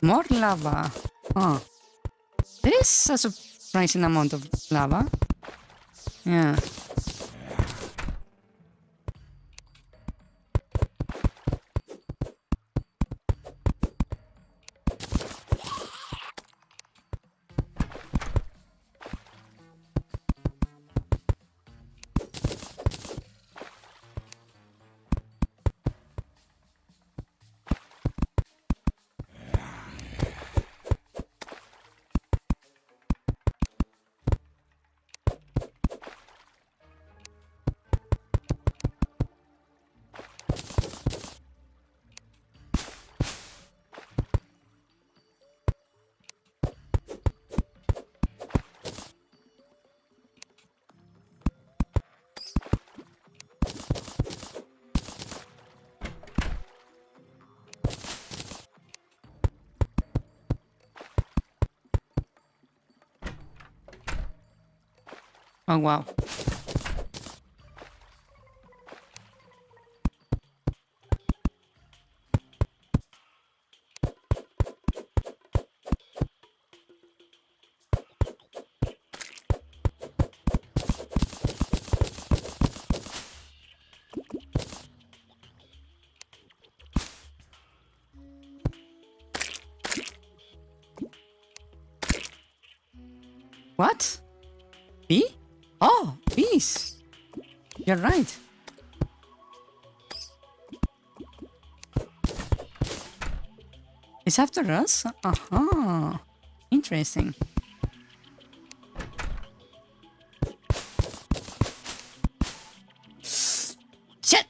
More lava. Huh. There is a surprising amount of lava. Yeah. Oh, wow. What? Bee? Oh, bees. You're right. It's after us? Uh-huh. Interesting. Shit!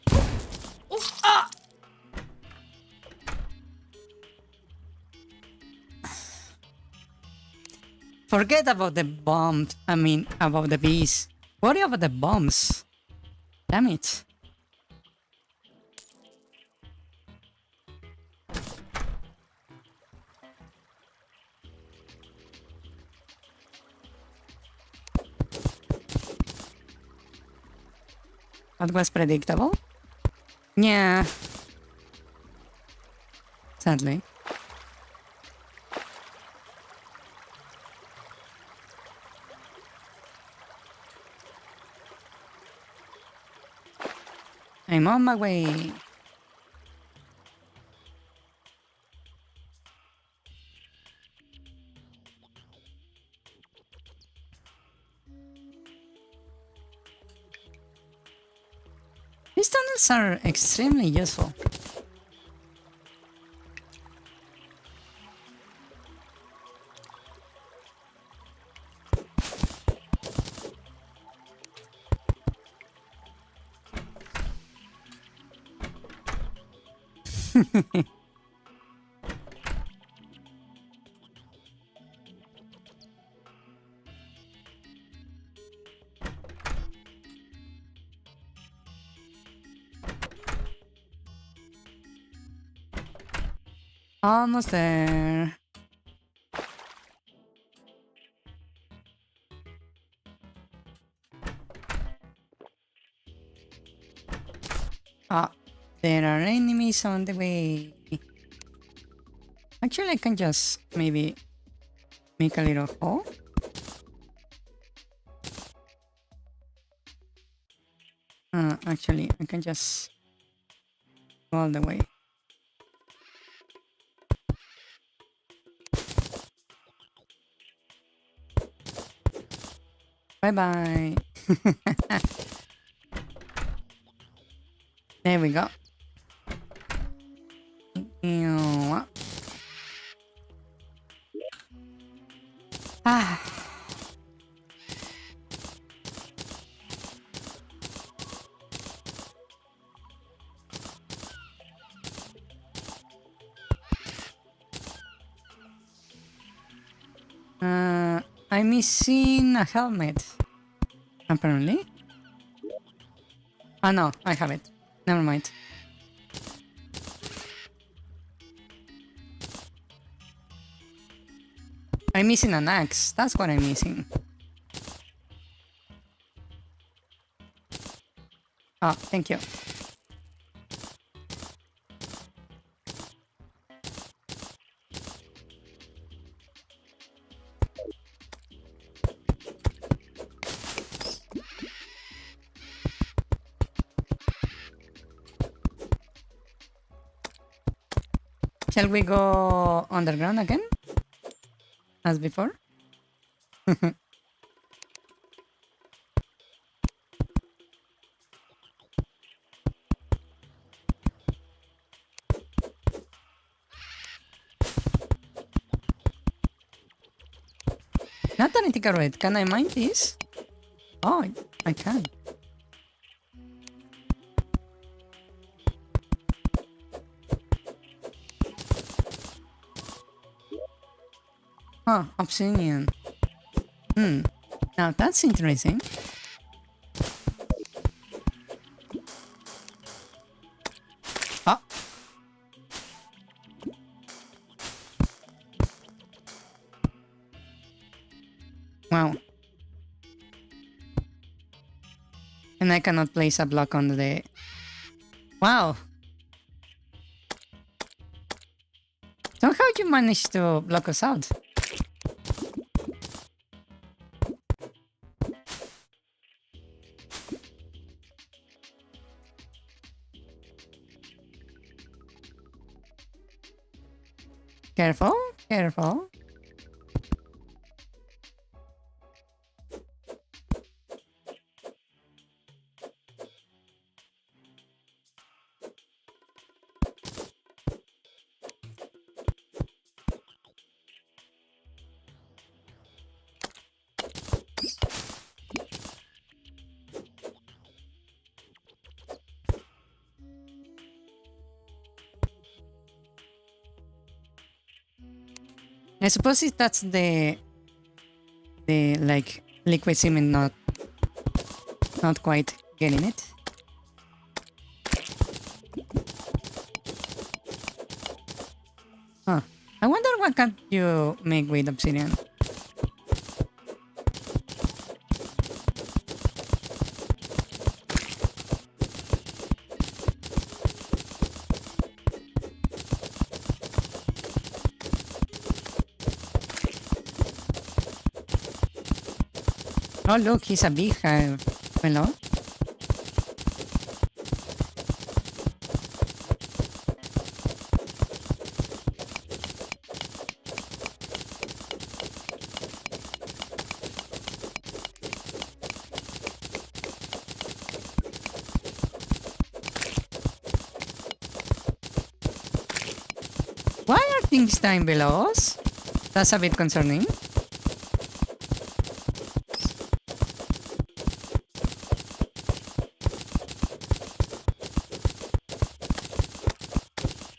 Ah! Forget about the bombs. I mean, about the bees. Worry about the bombs. Damn it. That was predictable. Yeah. Sadly. I'm on my way. These tunnels are extremely useful. Almost there. Ah, there are enemies on the way. Actually, I can just maybe make a little hole. Actually, I can just go all the way. Bye-bye. There we go. Ah. I'm missing a helmet. Apparently. Oh no, I have it. Never mind. I'm missing an axe. That's what I'm missing. Oh, thank you. Shall we go underground again? As before? Not that I think I read. Can I mine this? Oh, I can. Huh, obsidian. Now that's interesting. Oh. Wow. And I cannot place a block on the... Wow. So how you manage to block us out? Careful, careful. I suppose that's the like liquid cement not quite getting it. Huh. I wonder what can you make with obsidian. Oh look, he's a big fellow. Why are things dying below us? That's a bit concerning.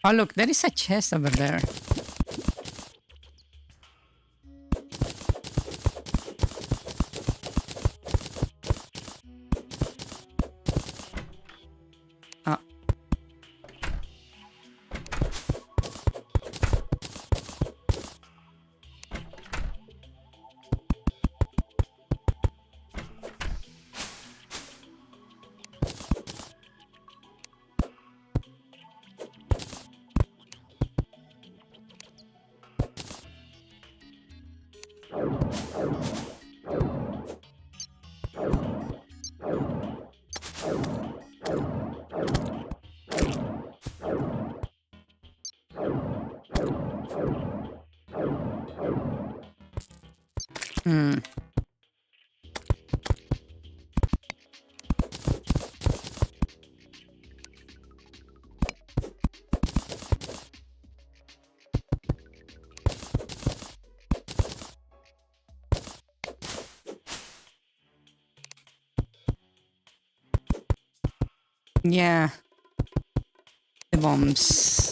Oh look, there is a chest over there. Ah. Yeah. The bombs.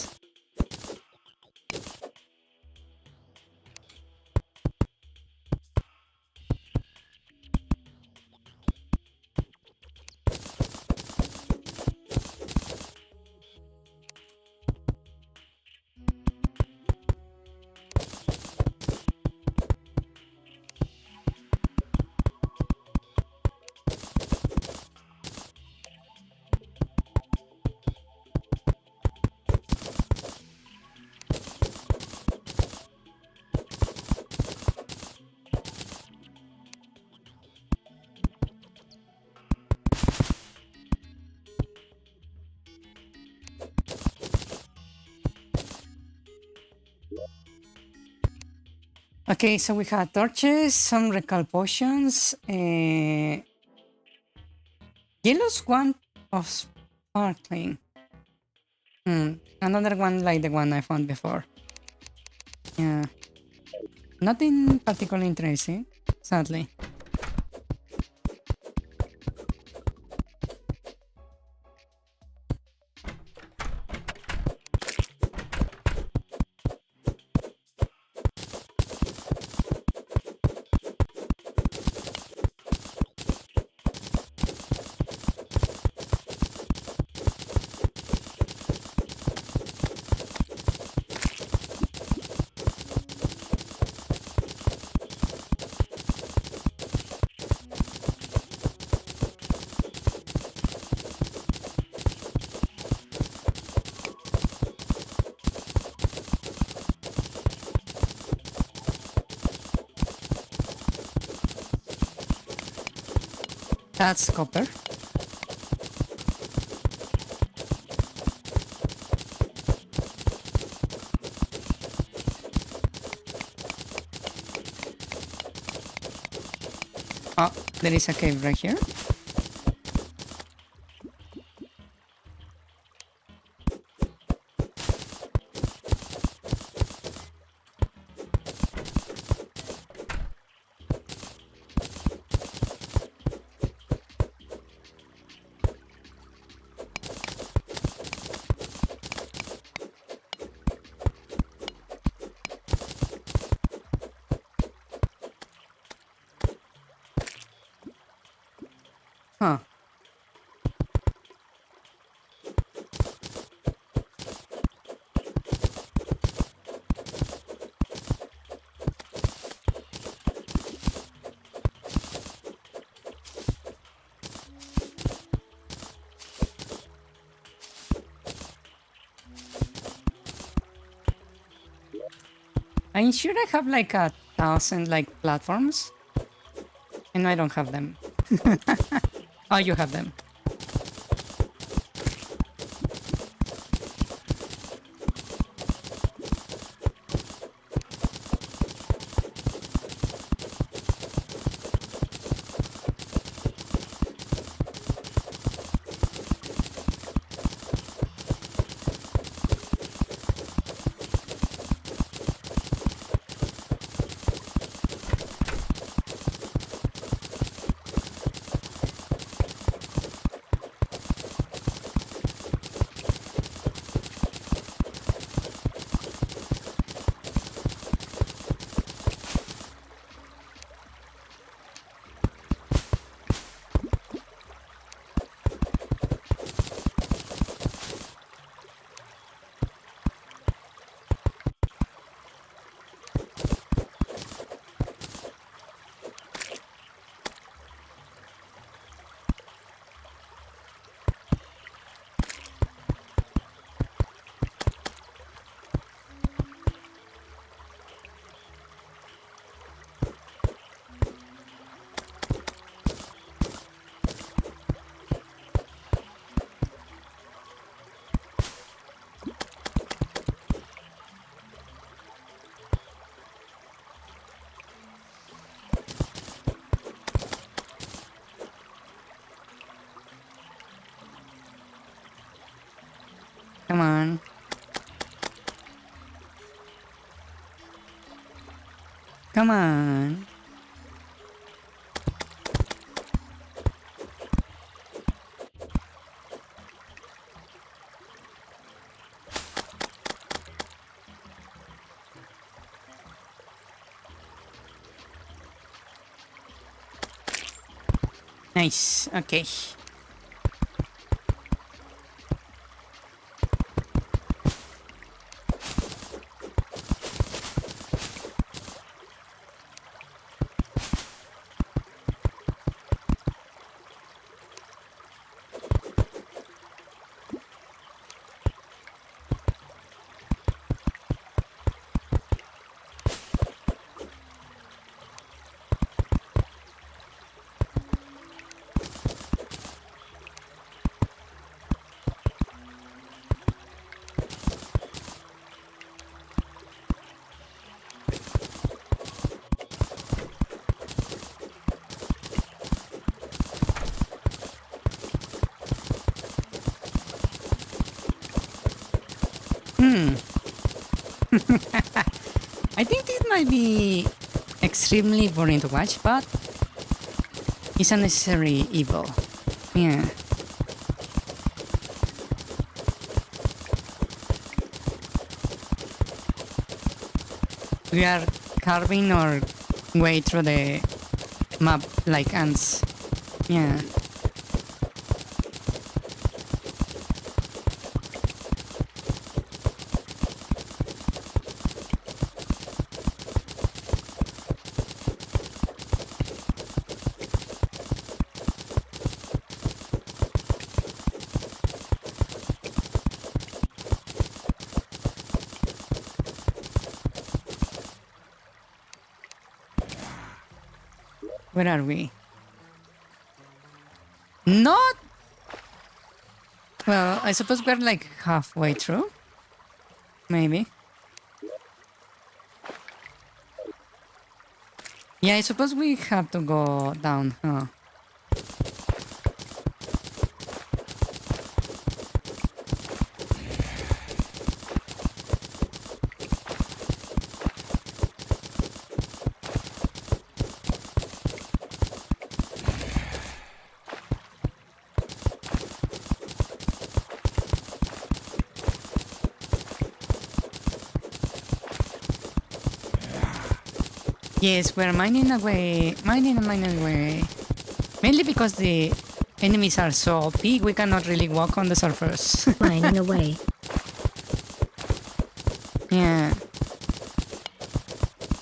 Okay, so we had torches, some recall potions, yellow's one of sparkling. Another one like the one I found before. Yeah. Nothing particularly interesting, sadly. That's copper. Oh, there is a cave right here. Huh. I'm sure I have like 1,000 like platforms, and I don't have them. Oh, you have them. Come on. Come on. Nice. Okay. I think this might be extremely boring to watch, but it's a necessary evil. Yeah. We are carving our way through the map like ants. Yeah. Where are we? Not. Well, I suppose we're like halfway through. Maybe. Yeah, I suppose we have to go down, huh? Yes, we're mining away, mining and mining away. Mainly because the enemies are so big, we cannot really walk on the surface. Mining away. Yeah.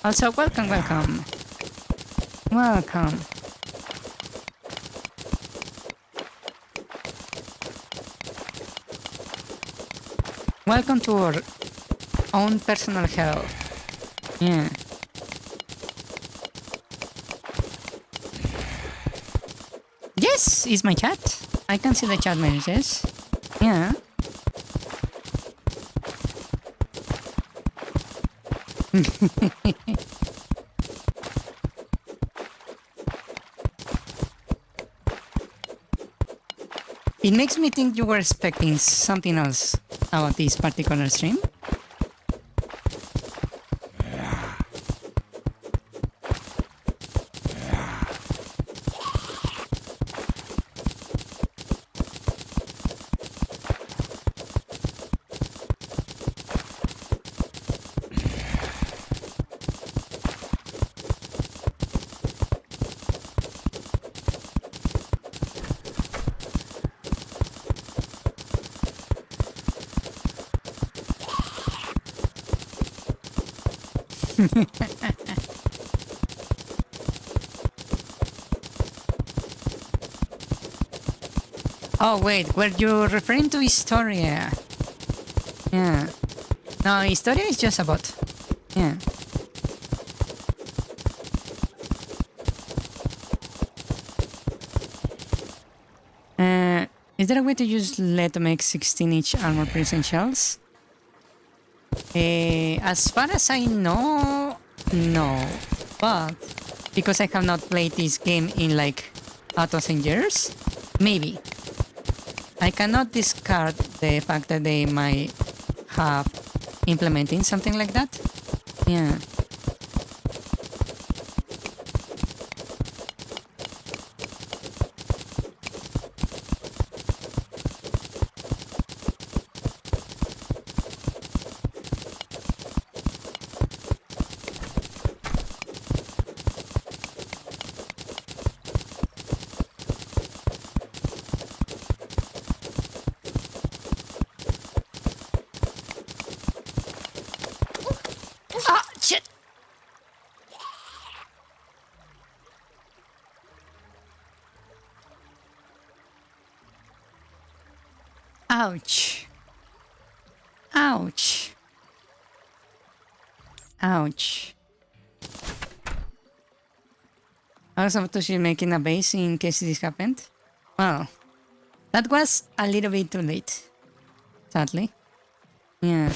Also, welcome, welcome. Welcome. Welcome to our own personal hell. Yeah. Yes, it's my chat. I can see the chat messages. Yeah. It makes me think you were expecting something else about this particular stream. Oh wait, were you referring to Historia? Yeah. No, Historia is just a bot. Yeah. Is there a way to use lead to make 16-inch armor piercing shells? As far as I know, no. But because I have not played this game in like 1,000 years, maybe. I cannot discard the fact that they might have implementing something like that. Yeah. Ouch. Ouch. Ouch. I was supposed to be making a base in case this happened. Well, that was a little bit too late. Sadly. Yeah.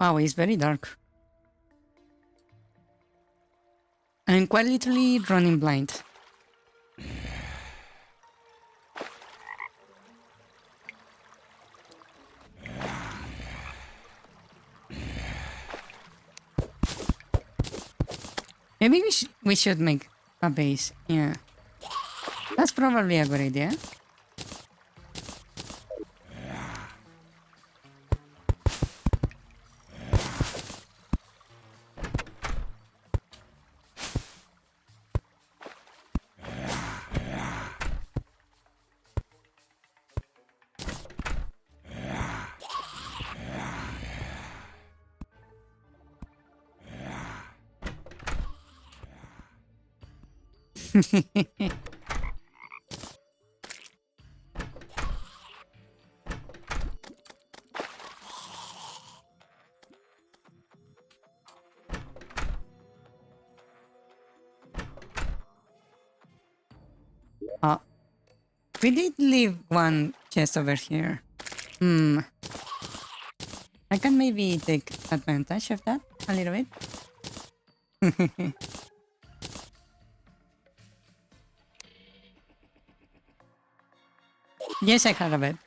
Wow, it's very dark. I'm quite literally running blind. Maybe we should make a base. Yeah. That's probably a good idea. Oh, we did leave one chest over here. I can maybe take advantage of that a little bit. Yes, I have a bed.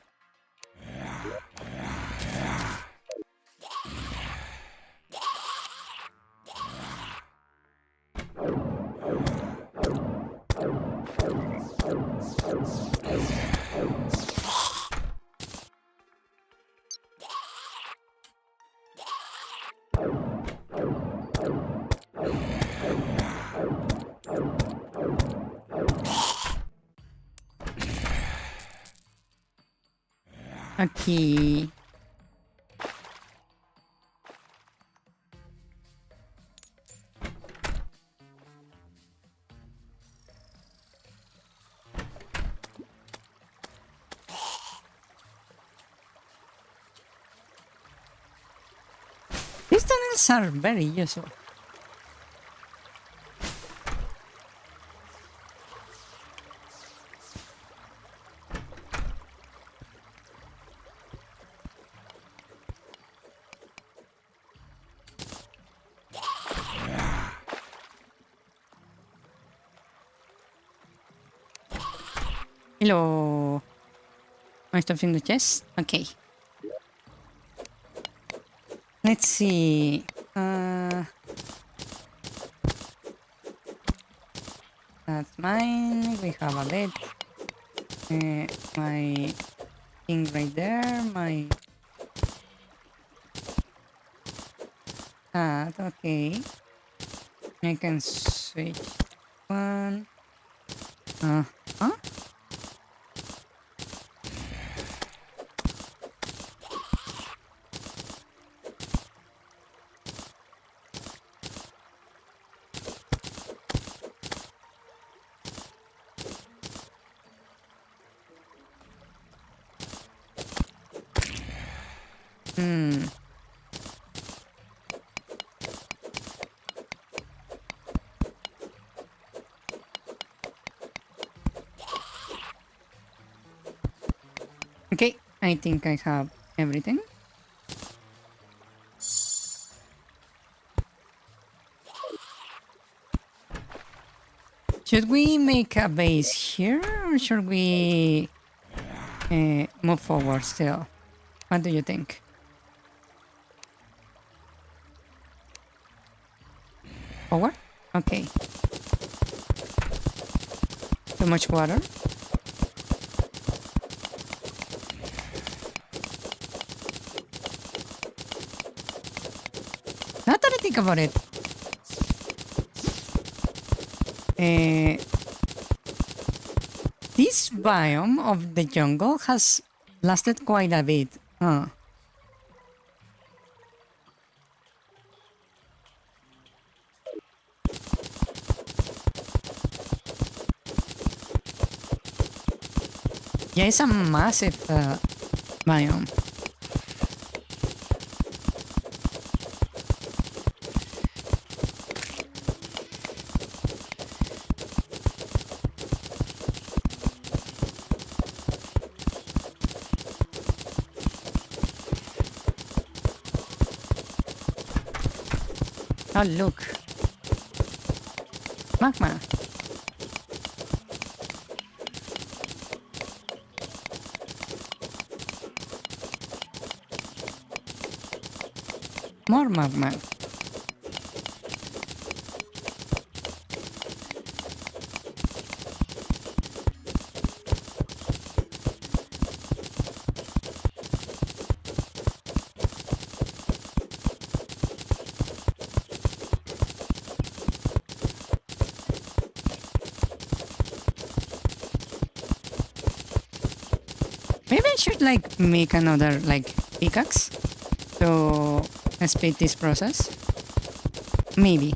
Okay. These tunnels are very useful. Hello. My stuff in the chest? Okay. Let's see. That's mine. We have a bed. My thing right there. My cat. Okay. I can switch one. Huh? Okay, I think I have everything. Should we make a base here or should we move forward still? What do you think? Forward? Okay. Too much water? Now that I think about it, this biome of the jungle has lasted quite a bit. Huh. Yeah, it's a massive biome. Oh, look. Magma. More magma. Maybe I should like make another like pickaxe to speed this process. Maybe.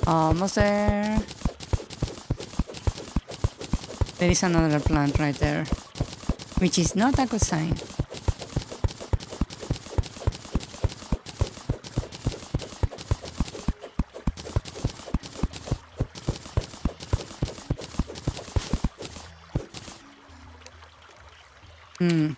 Almost there. There is another plant right there, which is not a good sign. Hmm.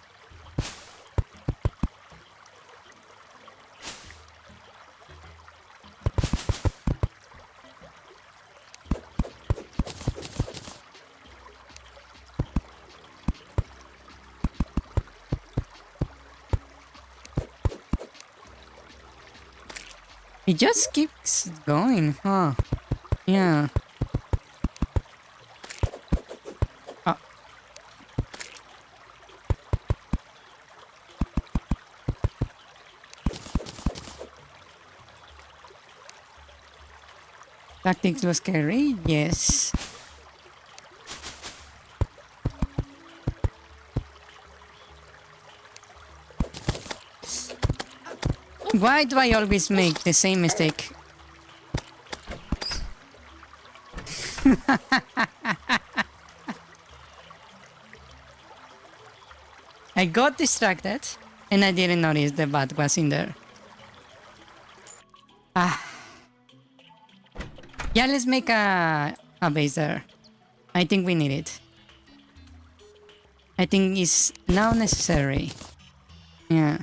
It just keeps going, huh? Yeah. Oh, tactics was scary? Yes. Why do I always make the same mistake? I got distracted and I didn't notice the bat was in there. Ah. Yeah, let's make a base there. I think we need it. I think it's now necessary. Yeah.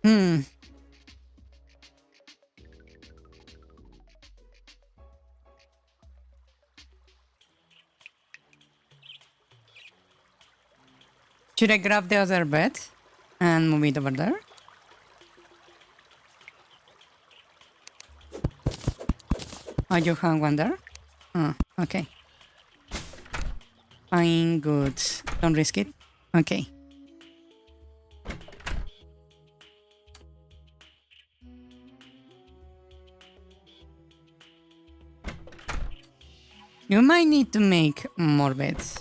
Hmm. Should I grab the other bed and move it over there? Oh, you have one there? Oh, okay. Fine, good. Don't risk it. Okay. You might need to make more beds.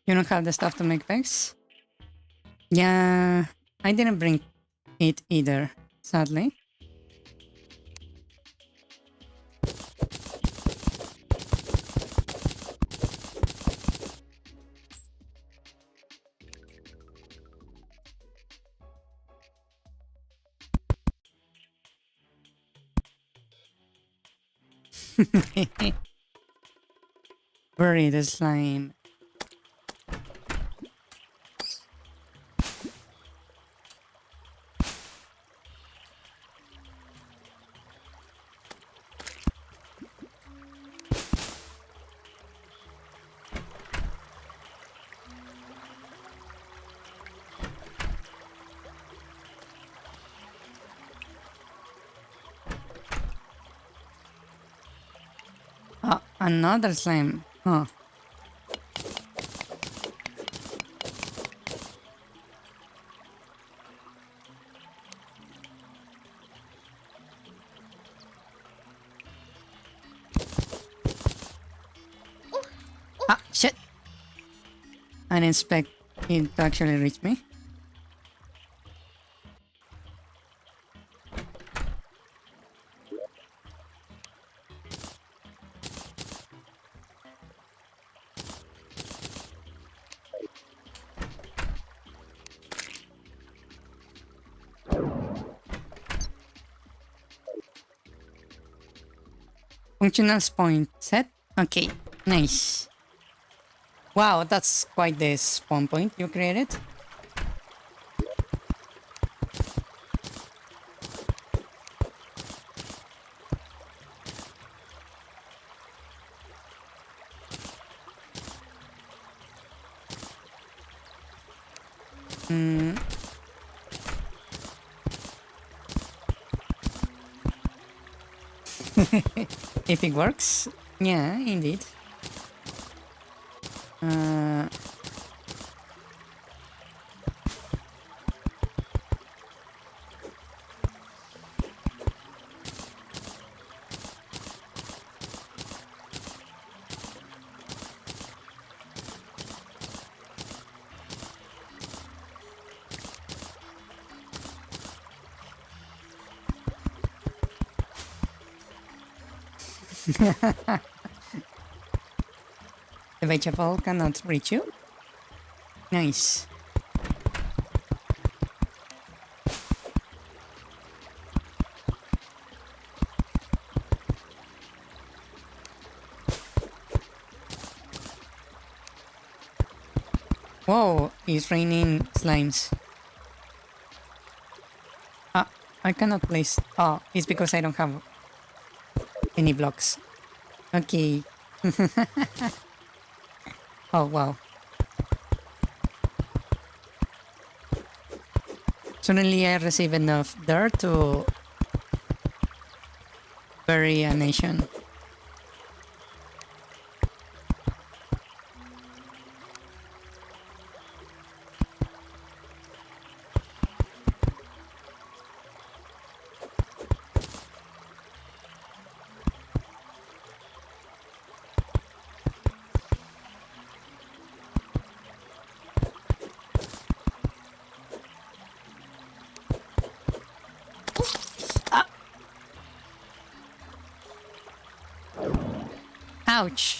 You don't have the stuff to make pegs? Yeah, I didn't bring it either, sadly. Bury the slime. Ah, another slime. Huh. Ah, shit! I didn't expect it to actually reach me. Functional spawn set? Okay, nice. Wow, that's quite the spawn point you created. Hmm. If it works, yeah, indeed. Uh, the vegetable cannot reach you. Nice. Whoa, it's raining slimes. Ah, I cannot place. Oh, it's because I don't have any blocks. Okay. Oh, wow. Suddenly I receive enough dirt to bury a nation. Ouch.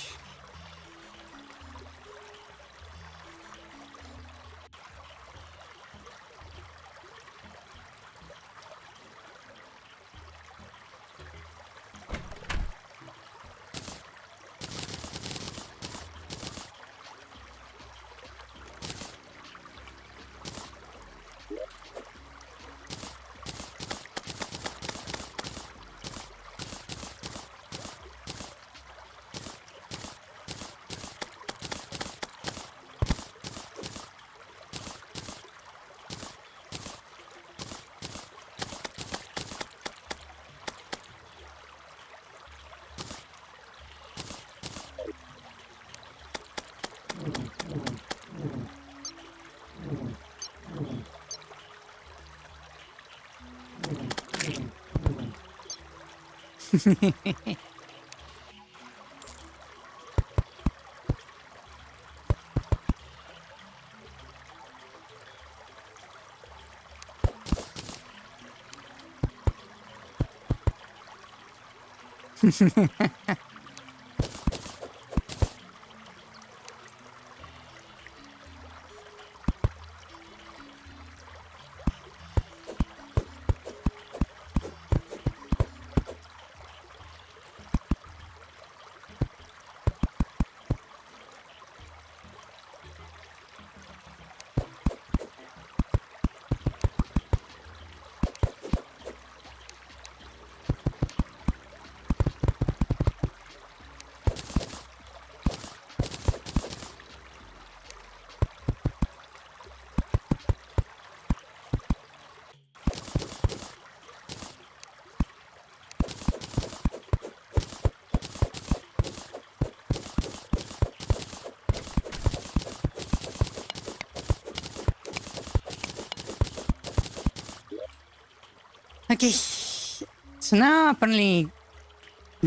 Okay. So now apparently,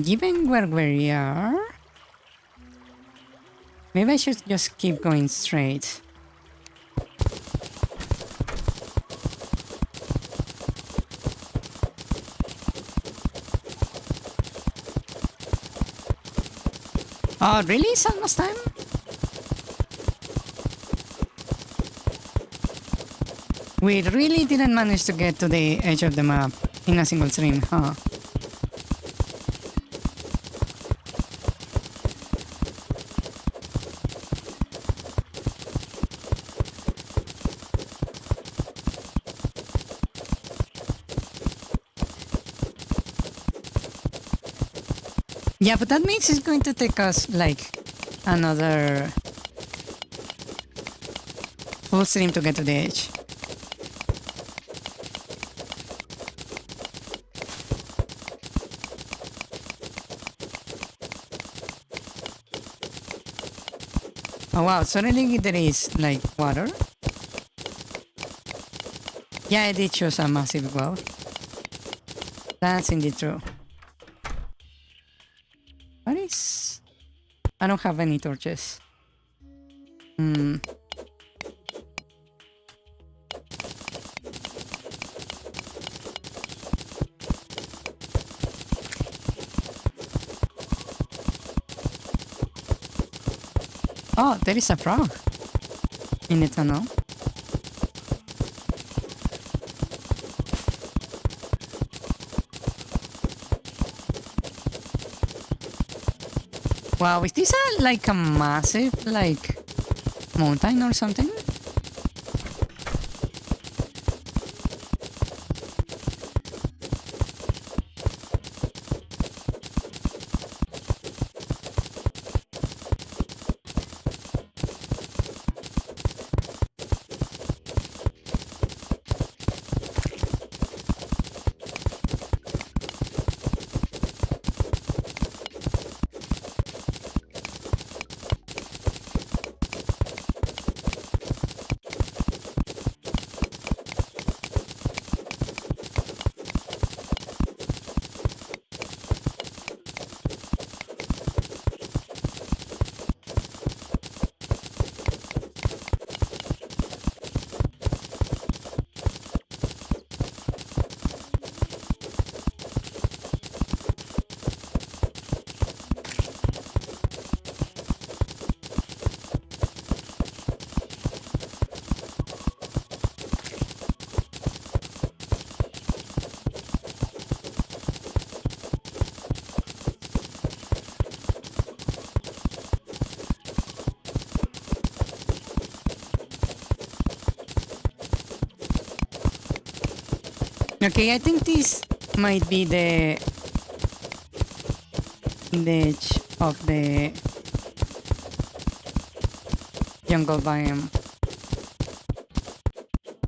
given where we are, maybe I should just keep going straight. Oh, really? It's almost time? We really didn't manage to get to the edge of the map in a single stream, huh? Yeah, but that means it's going to take us like another full stream to get to the edge. Oh wow, suddenly there is like water. Yeah, it did show a massive well. That's indeed true. What is... I don't have any torches. Oh, there is a frog in the tunnel. Wow, is this like a massive like mountain or something? Okay, I think this might be the edge of the jungle biome.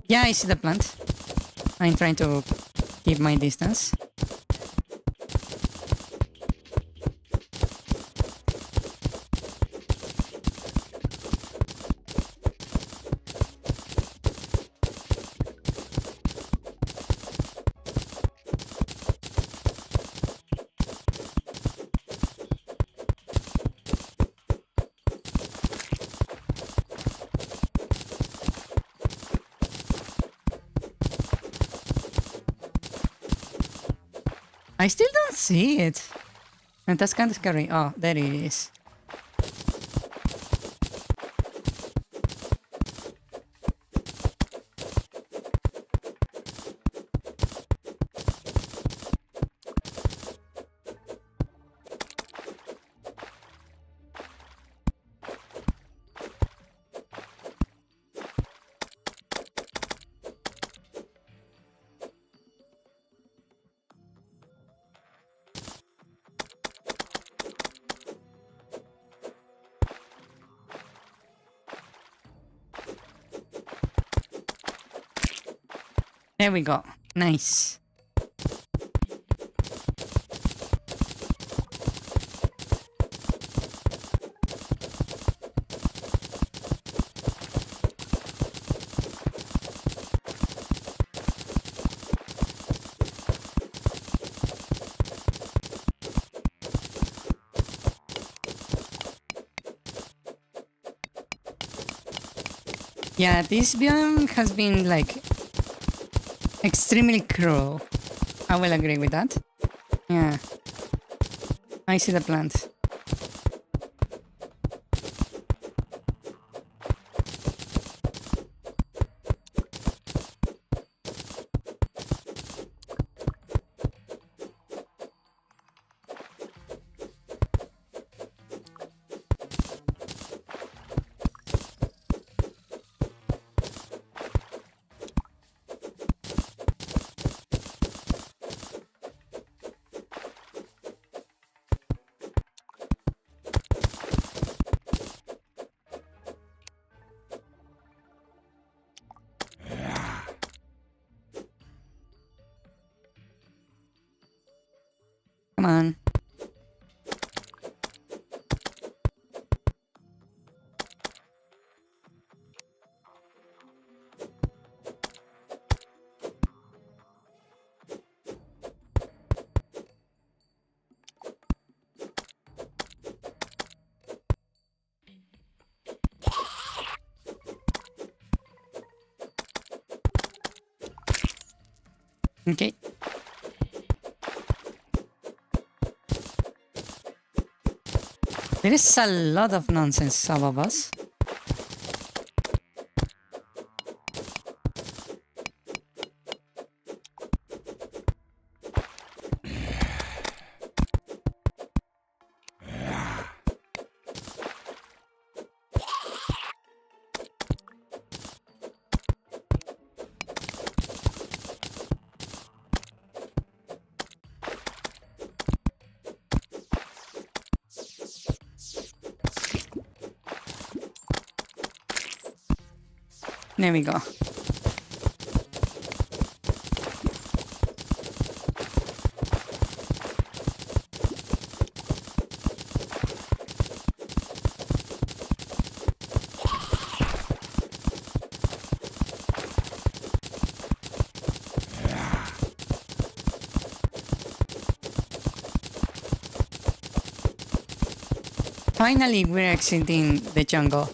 Yeah, I see the plant. I'm trying to keep my distance. I still don't see it. And that's kind of scary. Oh, there it is. There we go. Nice. Yeah, this biome has been like extremely cruel. I will agree with that. Yeah. I see the plant. Come on. Okay. There is a lot of nonsense above us. There we go. Finally, we're exiting the jungle.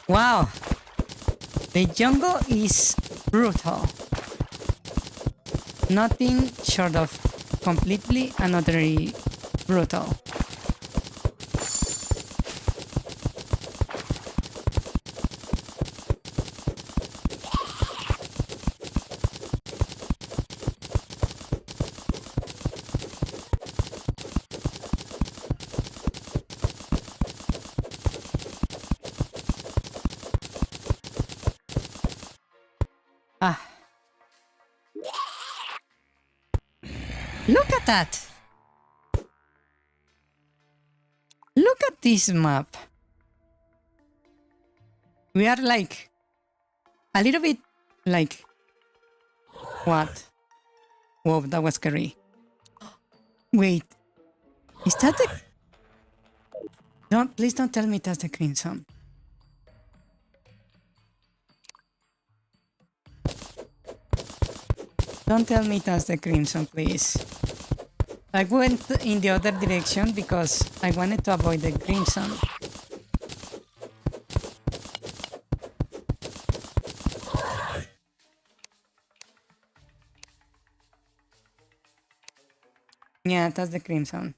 Wow! The jungle is brutal. Nothing short of completely and utterly brutal. Ah. Look at that! Look at this map. We are like a little bit like what? Whoa, that was scary. Wait, is that the? Please don't tell me that's the crimson. Don't tell me that's the crimson, please. I went in the other direction because I wanted to avoid the crimson. Yeah, that's the crimson.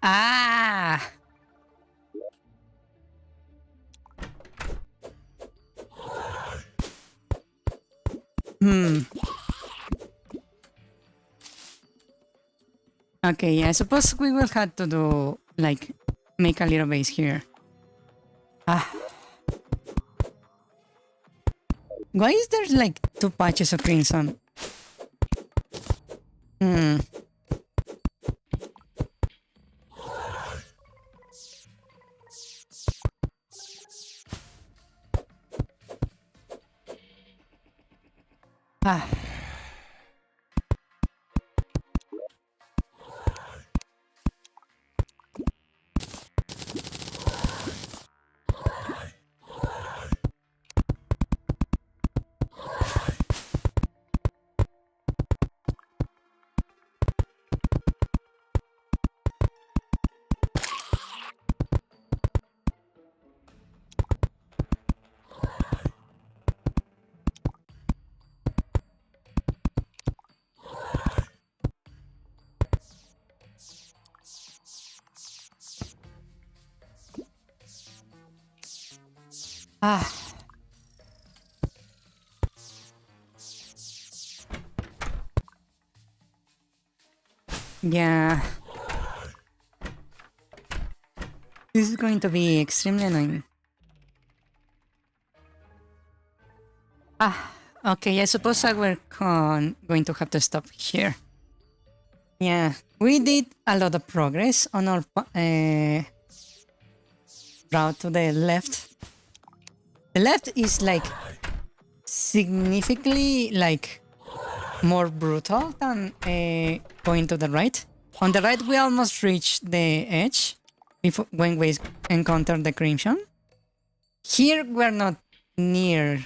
Ah! Okay, I suppose we will have to do, like, make a little base here. Ah. Why is there, like, 2 patches of crimson? Ah. Ah. Yeah. This is going to be extremely annoying. Ah, okay, I suppose we're going to have to stop here. Yeah, we did a lot of progress on our route to the left. The left is like significantly like more brutal than going to the right. On the right, we almost reached the edge before when we encountered the crimson. Here, we're not near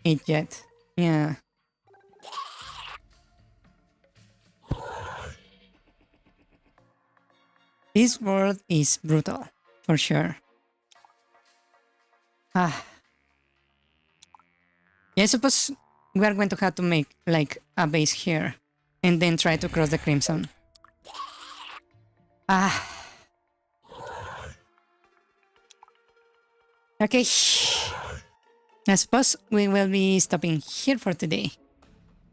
it yet. Yeah. This world is brutal, for sure. Ah. Yeah, I suppose we are going to have to make like a base here and then try to cross the crimson. Ah. Okay. I suppose we will be stopping here for today.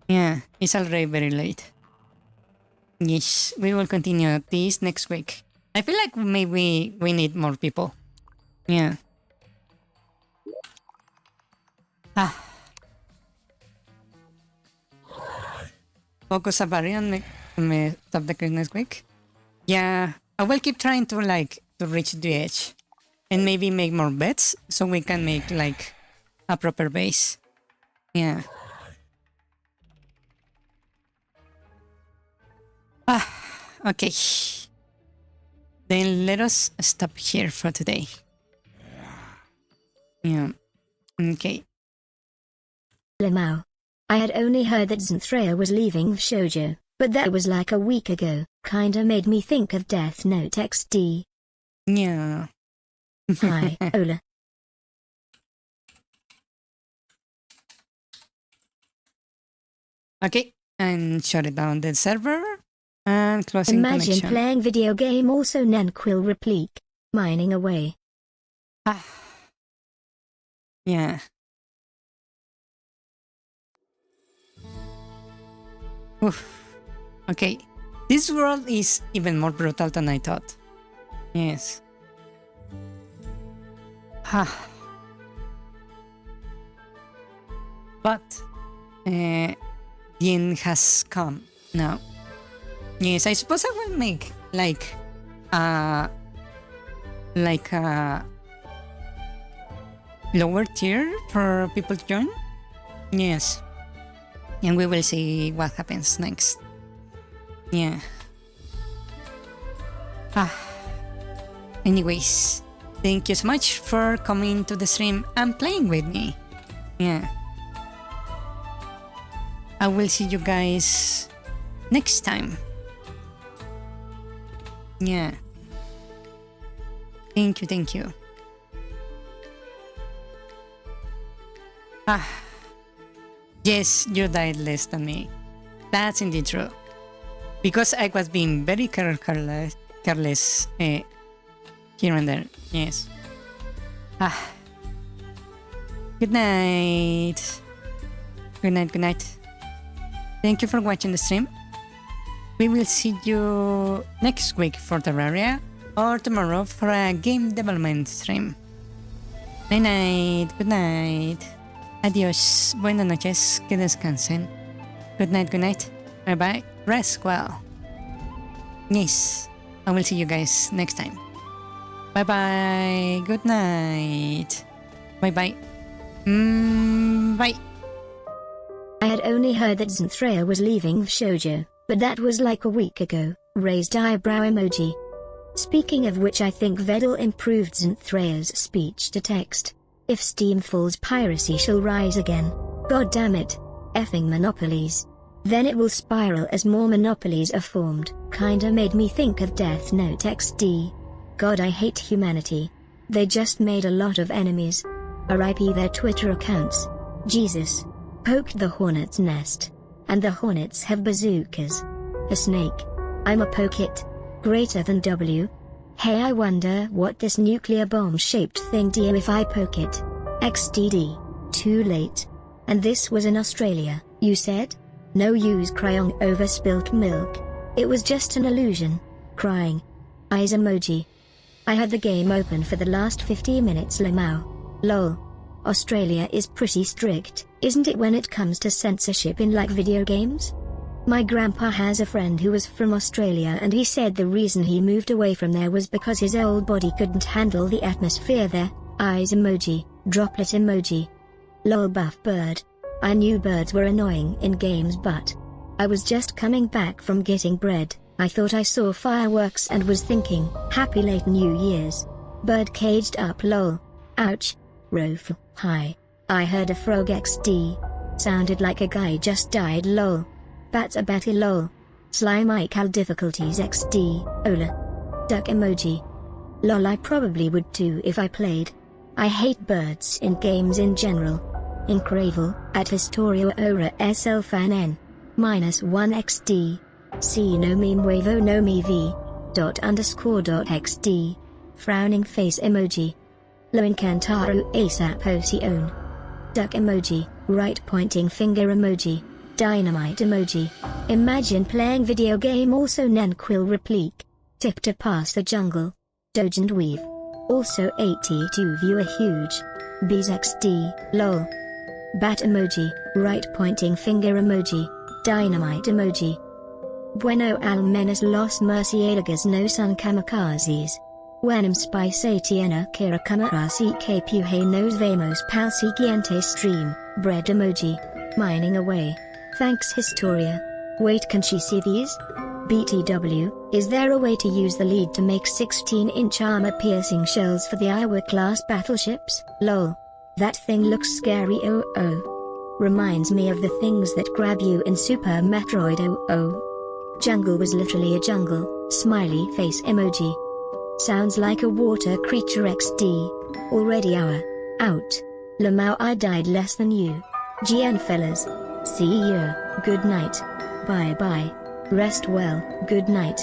Yeah, it's already very late. Yes, we will continue this next week. I feel like maybe we need more people. Yeah. Ah. Focus a barrier on me stop the quiz next week. Yeah, I will keep trying to like to reach the edge and maybe make more bets so we can make like a proper base. Yeah. Ah, okay. Then let us stop here for today. Yeah. Okay. Lemao. I had only heard that Xanthrea was leaving Shoujo, but that was like a week ago. Kinda made me think of Death Note XD. Yeah. Hi, Ola. Okay, and shut it down the server and closing Imagine connection. playing video game also Nanquil replique, mining away. Ah. Yeah. Oof. Okay, this world is even more brutal than I thought. Yes. Ha. But the end has come now. Yes, I suppose I will make like a lower tier for people to join. Yes. And we will see what happens next. Yeah. Ah. Anyways, thank you so much for coming to the stream and playing with me. Yeah. I will see you guys next time. Yeah. Thank you, thank you. Ah. Yes, you died less than me. That's indeed true. Because I was being very careless careless here and there. Yes. Good night. Good night, good night. Thank you for watching the stream. We will see you next week for Terraria or tomorrow for a game development stream. Night night, good night. Adios, buenas noches, que descansen. Good night, bye bye, rest well. Yes, I will see you guys next time. Bye bye, good night. Bye bye. Bye. I had only heard that Xanthrea was leaving Shoujo, but that was like a week ago. Raised eyebrow emoji. Speaking of which, I think Vedal improved Xanthrea's speech to text. If Steam falls, piracy shall rise again. God damn it. Effing monopolies. Then it will spiral as more monopolies are formed. Kinda made me think of Death Note XD. God, I hate humanity. They just made a lot of enemies. RIP their Twitter accounts. Jesus. Poked the hornet's nest. And the hornets have bazookas. A snake. I'm a poke it. Greater than W. Hey, I wonder what this nuclear bomb-shaped thing do if I poke it. XDD. Too late. And this was in Australia, you said? No use crying over spilt milk. It was just an illusion. Crying. Eyes emoji. I had the game open for the last 50 minutes. Lemao. Lol. Australia is pretty strict, isn't it, when it comes to censorship in like video games? My grandpa has a friend who was from Australia, and he said the reason he moved away from there was because his old body couldn't handle the atmosphere there. Eyes emoji, droplet emoji. Lol buff bird. I knew birds were annoying in games, but I was just coming back from getting bread. I thought I saw fireworks and was thinking, happy late New Year's. Bird caged up lol. Ouch. Rof. Hi. I heard a frog XD. Sounded like a guy just died lol. Bats a batty lol. Slime ical difficulties XD. Ola. Duck emoji. Lol, I probably would too if I played. I hate birds in games in general. Incravel, at Historia Ora SL fan N. -1 XD. C no meme wavo no me v. ._.xd. Frowning face emoji. Lo Incantaro ASAP Oceon. Duck emoji, right pointing finger emoji. Dynamite emoji. Imagine playing video game also Nenquil replique. Tip to pass the jungle. Doge and weave. Also 82 viewer huge. Bees XD, lol. Bat emoji, right pointing finger emoji. Dynamite emoji. Bueno al menos los murciélagos no son kamikazes. Buenim spice tiene kira kamarasi que puhe nos vemos pal siguiente stream. Bread emoji. Mining away. Thanks Historia. Wait, can she see these? BTW, is there a way to use the lead to make 16-inch armor-piercing shells for the Iowa class battleships? Lol. That thing looks scary. Oh. Reminds me of the things that grab you in Super Metroid. Oh. Jungle was literally a jungle. Smiley face emoji. Sounds like a water creature XD. Already hour. Out. Lamau, I died less than you. GN fellas. See you. Good night. Bye bye. Rest well. Good night.